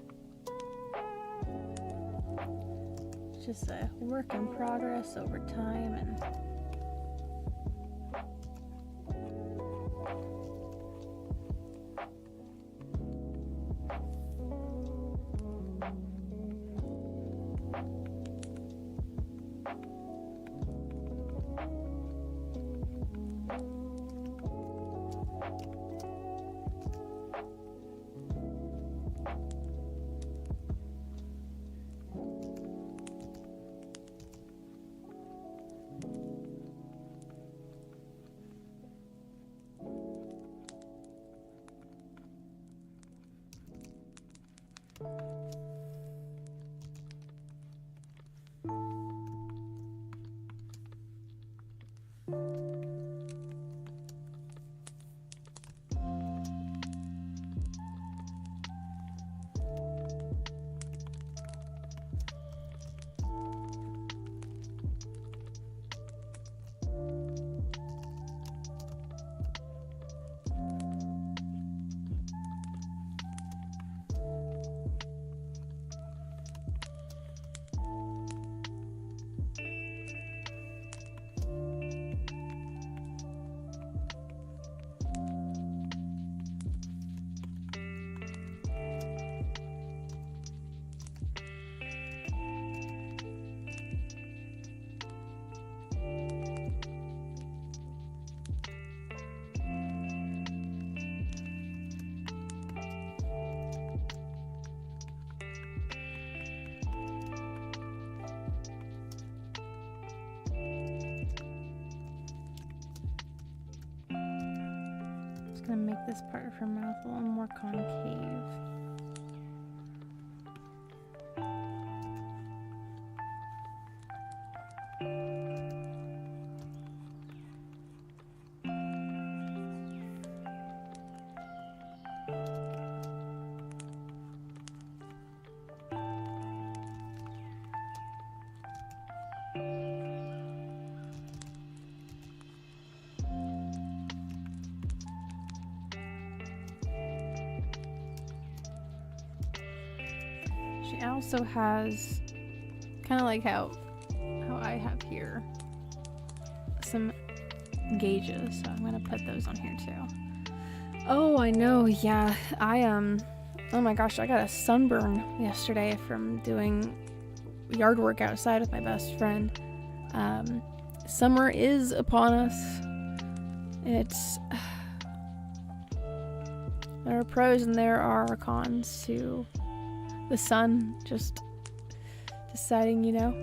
It's just a work in progress over time, and Gonna make this part of her mouth a little more concave. She also has, kind of like how I have here, some gauges, so I'm gonna put those on here too. Oh, I know, yeah, oh my gosh, I got a sunburn yesterday from doing yard work outside with my best friend. Summer is upon us. There are pros and there are cons to the sun just deciding, you know,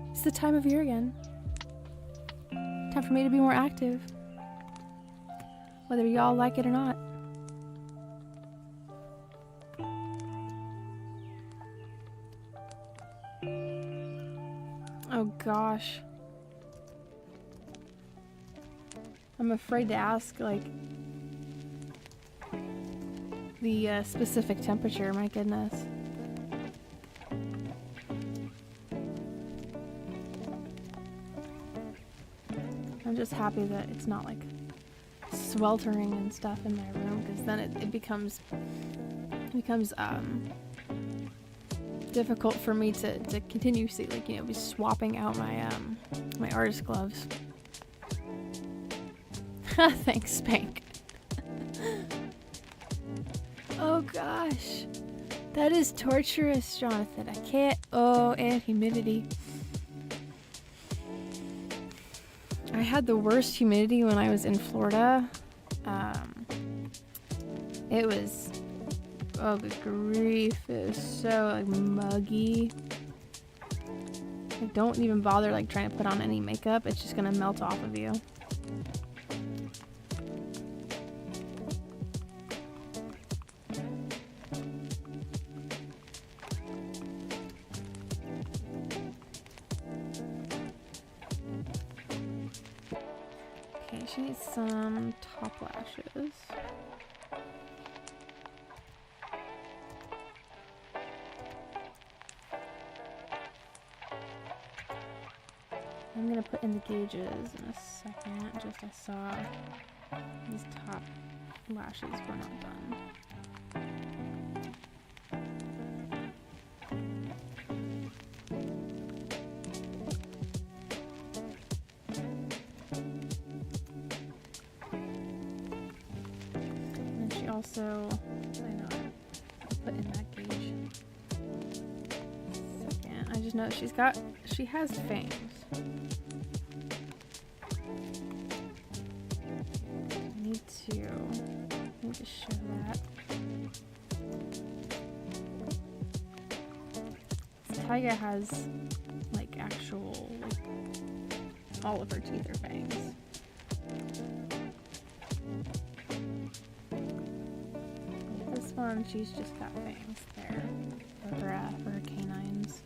it's the time of year again. Time for me to be more active, whether y'all like it or not. Oh gosh. I'm afraid to ask, like, the specific temperature, my goodness. I'm just happy that it's not like sweltering and stuff in my room, because then it becomes difficult for me to continuously, like, you know, be swapping out my artist gloves. Thanks, Spank. Oh gosh, that is torturous, Jonathan. I can't. Oh, and humidity. I had the worst humidity when I was in Florida. It was, oh good grief, it was so like muggy. Like, don't even bother like trying to put on any makeup. It's just gonna melt off of you. She needs some top lashes. I'm gonna put in the gauges in a second. Just I saw these top lashes were not done. Also, I know, I'll put in that gauge. Second, I just know she has fangs. I need to show that. Tyga has, like, actual, like, all of her teeth are fangs. and she's just got fangs there for her canines.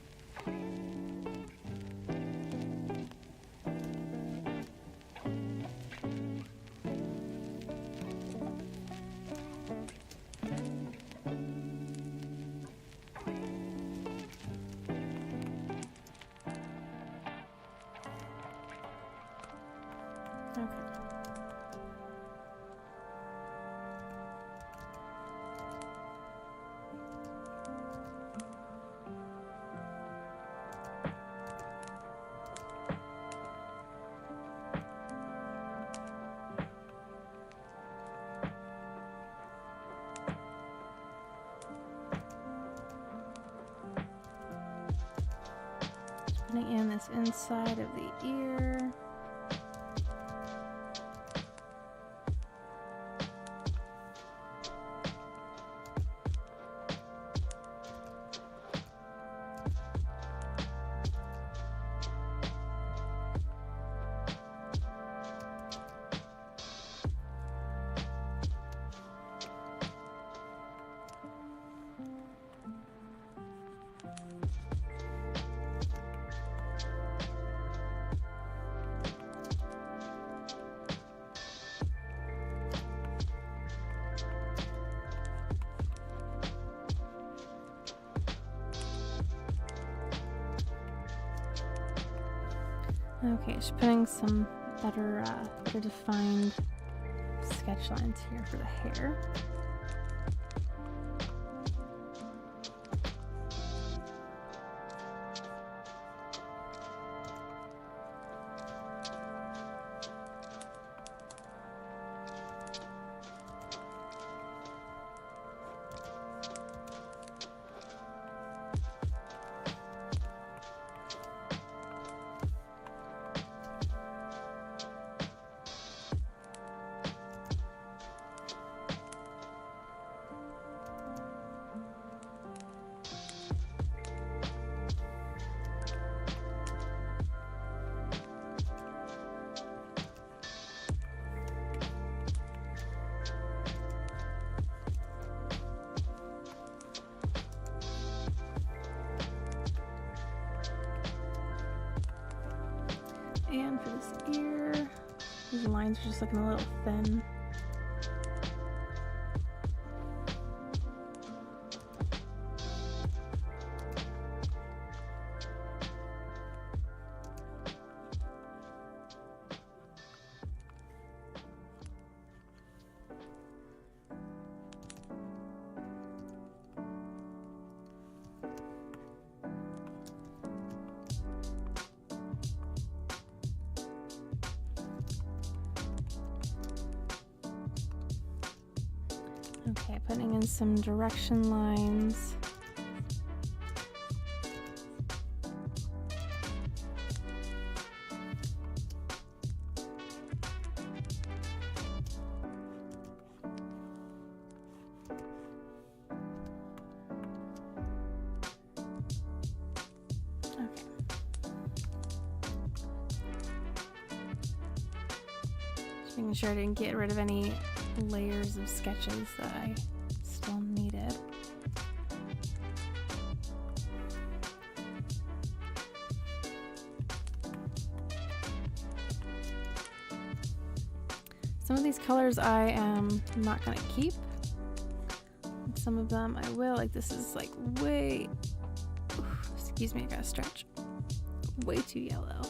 Putting in this inside of the ear. Okay, just putting some better defined sketch lines here for the hair. And for this ear, these lines are just looking a little thin. Okay, putting in some direction lines. Okay. Just making sure I didn't get rid of any layers of sketches that I still needed. Some of these colors I am not going to keep. Some of them I will. Like this is like way, excuse me, I gotta stretch. Way too yellow.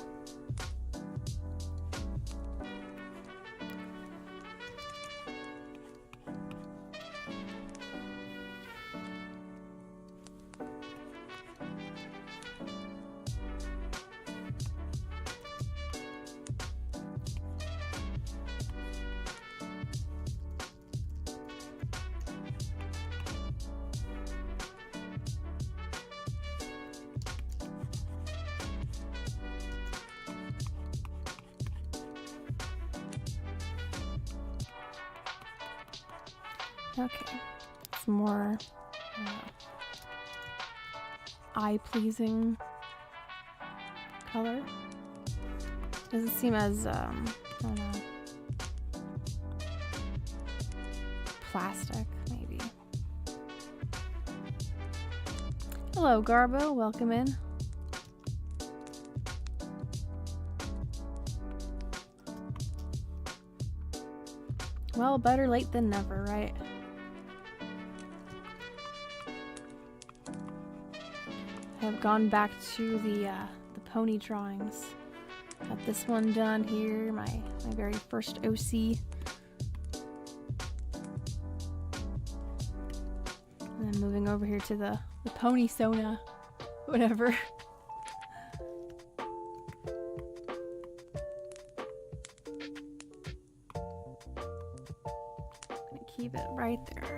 Okay, some more eye-pleasing color. Doesn't seem as, I don't know, plastic, maybe. Hello, Garbo. Welcome in. Well, better late than never, right? I have gone back to the pony drawings. Got this one done here, my very first OC. And then moving over here to the pony Sona, whatever. Gonna keep it right there.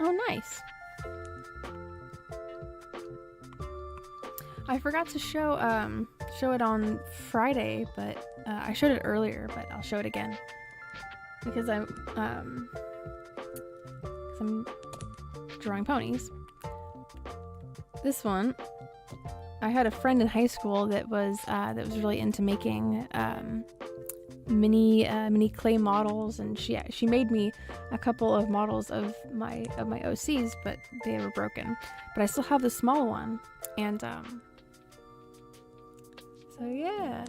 Oh, nice. I forgot to show it on Friday, but I showed it earlier, but I'll show it again because I'm drawing ponies. This one, I had a friend in high school that was really into making mini clay models, and she made me a couple of models of my OCs, but they were broken. But I still have the small one, and so yeah,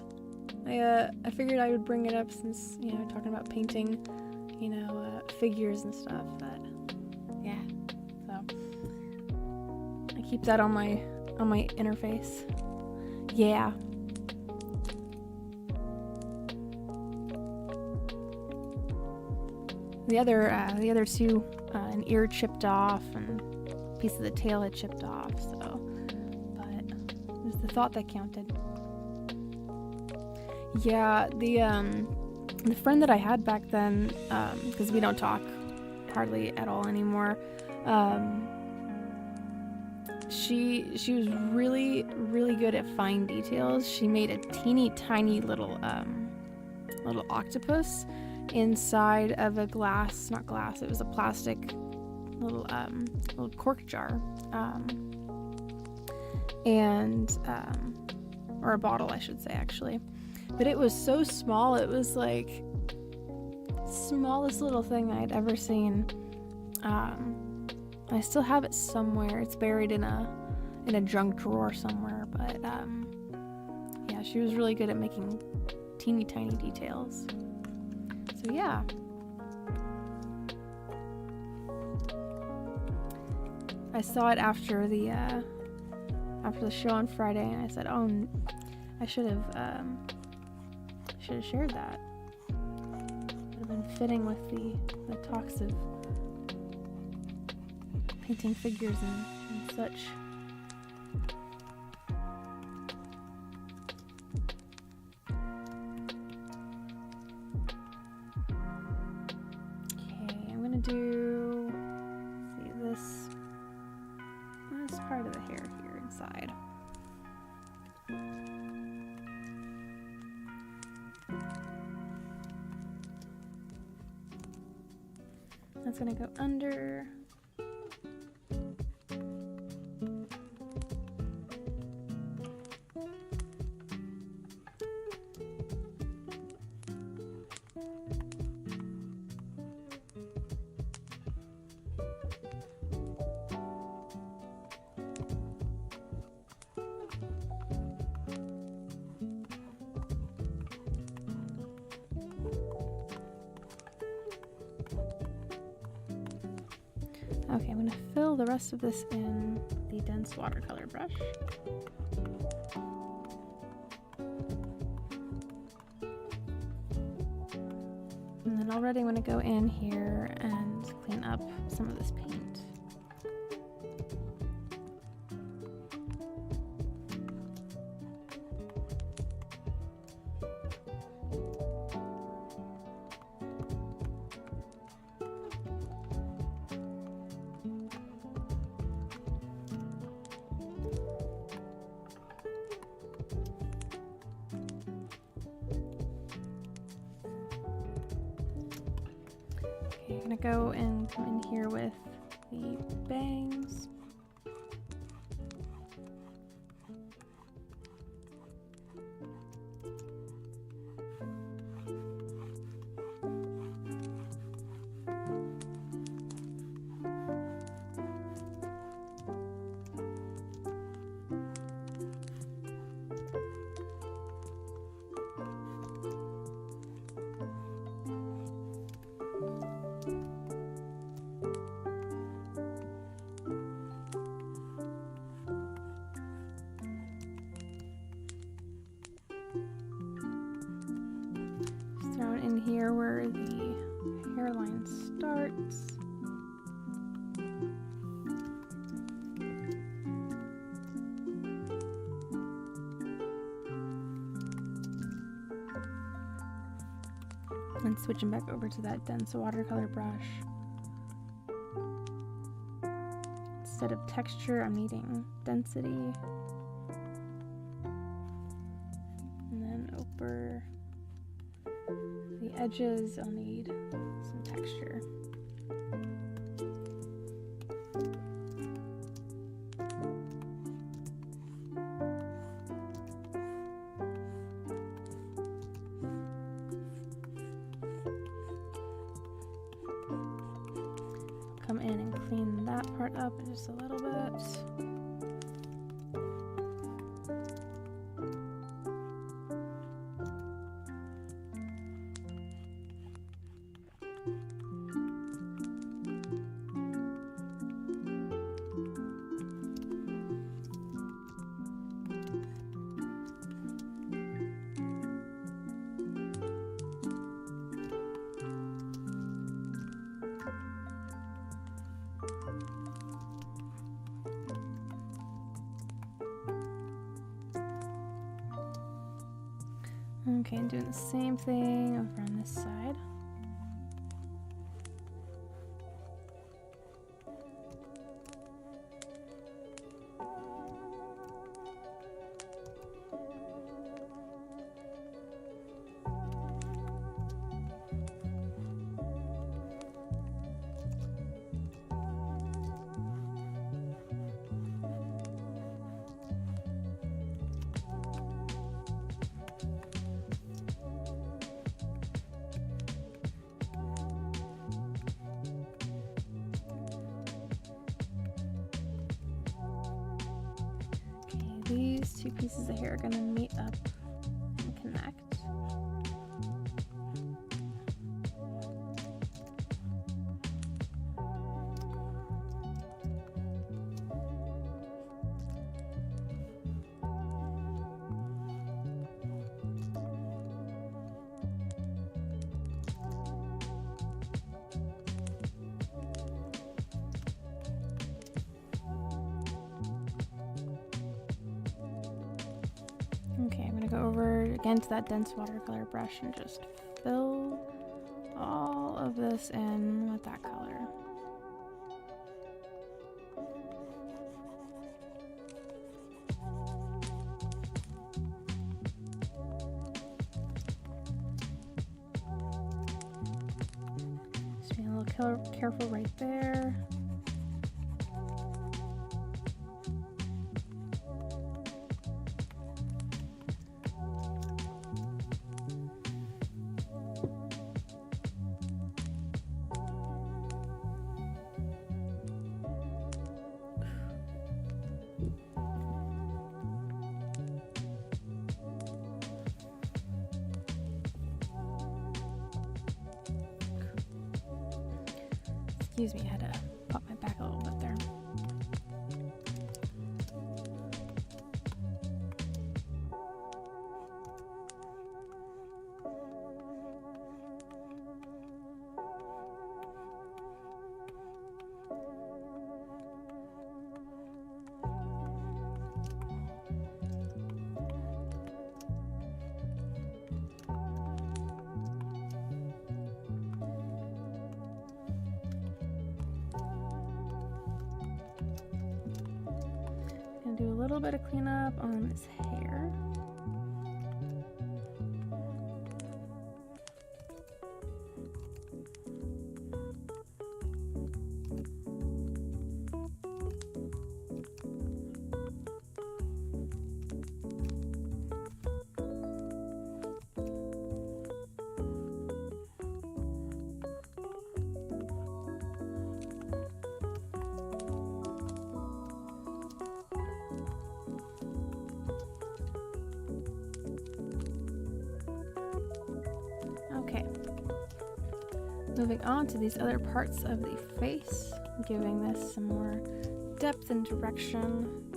I figured I would bring it up since talking about painting, figures and stuff. But yeah, so I keep that on my interface. Yeah. The other two, an ear chipped off and a piece of the tail had chipped off. So, but it was the thought that counted. Yeah, the friend that I had back then, because we don't talk hardly at all anymore. She was really good at fine details. She made a teeny tiny little octopus inside of a not glass, it was a plastic little cork jar, or a bottle, I should say, actually. But it was so small, it was like smallest little thing I'd ever seen. I still have it somewhere. It's buried in a junk drawer somewhere, but yeah, she was really good at making teeny tiny details. So yeah. I saw it after the show on Friday, and I said, "Oh, I should have shared that. Would have been fitting with the talks of painting figures and such." Do this part of the hair here inside. That's gonna go under. Okay, I'm going to fill the rest of this in the dense watercolor brush. And then already I'm going to go in here and clean up some of this paint. Okay, I'm gonna go and come in here with the bangs. Down in here where the hairline starts. And switching back over to that dense watercolor brush. Instead of texture, I'm needing density. And then over the edges, I'll need some texture. Come in and clean that part up just a little bit. Okay, I'm doing the same thing over on this side. These two pieces of hair are going to meet up and connect. Okay, I'm going to go over again to that dense watercolor brush and just fill all of this in with that color. Just being a little careful right there. Excuse me, I had to pop my back a little bit there. Do a little bit of cleanup on this hair. Moving on to these other parts of the face, giving this some more depth and direction.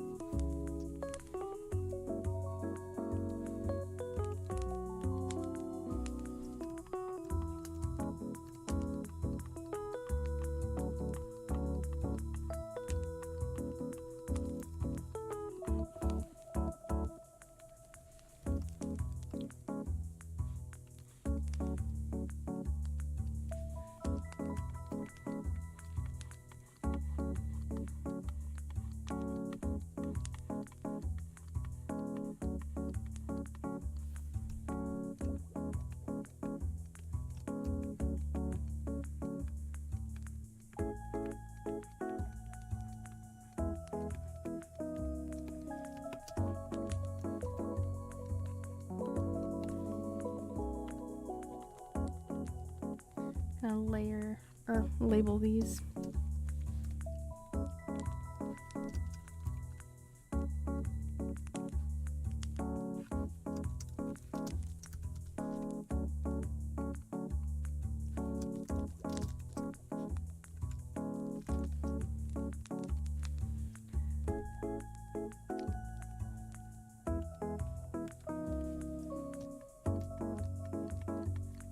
Gonna layer or label these.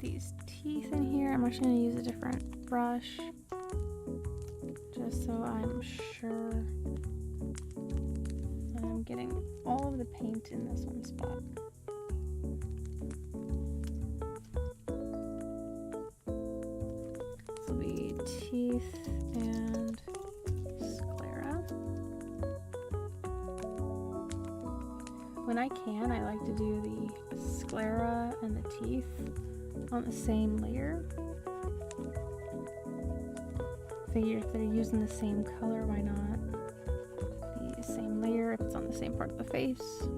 These teeth in here. I'm actually going to use a different brush just so I'm sure that I'm getting all of the paint in this one spot. This will be teeth and sclera. When I can, I like to do the sclera and the teeth on the same layer. Figure if they're using the same color, why not the same layer if it's on the same part of the face.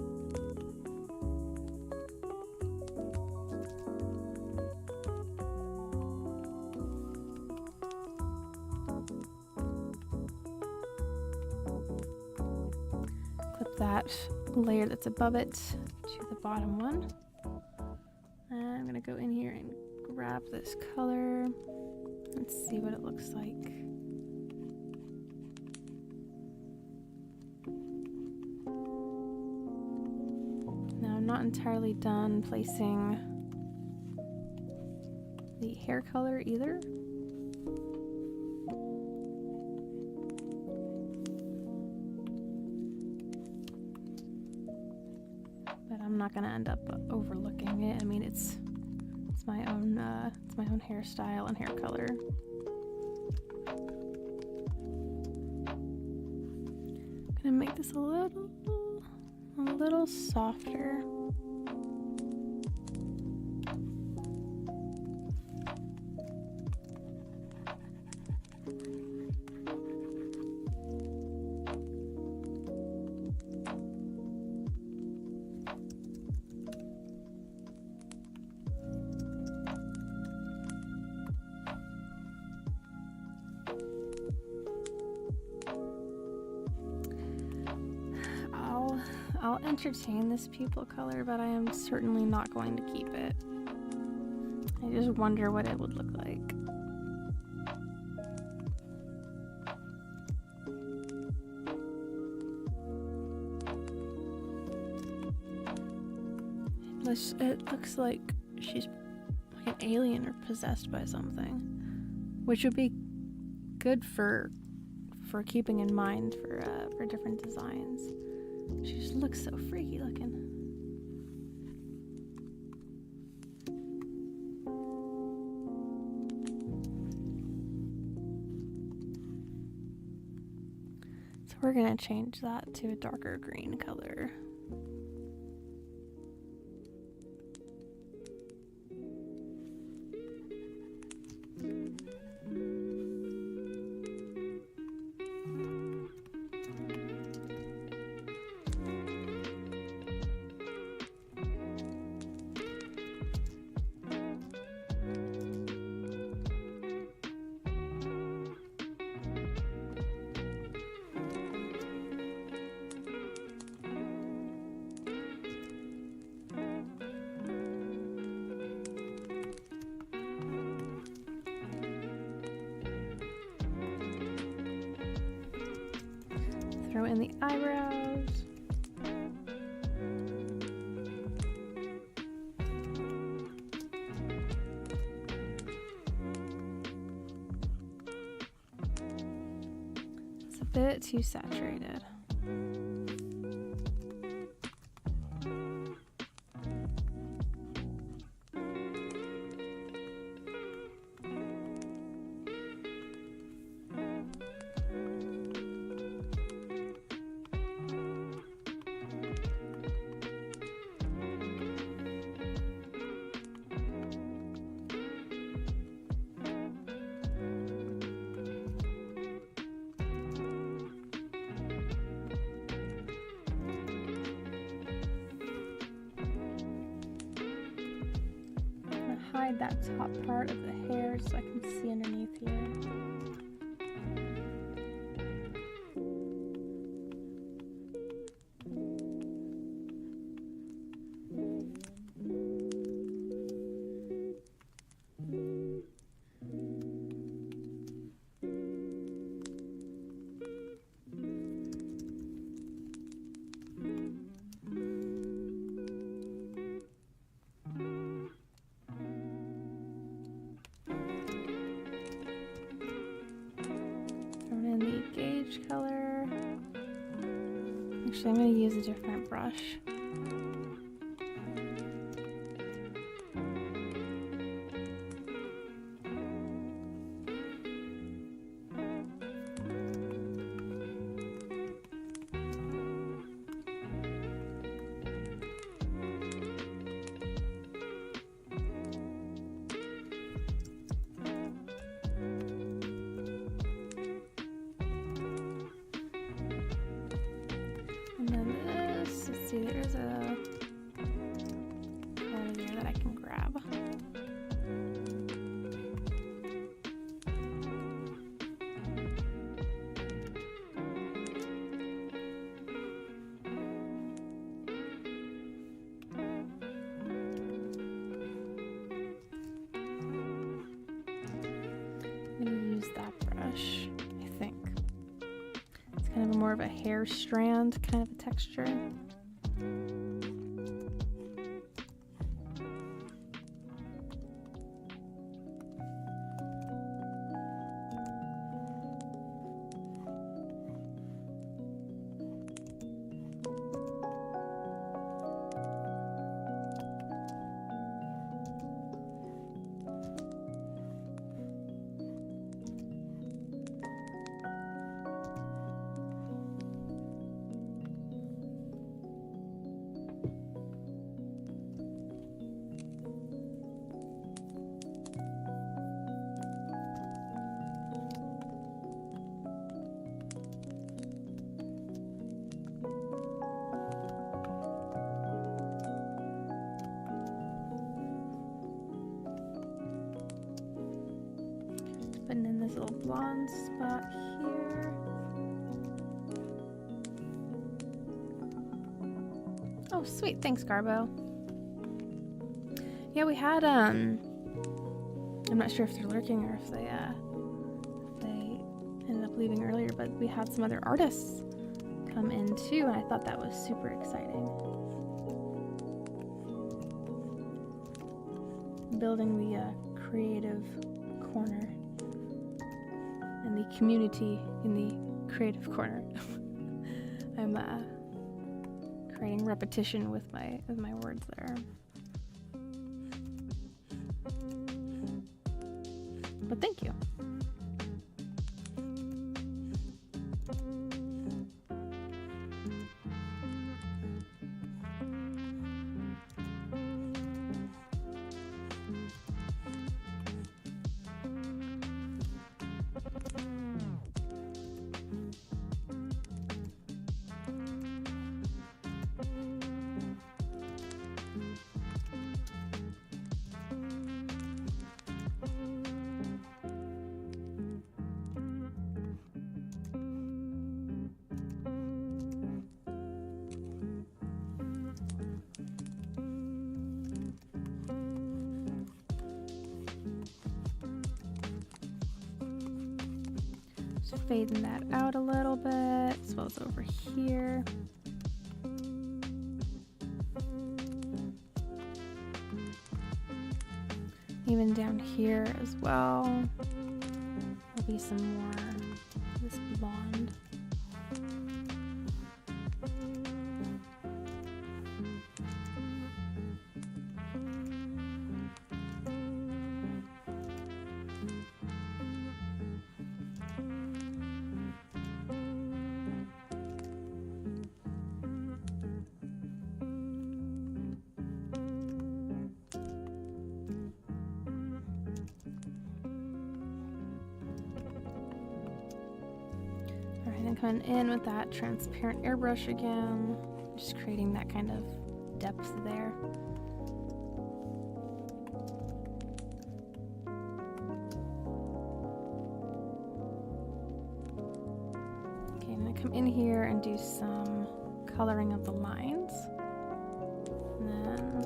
Clip that layer that's above it to the bottom one. I'm gonna go in here and grab this color. Let's see what it looks like. Now I'm not entirely done placing the hair color either. But I'm not gonna end up overlooking it. I mean, it's my own hairstyle and hair color. I'm gonna make this a little softer. I'll entertain this pupil color, but I am certainly not going to keep it. I just wonder what it would look like. It looks like she's like an alien or possessed by something, which would be good for keeping in mind for different designs. She just looks so freaky looking. So we're gonna change that to a darker green color. Throw in the eyebrows. It's a bit too saturated. Hide that top part of the hair so I can see underneath here. Color. Actually, I'm going to use a different brush. There's a color there that I can grab. I'm going to use that brush, I think. It's kind of more of a hair strand kind of a texture. Putting in this little blonde spot here. Oh, sweet. Thanks, Garbo. Yeah, we had, I'm not sure if they're lurking or if they ended up leaving earlier, but we had some other artists come in too, and I thought that was super exciting. Building the creative corner. And the community in the creative corner. I'm creating repetition with my words there. But thank you. Just fading that out a little bit, as well as over here. Even down here as well. There'll be some more of this blonde. Coming in with that transparent airbrush again, just creating that kind of depth there. Okay, I'm gonna come in here and do some coloring of the lines. And then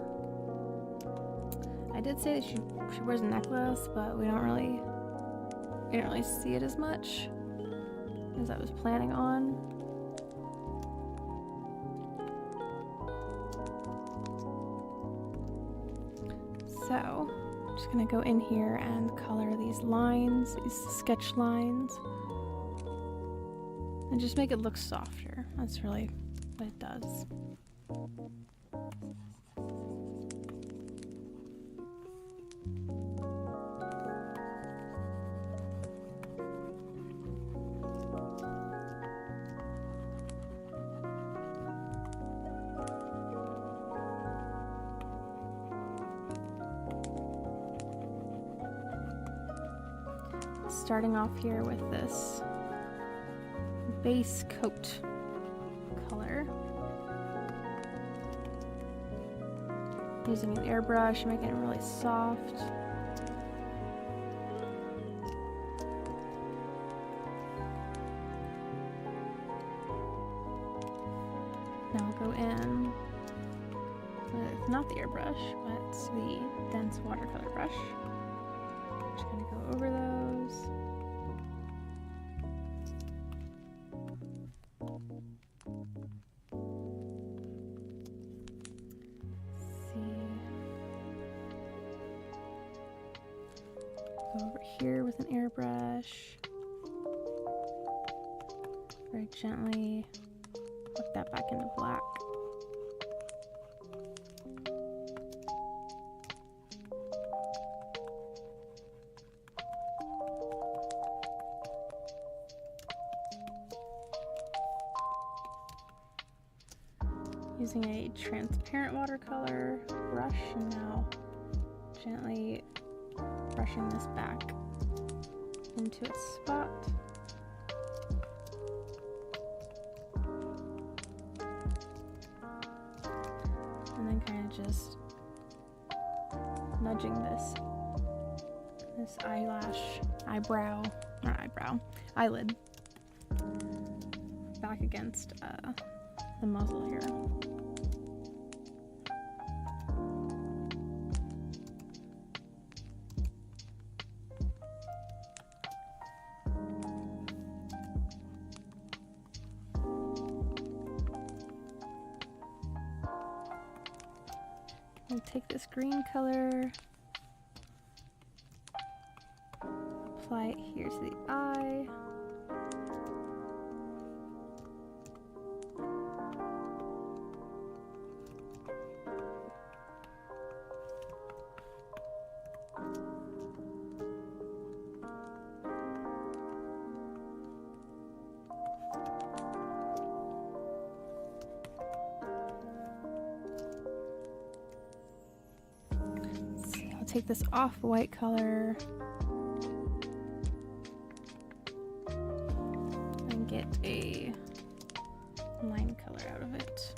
I did say that she wears a necklace, but we didn't really see it as much as I was planning on. So, I'm just gonna go in here and color these lines, these sketch lines, and just make it look softer. That's really what it does. Starting off here with this base coat color. Using an airbrush, making it really soft. Now I'll go in with not the airbrush, but the dense watercolor brush. Just gonna go over those. Go over here with an airbrush. Very gently work that back into black. Using a transparent watercolor brush, and now gently brushing this back into its spot. And then kind of just nudging this eyelid back against the muzzle here. And take this green color, apply it here to the eye. Take this off-white color and get a line color out of it.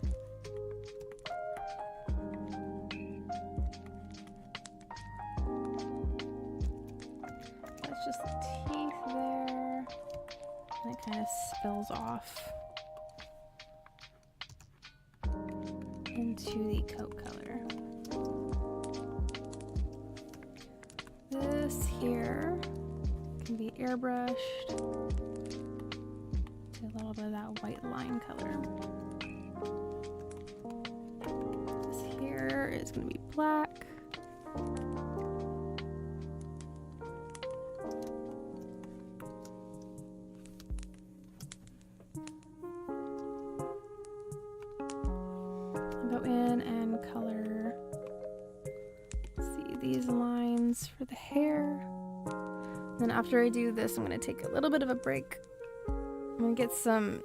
That's just the teeth there, and it kind of spills off into the coat color. This here can be airbrushed. Do a little bit of that white line color. This here is going to be black. Go in and color, see these lines for the hair. Then after I do this, I'm going to take a little bit of a break. I'm going to get some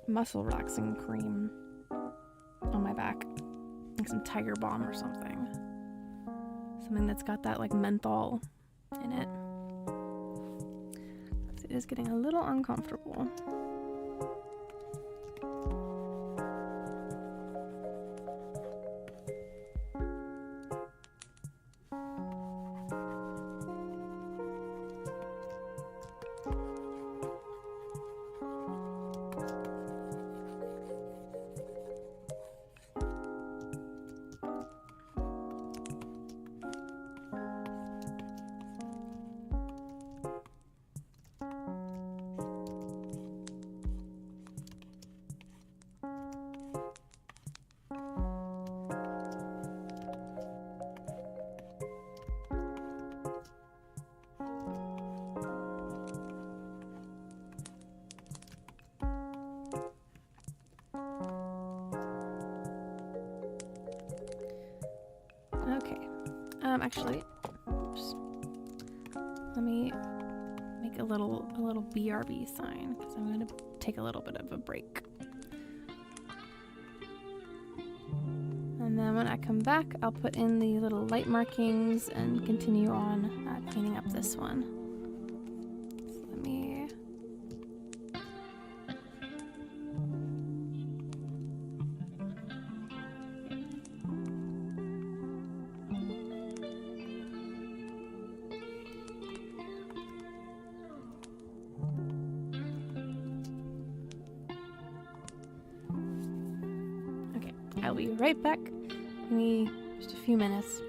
muscle relaxing cream on my back, like some Tiger Balm or something that's got that like menthol in it. It is getting a little uncomfortable. Okay, actually, just let me make a little BRB sign because I'm going to take a little bit of a break. And then when I come back, I'll put in the little light markings and continue on cleaning up this one. So let me... Okay, I'll be right back. Give me just a few minutes.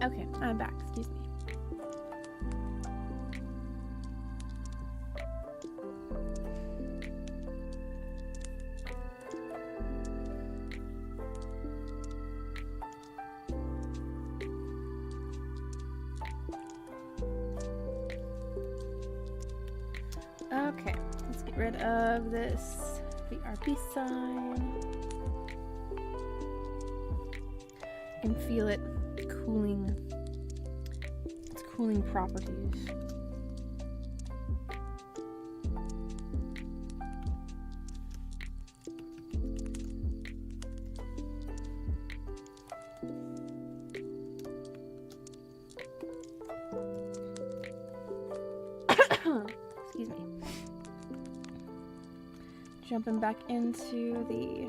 Okay, I'm back. Excuse me. Okay, let's get rid of this BRB sign. I can feel it cooling. Its cooling properties. Excuse me. Jumping back into the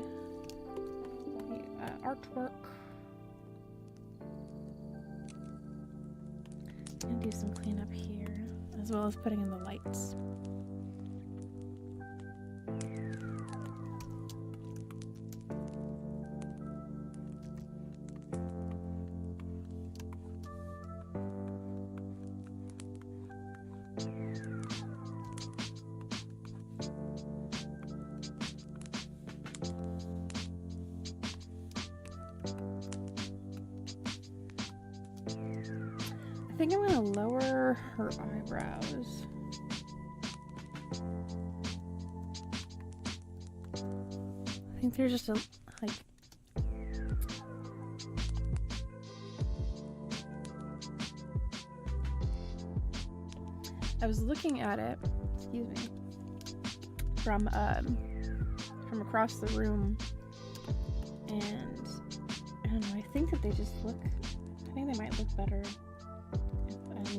artwork. And do some cleanup here, as well as putting in the lights. I think I'm gonna lower her eyebrows. I think they're just like I was looking at it, excuse me, from across the room, and I don't know, I think that they just look, I think they might look better if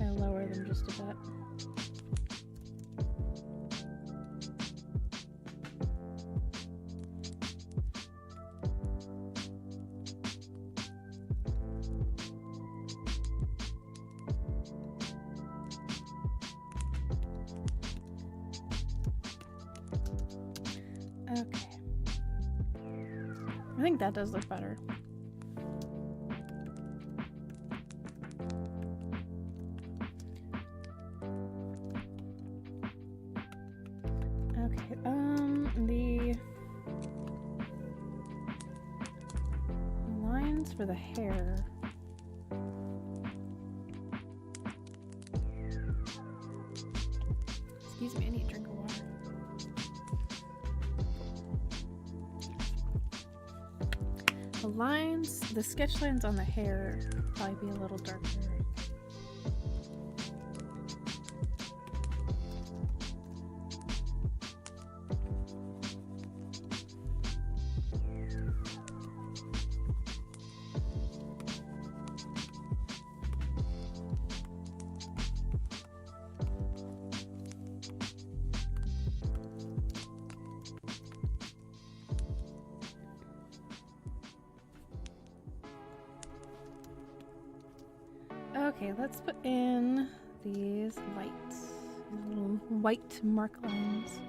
I lower them just a bit. Okay. I think that does look better. Okay, the lines for the hair. Excuse me, I need a drink of water. The lines, the sketch lines on the hair will probably be a little darker. Okay, let's put in these lights, these little white mark lines.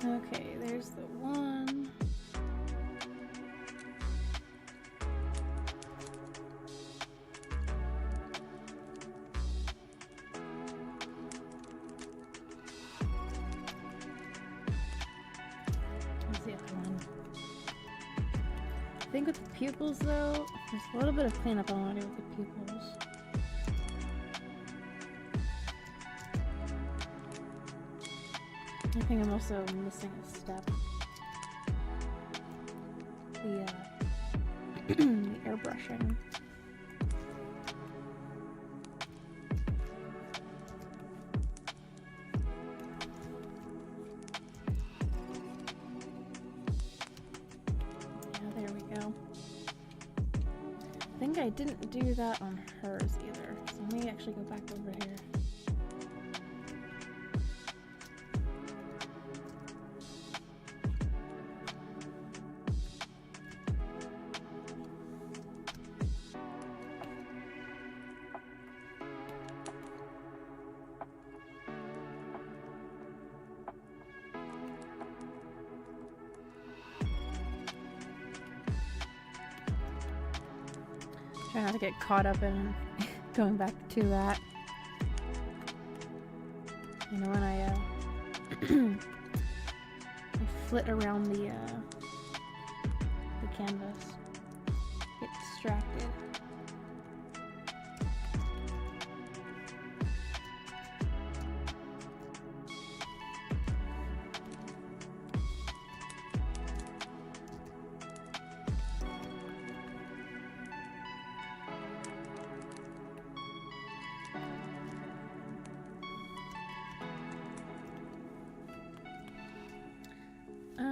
Okay, there's the one. There's the other one. I think with the pupils though, there's a little bit of cleanup I want to do with the pupils. I think I'm also missing a step. The airbrushing. I didn't do that on hers either. So let me actually go back over here. Try not to get caught up in going back to that. You know, when I flit around the canvas, get distracted.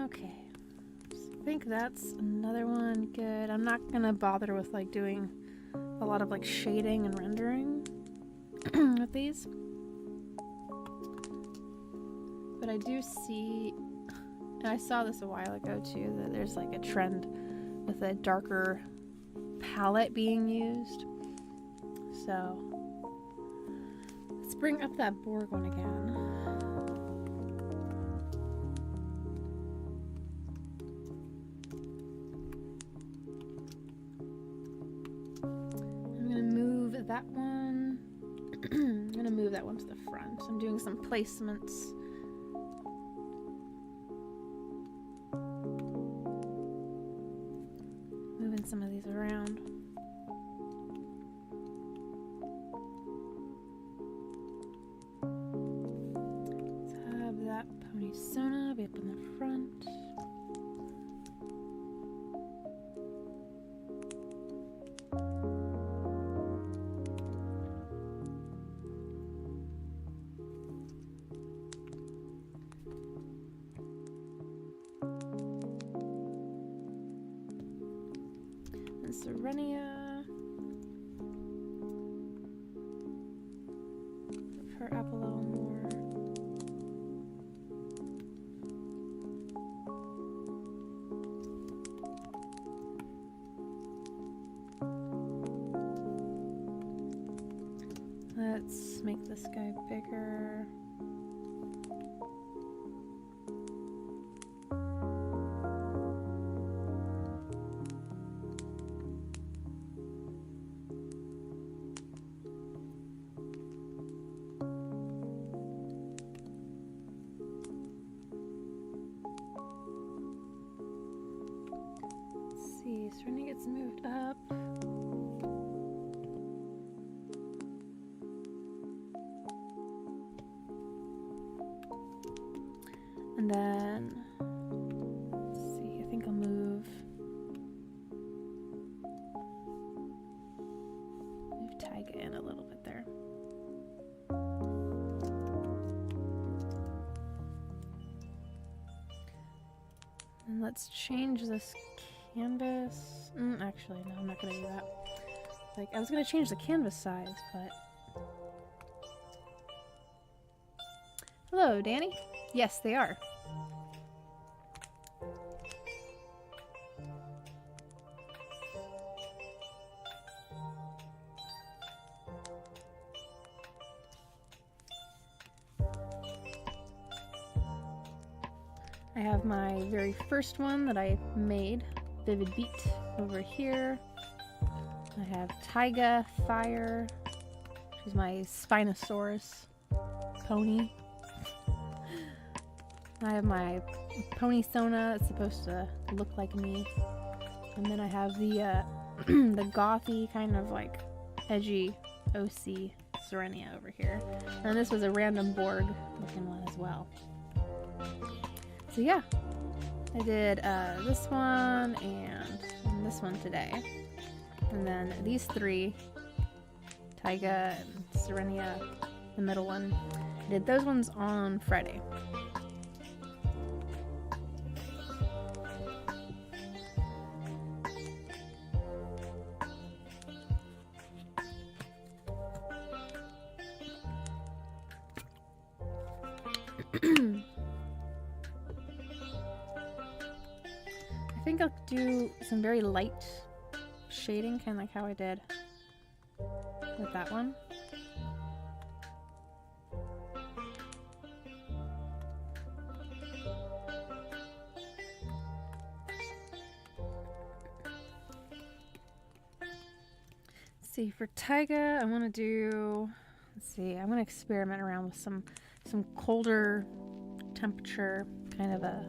Okay, so I think that's another one good. I'm not gonna bother with like doing a lot of like shading and rendering with these, but I do see, and I saw this a while ago too, that there's like a trend with a darker palette being used. So let's bring up that Borg one again. That one, I'm gonna move that one to the front. I'm doing some placements. Moving some of these around. Let's have that pony Sona be up in the front. Serenia. Give her up a little more. Let's make this guy bigger. Serenia gets moved up. And then, let's see, I think I'll move Taiga in a little bit there. And let's change this canvas. Actually, no, I'm not gonna do that. Like, I was gonna change the canvas size, but... Hello, Danny? Yes, they are. I have my very first one that I made, Vivid Beat, over here. I have Taiga Fire, which is my Spinosaurus pony. I have my pony Sona, it's supposed to look like me. And then I have the the gothy kind of like edgy OC Serenia over here. And this was a random Borg looking one as well. So yeah, I did this one and this one today. And then these three, Taiga and Serenia, the middle one, I did those ones on Friday. I think I'll do some very light shading, kind of like how I did with that one. Let's see, for Taiga, I want to do, let's see, I'm going to experiment around with some colder temperature kind of a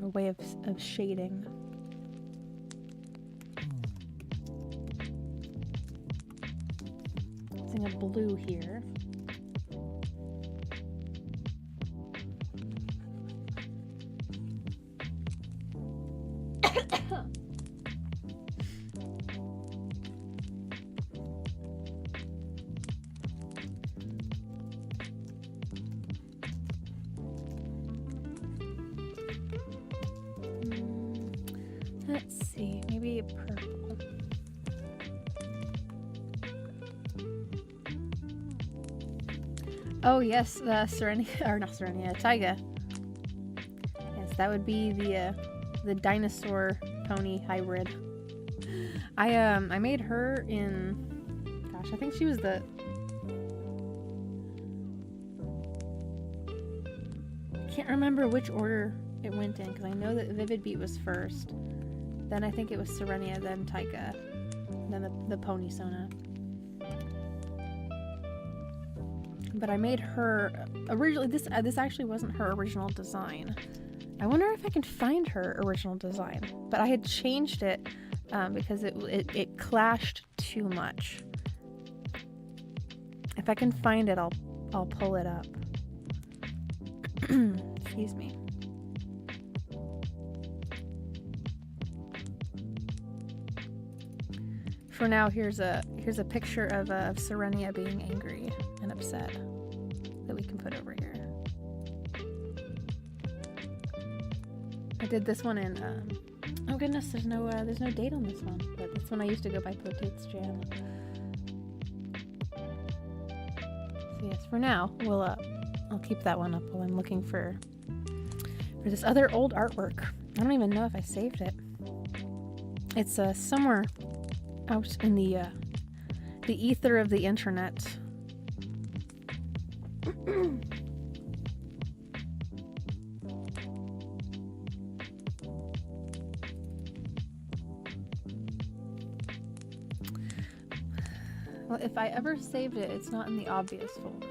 way of shading. Using a blue here. Let's see, maybe a purple. Oh yes, the Serenia, or not Serenia, Taiga. Yes, that would be the dinosaur pony hybrid. I made her in, gosh, I think she was the, I can't remember which order it went in, because I know that Vivid Beat was first. Then I think it was Serenia, then Taiga, then the Pony Sona. But I made her originally. This actually wasn't her original design. I wonder if I can find her original design. But I had changed it because it clashed too much. If I can find it, I'll pull it up. Excuse me. For now, here's a picture of Serenia being angry and upset that we can put over here. I did this one in oh goodness, there's no date on this one, but this one I used to go by Potate's Jam. So yes, for now I'll keep that one up while I'm looking for this other old artwork. I don't even know if I saved it. It's somewhere out in the ether of the internet. Well, if I ever saved it, it's not in the obvious folders.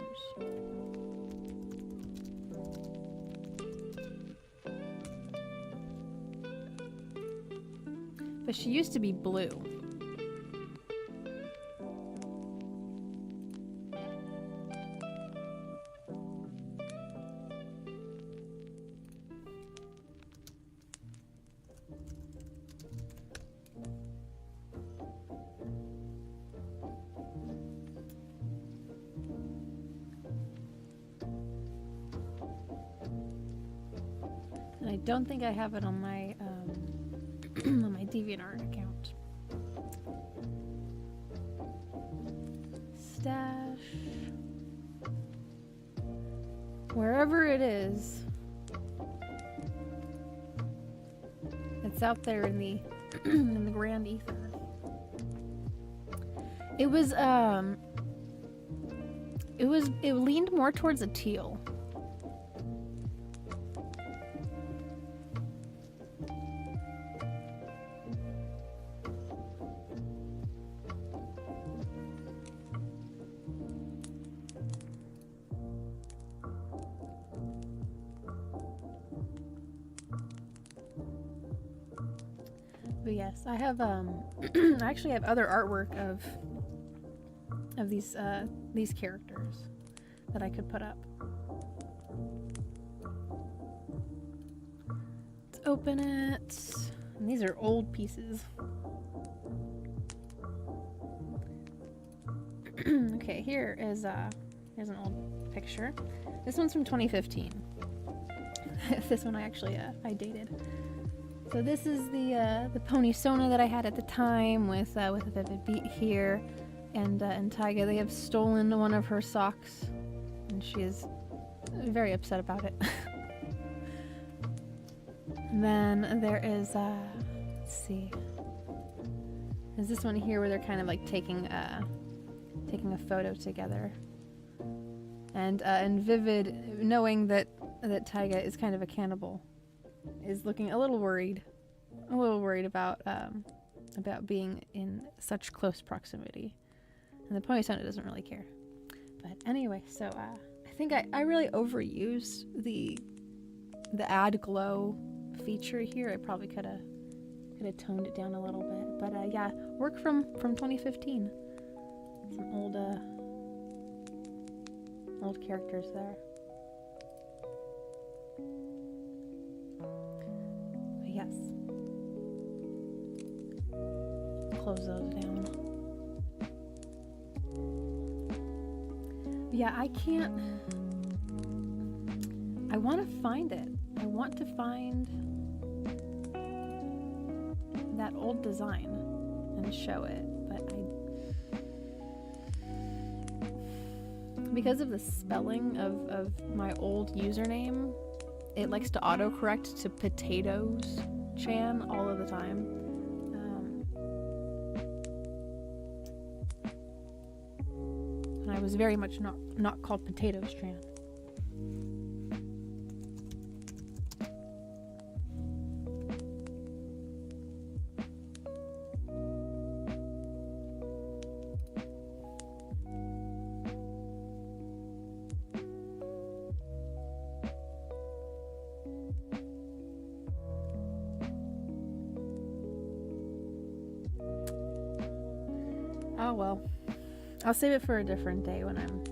But she used to be blue. And I don't think I have it on my on my DeviantArt account. Stash. Wherever it is, it's out there in the in the grand ether. It leaned more towards a teal. But yes, I have I actually have other artwork of these characters that I could put up. Let's open it. And these are old pieces. Okay, here's an old picture. This one's from 2015. This one I dated. So this is the Pony Sona that I had at the time with a Vivid Beat here, and Taiga. They have stolen one of her socks, and she is very upset about it. And then there is, let's see, there's this one here where they're kind of like taking a photo together. And Vivid, knowing that Taiga is kind of a cannibal, is looking a little worried about being in such close proximity. And the Pony Sona doesn't really care. But anyway, so I think I really overused the add glow feature here. I probably could have toned it down a little bit. But yeah, work from 2015. Some old characters there. But yes. Close those down. Yeah, I can't. I want to find it. I want to find that old design and show it, but because of the spelling of my old username, it likes to autocorrect to potatoes chan all of the time. And I was very much not called potatoes chan. Oh well, I'll save it for a different day when I'm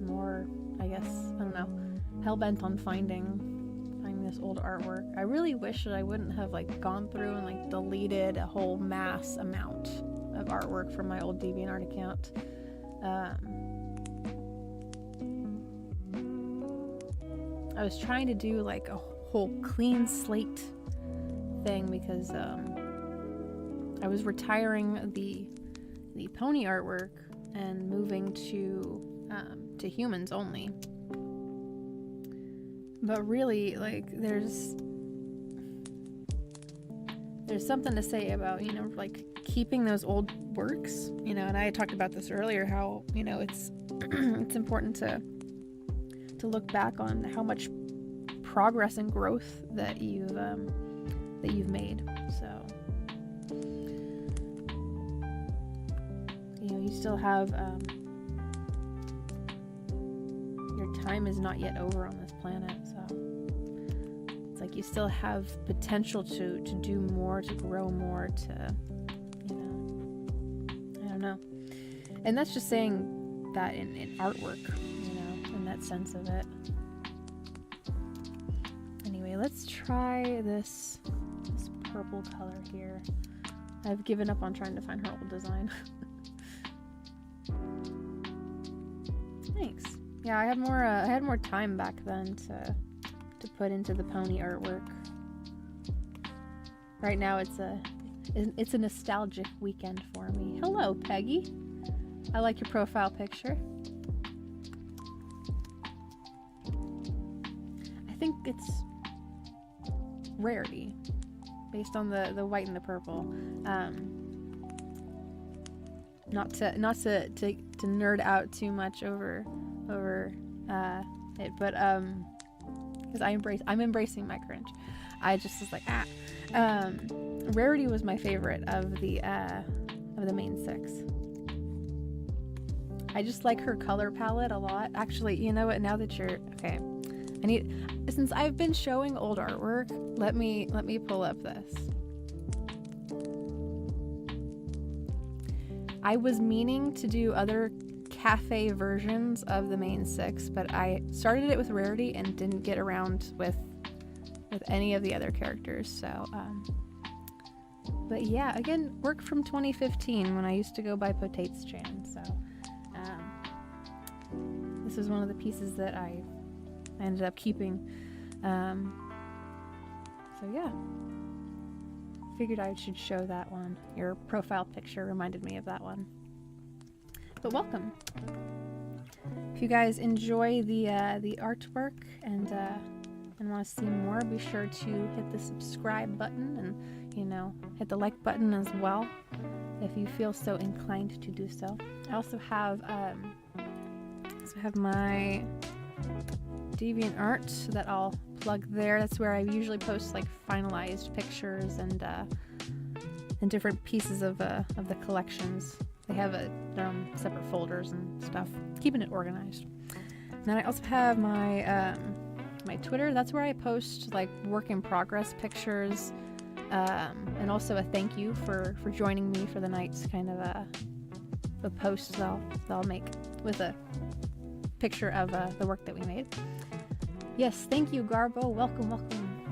more, I guess, I don't know, hell-bent on finding this old artwork. I really wish that I wouldn't have like gone through and like deleted a whole mass amount of artwork from my old DeviantArt account. I was trying to do like a whole clean slate thing because I was retiring the pony artwork and moving to humans only. But really, like, there's something to say about, you know, like keeping those old works, you know, and I had talked about this earlier, how, you know, it's it's important to look back on how much progress and growth that you've made. So, you know, you still have your time is not yet over on this planet, so it's like you still have potential to do more, to grow more, to, you know, I don't know. And that's just saying that in artwork, you know, in that sense of it. Anyway, let's try this purple color here. I've given up on trying to find her old design. Thanks. Yeah, I had more time back then to put into the pony artwork. Right now it's a nostalgic weekend for me. Hello, Peggy. I like your profile picture. I think it's rarity based on the white and the purple. Not to nerd out too much over it, but because I'm embracing my cringe. I just was like, Rarity was my favorite of the main six. I just like her color palette a lot. Actually, you know what? Now that you're okay, since I've been showing old artwork, let me pull up this. I was meaning to do other cafe versions of the main six, but I started it with Rarity and didn't get around with any of the other characters. So, but yeah, again, work from 2015 when I used to go by Potates Chan. So, this was one of the pieces that I ended up keeping. So yeah. Figured I should show that one. Your profile picture reminded me of that one. But welcome. If you guys enjoy the artwork and want to see more, be sure to hit the subscribe button and, you know, hit the like button as well if you feel so inclined to do so. I also have my DeviantArt that I'll plug there. That's where I usually post like finalized pictures and different pieces of the collections. They have their own separate folders and stuff, keeping it organized. And then I also have my my Twitter. That's where I post like work in progress pictures, and also a thank you for joining me for the night's kind of a post that I'll make with a picture of the work that we made. Yes, thank you, Garbo. Welcome, welcome.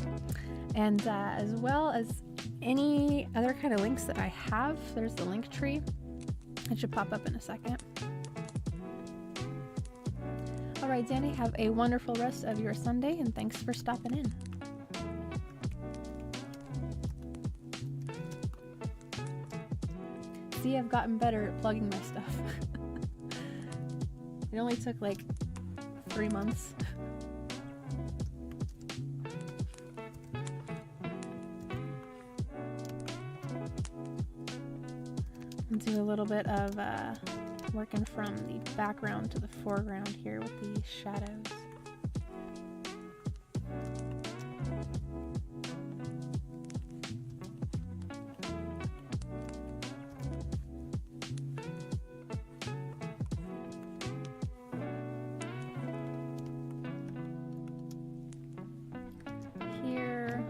And as well as any other kind of links that I have, there's the link tree. It should pop up in a second. All right, Danny, have a wonderful rest of your Sunday, and thanks for stopping in. See, I've gotten better at plugging my stuff. It only took like 3 months. Do a little bit of working from the background to the foreground here with the shadows. Here,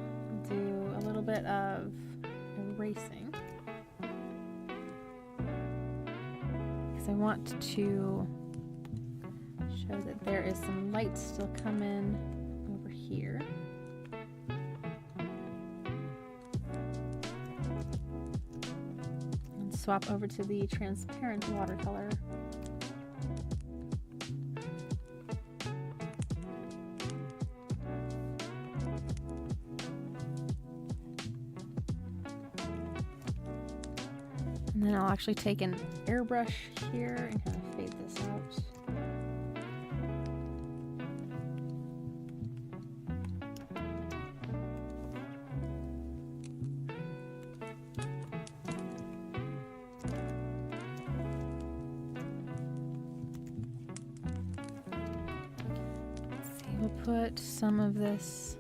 do a little bit of erasing. I want to show that there is some light still coming over here. And swap over to the transparent watercolor. And then I'll actually take an airbrush here and kind of fade this out. Let's see, we'll put some of this,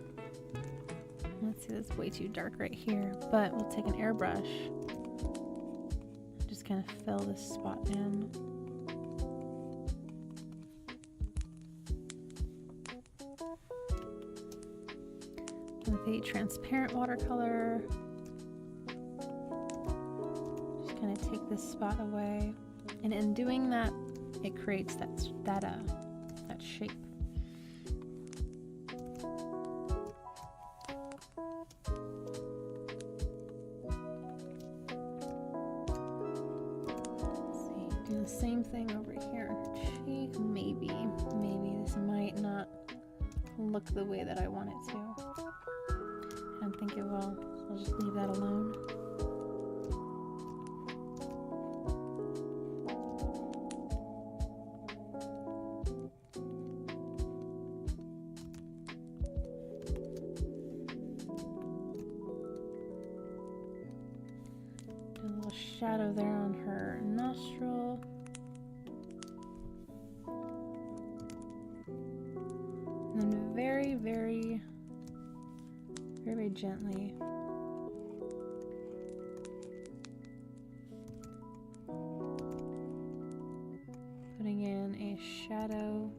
let's see, that's way too dark right here, but we'll take an airbrush. Kind of fill this spot in. With a transparent watercolor, just kind of take this spot away, and in doing that, it creates that shape. Same thing over here on her cheek. Maybe this might not look the way that I want it to. I don't think it will. So I'll just leave that alone. Do a little shadow there on her nostril. And then very, very, very gently putting in a shadow.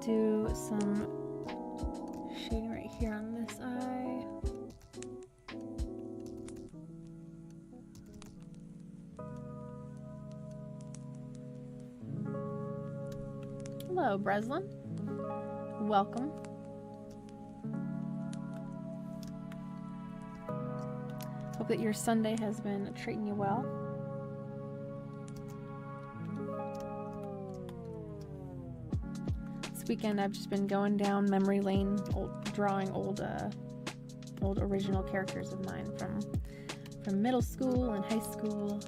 Do some shading right here on this eye. Hello, Breslin. welcome. Hope that your Sunday has been treating you well. This weekend I've just been going down memory lane, drawing old original characters of mine from middle school and high school.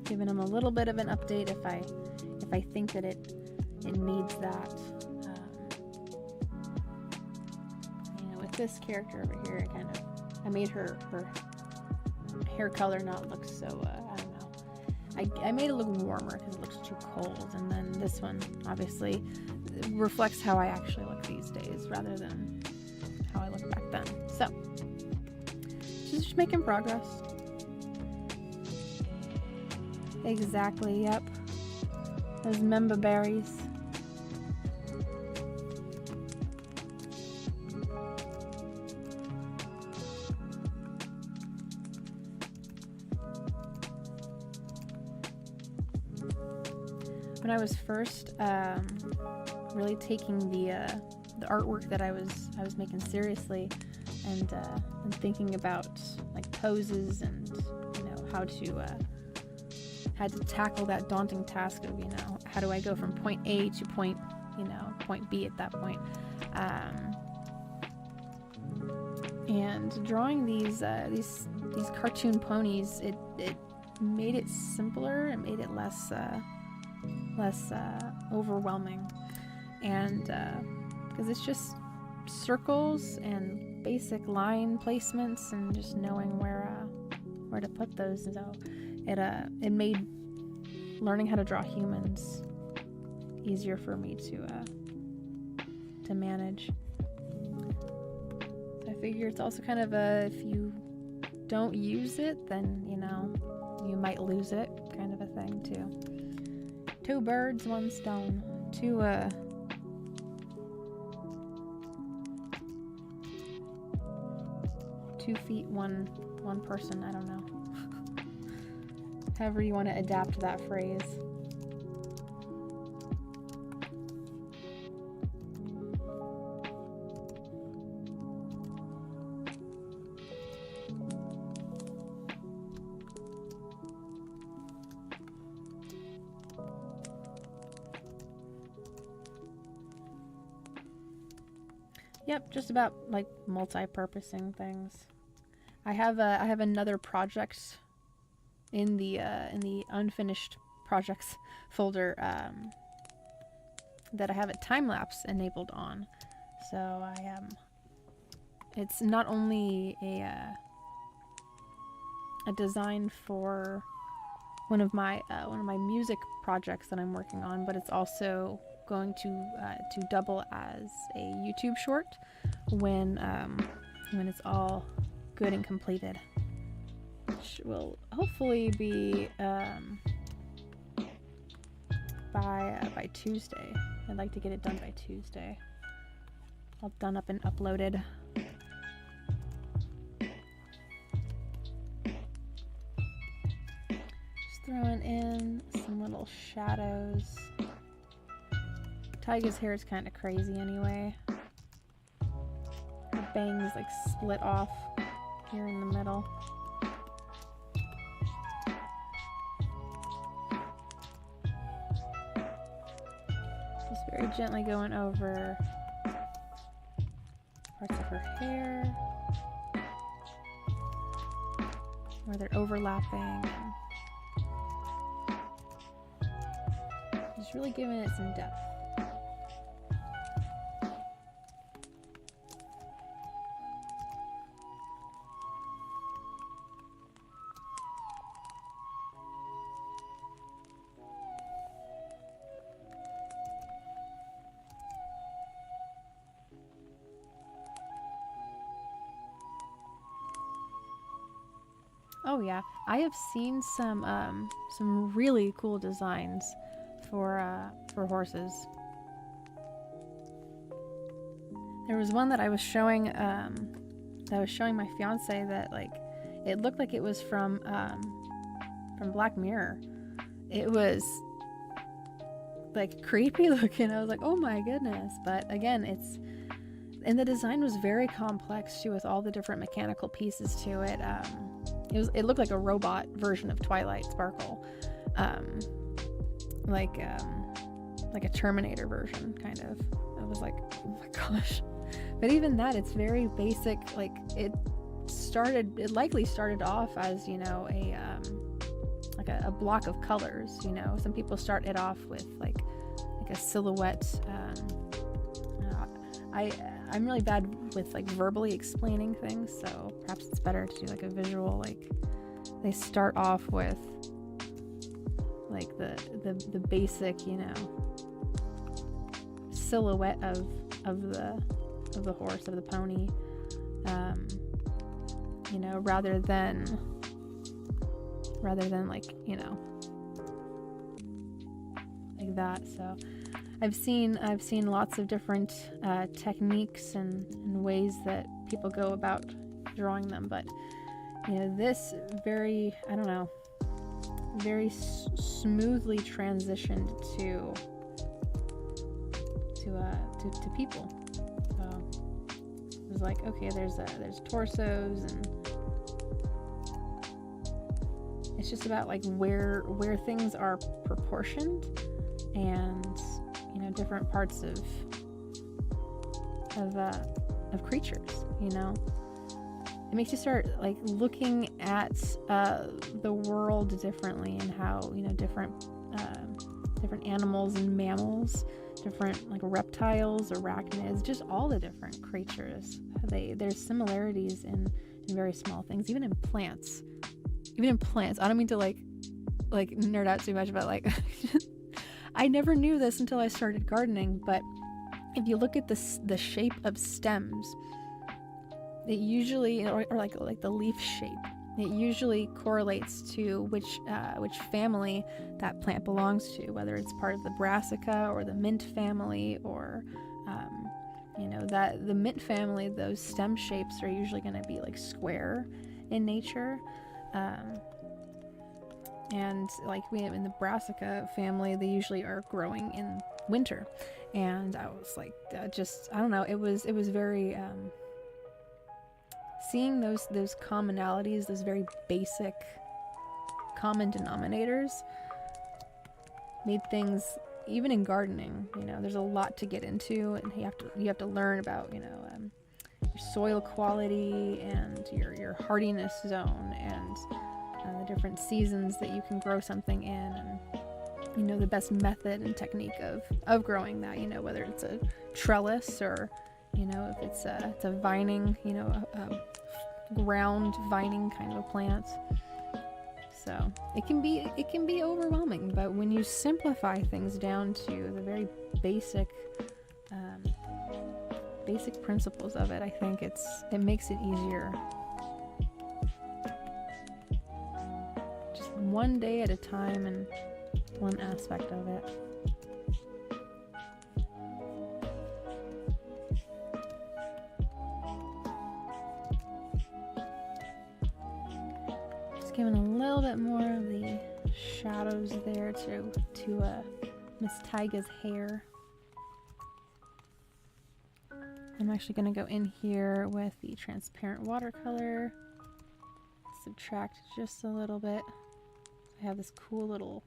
Giving them a little bit of an update if I think that it needs that. With this character over here, I made her hair color not look so I don't know. I made it look warmer because it looks too cold, and then this one obviously reflects how I actually look these days rather than how I look back then. So just making progress. Exactly, yep. Those member berries. When I was first really taking the artwork that I was making seriously, and thinking about like poses and how to tackle that daunting task of how do I go from point A to point B at that point, and drawing these cartoon ponies, it made it simpler. It made it less overwhelming, and because it's just circles and basic line placements and just knowing where to put those. So it made learning how to draw humans easier for me to manage. So I figure it's also kind of if you don't use it, then you might lose it, kind of a thing too. Two birds, one stone. Two feet, one person. I don't know. However you want to adapt that phrase. Yep, just about like multi-purposing things. I have another project in the unfinished projects folder that I have a time-lapse enabled on. So it's not only a design for one of my music projects that I'm working on, but it's also going to double as a YouTube short when it's all good and completed, which will hopefully be by Tuesday. I'd like to get it done by Tuesday. All done up and uploaded. Just throwing in some little shadows. Tyga's hair is kind of crazy anyway. Her bangs like split off here in the middle. Just very gently going over parts of her hair where they're overlapping. Just really giving it some depth. Oh yeah, I have seen some really cool designs for horses. There was one that I was showing my fiance that like it looked like it was from Black Mirror. it was like creepy looking. I was like, oh my goodness. But again, and the design was very complex too, with all the different mechanical pieces to it. It looked like a robot version of Twilight Sparkle, like a Terminator version, kind of. I was like, oh my gosh. But even that, it's very basic. Like it likely started off as, you know, a block of colors. You know, some people start it off with like a silhouette. I'm really bad with like verbally explaining things, so perhaps it's better to do like a visual. Like they start off with like the basic, you know, silhouette of the horse, of the pony, you know, rather than like, you know, like that. So I've seen lots of different techniques and ways that people go about drawing them, but you know, this very smoothly transitioned to people. So it was like, okay, there's torsos, and it's just about like where things are proportioned, and you know, different parts of creatures. You know, it makes you start like looking at the world differently, and how, you know, different animals and mammals, different like reptiles, arachnids, just all the different creatures. There's similarities in very small things, even in plants. I don't mean to like nerd out too much, but like I never knew this until I started gardening, but if you look at the shape of stems, it usually, or like the leaf shape, it usually correlates to which family that plant belongs to, whether it's part of the Brassica or the mint family, or you know, that the mint family, those stem shapes are usually going to be like square in nature. And like in the Brassica family, they usually are growing in winter. And I was like, I don't know, it was very, seeing those commonalities, those very basic common denominators, made things, even in gardening, you know, there's a lot to get into, and you have to learn about, you know, your soil quality and your hardiness zone, and the different seasons that you can grow something in, and you know, the best method and technique of growing that, you know, whether it's a trellis, or you know, if it's a vining, you know, a ground vining kind of a plant. So it can be overwhelming, but when you simplify things down to the very basic principles of it, I think it makes it easier. Just one day at a time, and one aspect of it. Just giving a little bit more of the shadows there to Miss Tyga's hair. I'm actually going to go in here with the transparent watercolor, subtract just a little bit. I have this cool little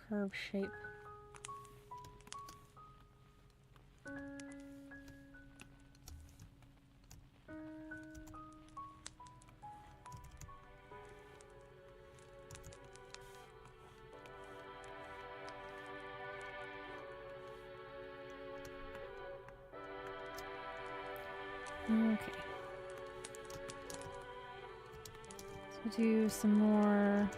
curve shape. Okay. So do some more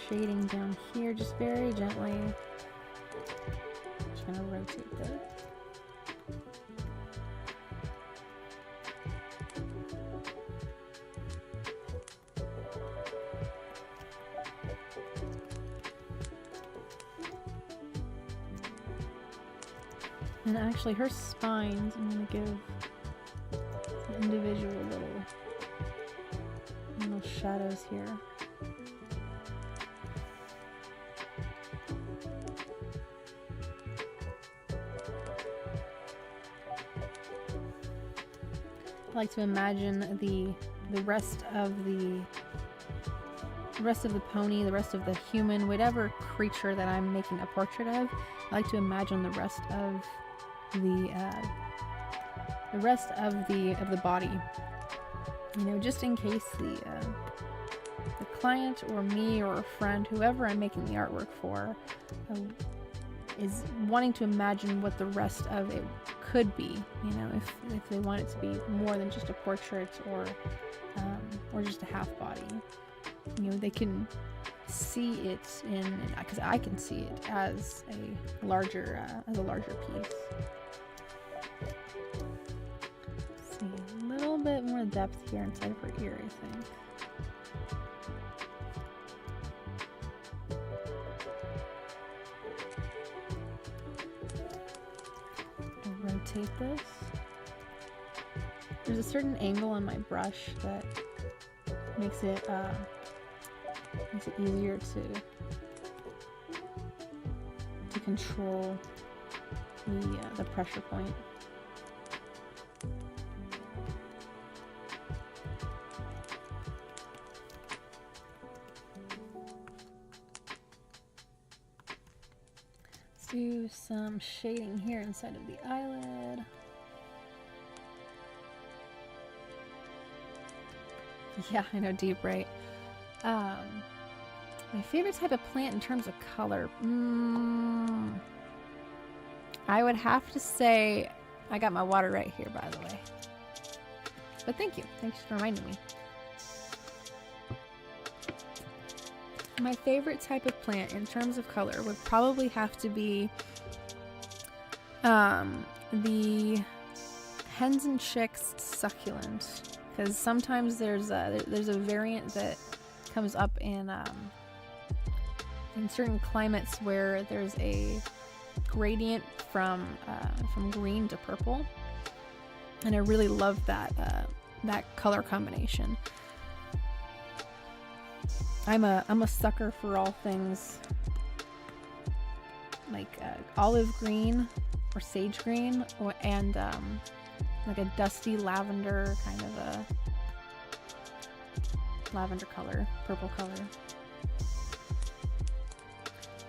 shading down here, just very gently. Just gonna rotate this. And actually her spines, I'm going to give some individual little shadows here. I like to imagine the rest of the pony, the rest of the human, whatever creature that I'm making a portrait of. I like to imagine the rest of the body. You know, just in case the client or me or a friend, whoever I'm making the artwork for, is wanting to imagine what the rest of it could be. You know, if they want it to be more than just a portrait or just a half body. You know, they can see it because I can see it as a larger piece. Let's see, a little bit more depth here inside of her ear, I think. I'll rotate this. There's a certain angle on my brush that makes it easier to control the pressure point. Let's do some shading here inside of the eyelid. Yeah, I know, deep, right? My favorite type of plant in terms of color. I would have to say, I got my water right here, by the way. But thank you. Thanks for reminding me. My favorite type of plant in terms of color would probably have to be the hens and chicks succulent. Because sometimes there's a variant that comes up in certain climates where there's a gradient from green to purple, and I really love that color combination. I'm a sucker for all things like olive green or sage green, and like a dusty lavender, kind of a lavender color, purple color.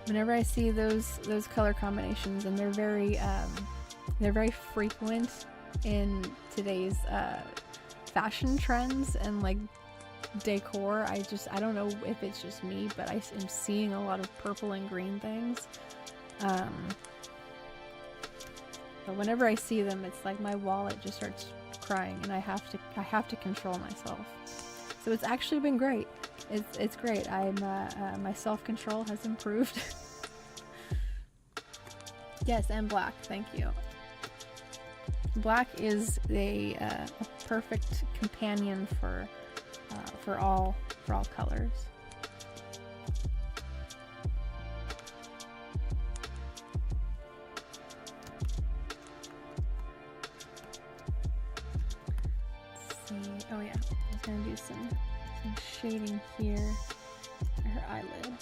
Whenever I see those color combinations, and they're very frequent in today's fashion trends and like decor. I don't know if it's just me, but I am seeing a lot of purple and green things. But whenever I see them, it's like my wallet just starts crying, and I have to control myself. So it's actually been great. It's great. My self-control has improved. Yes, and black. Thank you. Black is a perfect companion for all colors. Oh yeah, I was gonna do some shading here for her eyelid.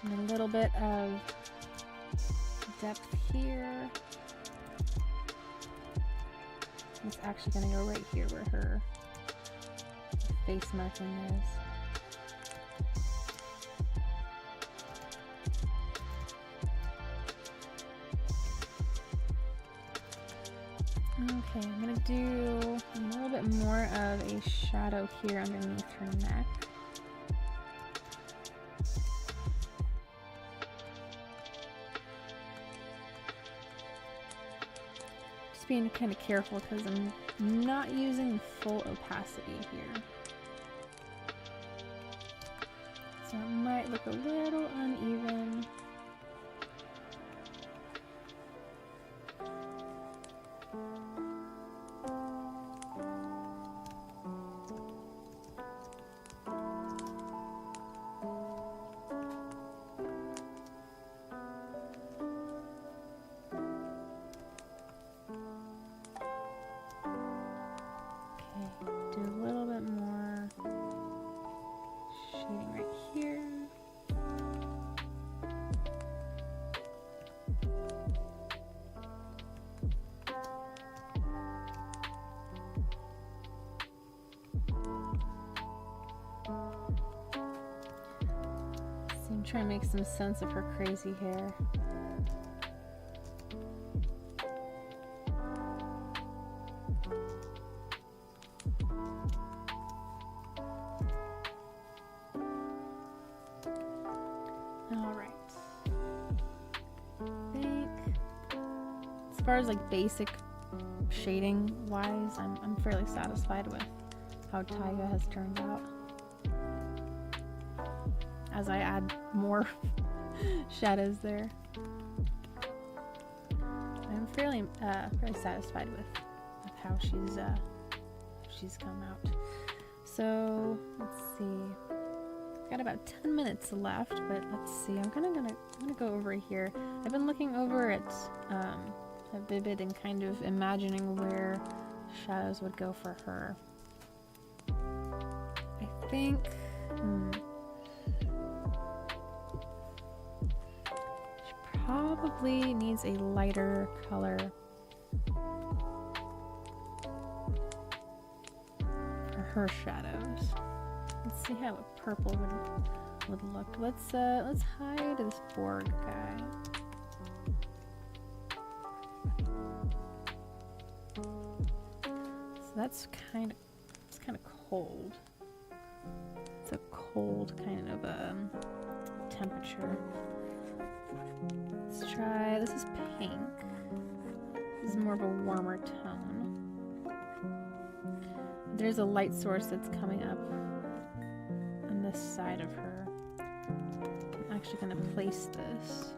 And a little bit of depth here. It's actually gonna go right here where her face marking is. Okay, I'm gonna do a little bit more of a shadow here underneath her neck. Just being kind of careful because I'm not using full opacity here. So it might look a little uneven. Do a little bit more shading right here. trying to make some sense of her crazy hair. Alright. I think as far as like basic shading wise, I'm fairly satisfied with how Taiga has turned out. As I add more shadows there, I'm fairly satisfied with how she's come out. So let's see, got about 10 minutes left, but let's see. I'm gonna go over here. I've been looking over at Vivid and kind of imagining where shadows would go for her. I think. Probably needs a lighter color for her shadows. Let's see how a purple would look. Let's hide this Borg guy. So that's kind of cold. It's a cold kind of temperature. Let's try, this is pink. This is more of a warmer tone. There's a light source that's coming up on this side of her. I'm actually going to place this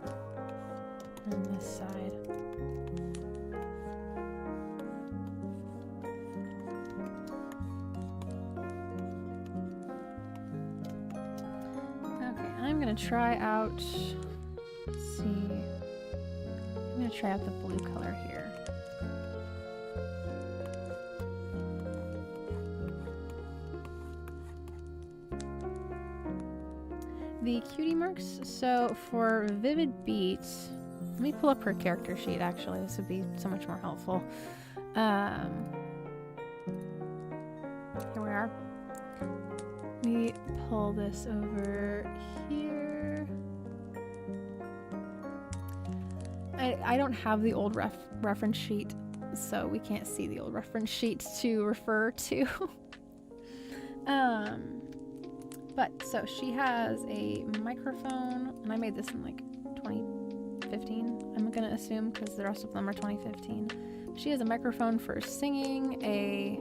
on this side. Okay, I'm going to try out. See, I'm going to try out the blue color here. The cutie marks, so for Vivid Beats, let me pull up her character sheet actually, this would be so much more helpful. Here we are. Let me pull this over here. I don't have the old reference sheet, so we can't see the old reference sheet to refer to. But so she has a microphone, and I made this in like 2015, I'm gonna assume, because the rest of them are 2015. She has a microphone for singing, a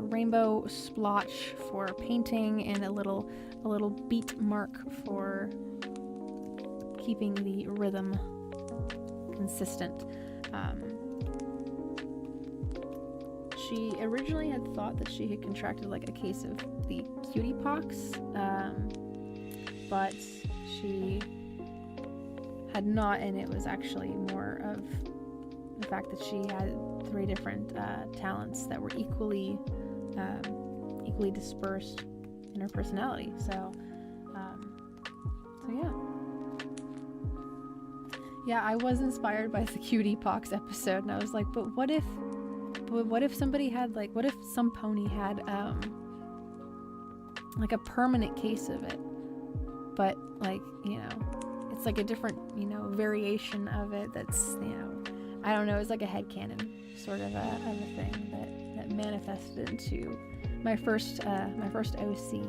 rainbow splotch for painting, and a little beat mark for keeping the rhythm consistent. She originally had thought that she had contracted like a case of the cutie pox, but she had not, and it was actually more of the fact that she had 3 different talents that were equally dispersed in her personality. So yeah, I was inspired by the cutie pox episode, and I was like, but what if somebody had like, what if some pony had like a permanent case of it, but like, you know, it's like a different, you know, variation of it that's, you know, I don't know, it's like a headcanon sort of a thing that manifested into my first OC.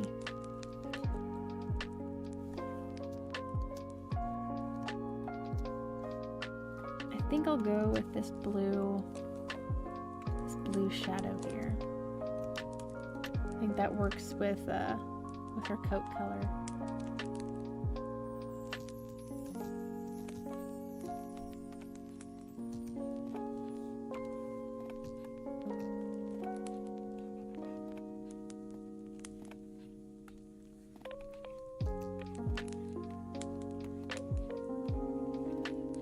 I think I'll go with this blue shadow here. I think that works with her coat color.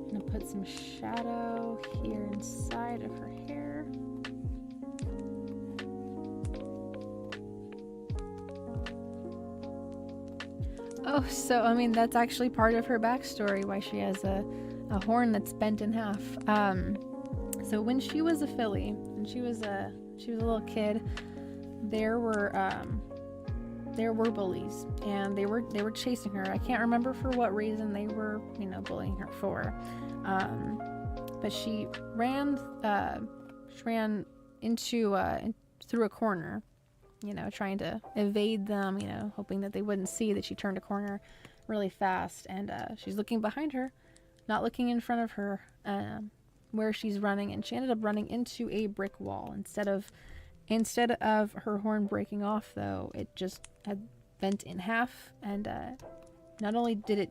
I'm gonna put some shadow here inside of her hair. Oh, so I mean that's actually part of her backstory, why she has a horn that's bent in half. So when she was a filly, when she was a little kid, there were there were bullies, and they were chasing her. I can't remember for what reason they were, bullying her for. But she ran into through a corner, trying to evade them, hoping that they wouldn't see that she turned a corner really fast. And she's looking behind her, not looking in front of her, where she's running, and she ended up running into a brick wall. Instead of her horn breaking off, though, it just had bent in half, and not only did it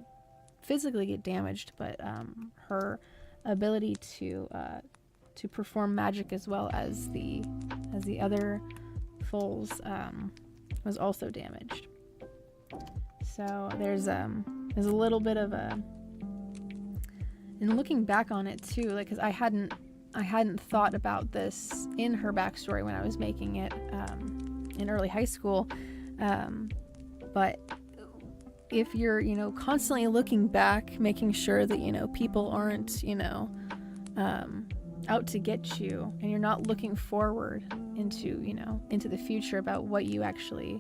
physically get damaged, but her ability to perform magic as well as the other foals was also damaged. So there's a little bit of a, and looking back on it too, like, because I hadn't thought about this in her backstory when I was making it in early high school, but if you're constantly looking back, making sure that people aren't out to get you, and you're not looking forward into the future about what you actually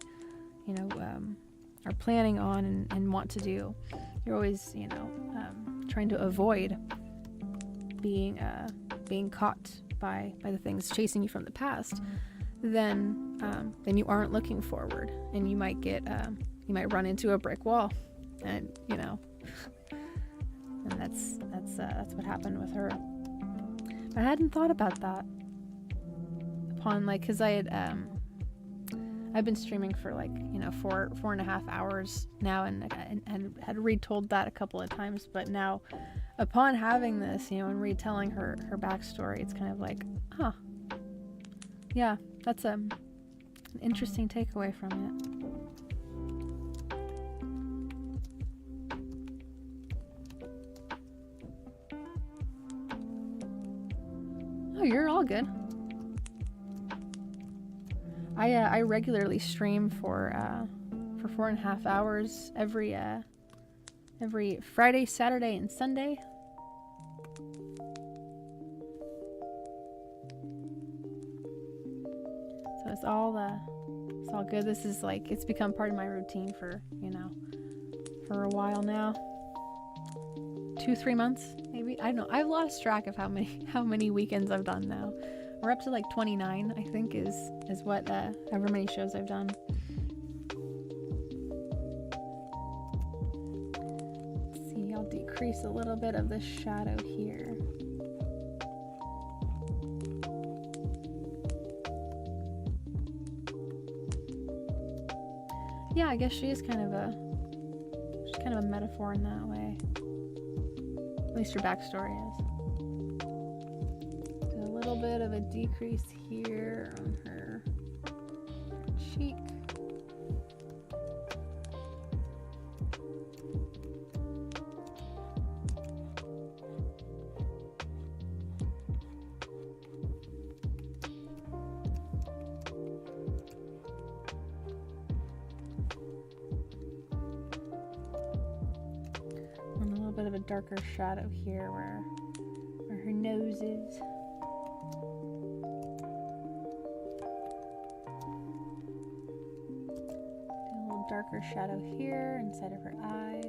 are planning on and want to do, you're always trying to avoid being caught by the things chasing you from the past, then you aren't looking forward, and you might run into a brick wall, and and that's what happened with her. I hadn't thought about that upon, because I had I've been streaming for 4.5 hours now, and had retold that a couple of times, but now upon having this, and retelling her backstory, it's kind of like, huh, yeah, that's an interesting takeaway from it. Oh, you're all good. I regularly stream for 4.5 hours every Friday, Saturday, and Sunday. So it's all good. This is it's become part of my routine for a while now. 2-3 months, maybe. I don't know. I've lost track of how many weekends I've done now. We're up to 29, I think, is what however many shows I've done. Let's see, I'll decrease a little bit of the shadow here. Yeah, I guess she's kind of a metaphor in that way. At least her backstory is. So a little bit of a decrease here on her cheek. Bit of a darker shadow here where her nose is. A little darker shadow here inside of her eye.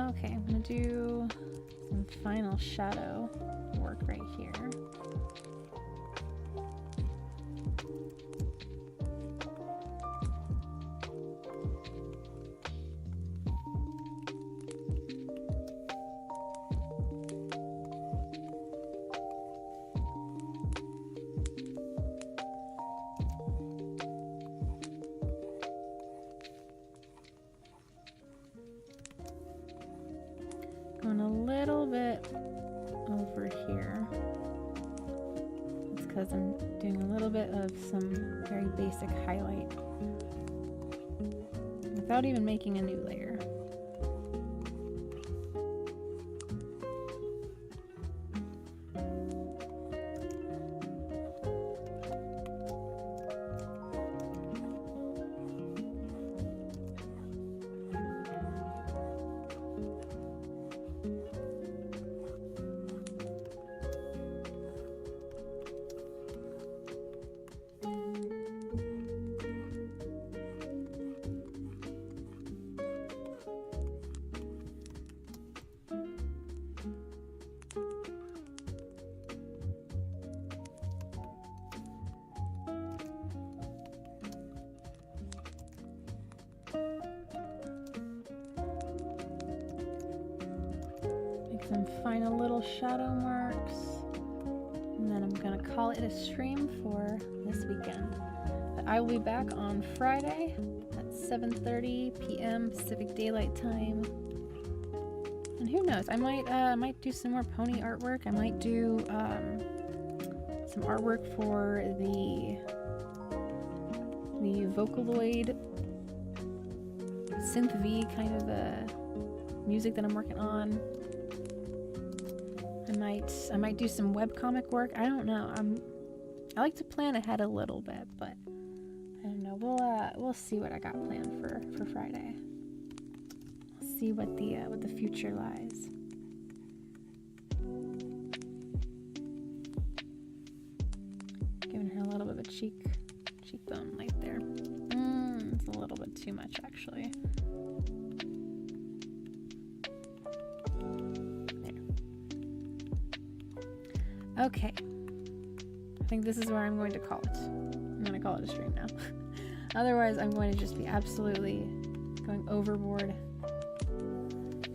Okay, I'm gonna do some final shadow work right here. Going a little bit over here. It's because I'm doing a little bit of some very basic highlight without even making a new layer. some final little shadow marks. And then I'm gonna call it a stream for this weekend. But I will be back on Friday at 7:30 p.m. Pacific Daylight Time. And who knows? I might do some more pony artwork. I might do some artwork for the Vocaloid synth V kind of music that I'm working on. I might do some webcomic work. I don't know. I like to plan ahead a little bit, but I don't know. We'll see what I got planned for Friday. We'll see what the future lies. Giving her a little bit of a cheekbone right there. It's a little bit too much, actually. There. Okay. I think this is where I'm going to call it. I'm going to call it a stream now. Otherwise, I'm going to just be absolutely going overboard.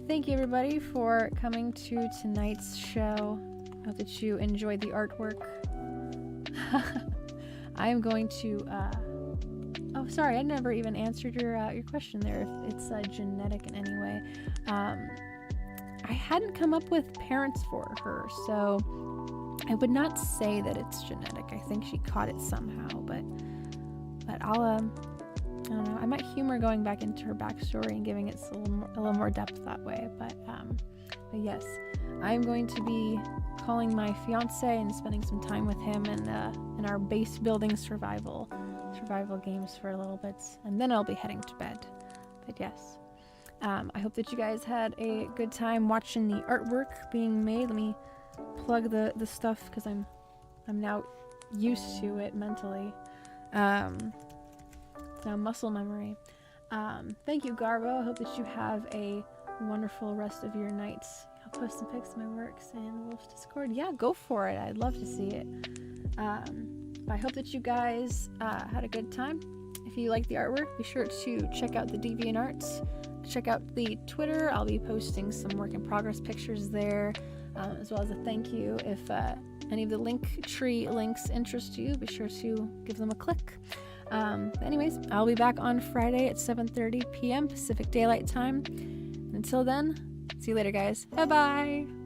Thank you, everybody, for coming to tonight's show. I hope that you enjoyed the artwork. I am going to... oh, sorry, I never even answered your question there, if it's genetic in any way. I hadn't come up with parents for her, so I would not say that it's genetic. I think she caught it somehow, but I'll, I don't know. I might humor going back into her backstory and giving it a little more depth that way, but yes, I'm going to be calling my fiance and spending some time with him in our base building survival games for a little bit, and then I'll be heading to bed. But yes, I hope that you guys had a good time watching the artwork being made. Let me plug the stuff because I'm now used to it mentally. It's now muscle memory. Thank you, Garbo. I hope that you have a wonderful rest of your night. I'll post some pics of my works in Wolf's Discord. Yeah, go for it. I'd love to see it. I hope that you guys had a good time. If you like the artwork, be sure to check out the DeviantArts. Check out the Twitter. I'll be posting some work in progress pictures there, as well as a thank you. If any of the link tree links interest you, be sure to give them a click. Anyways, I'll be back on Friday at 7:30 p.m. Pacific Daylight Time. Until then, see you later, guys. Bye-bye.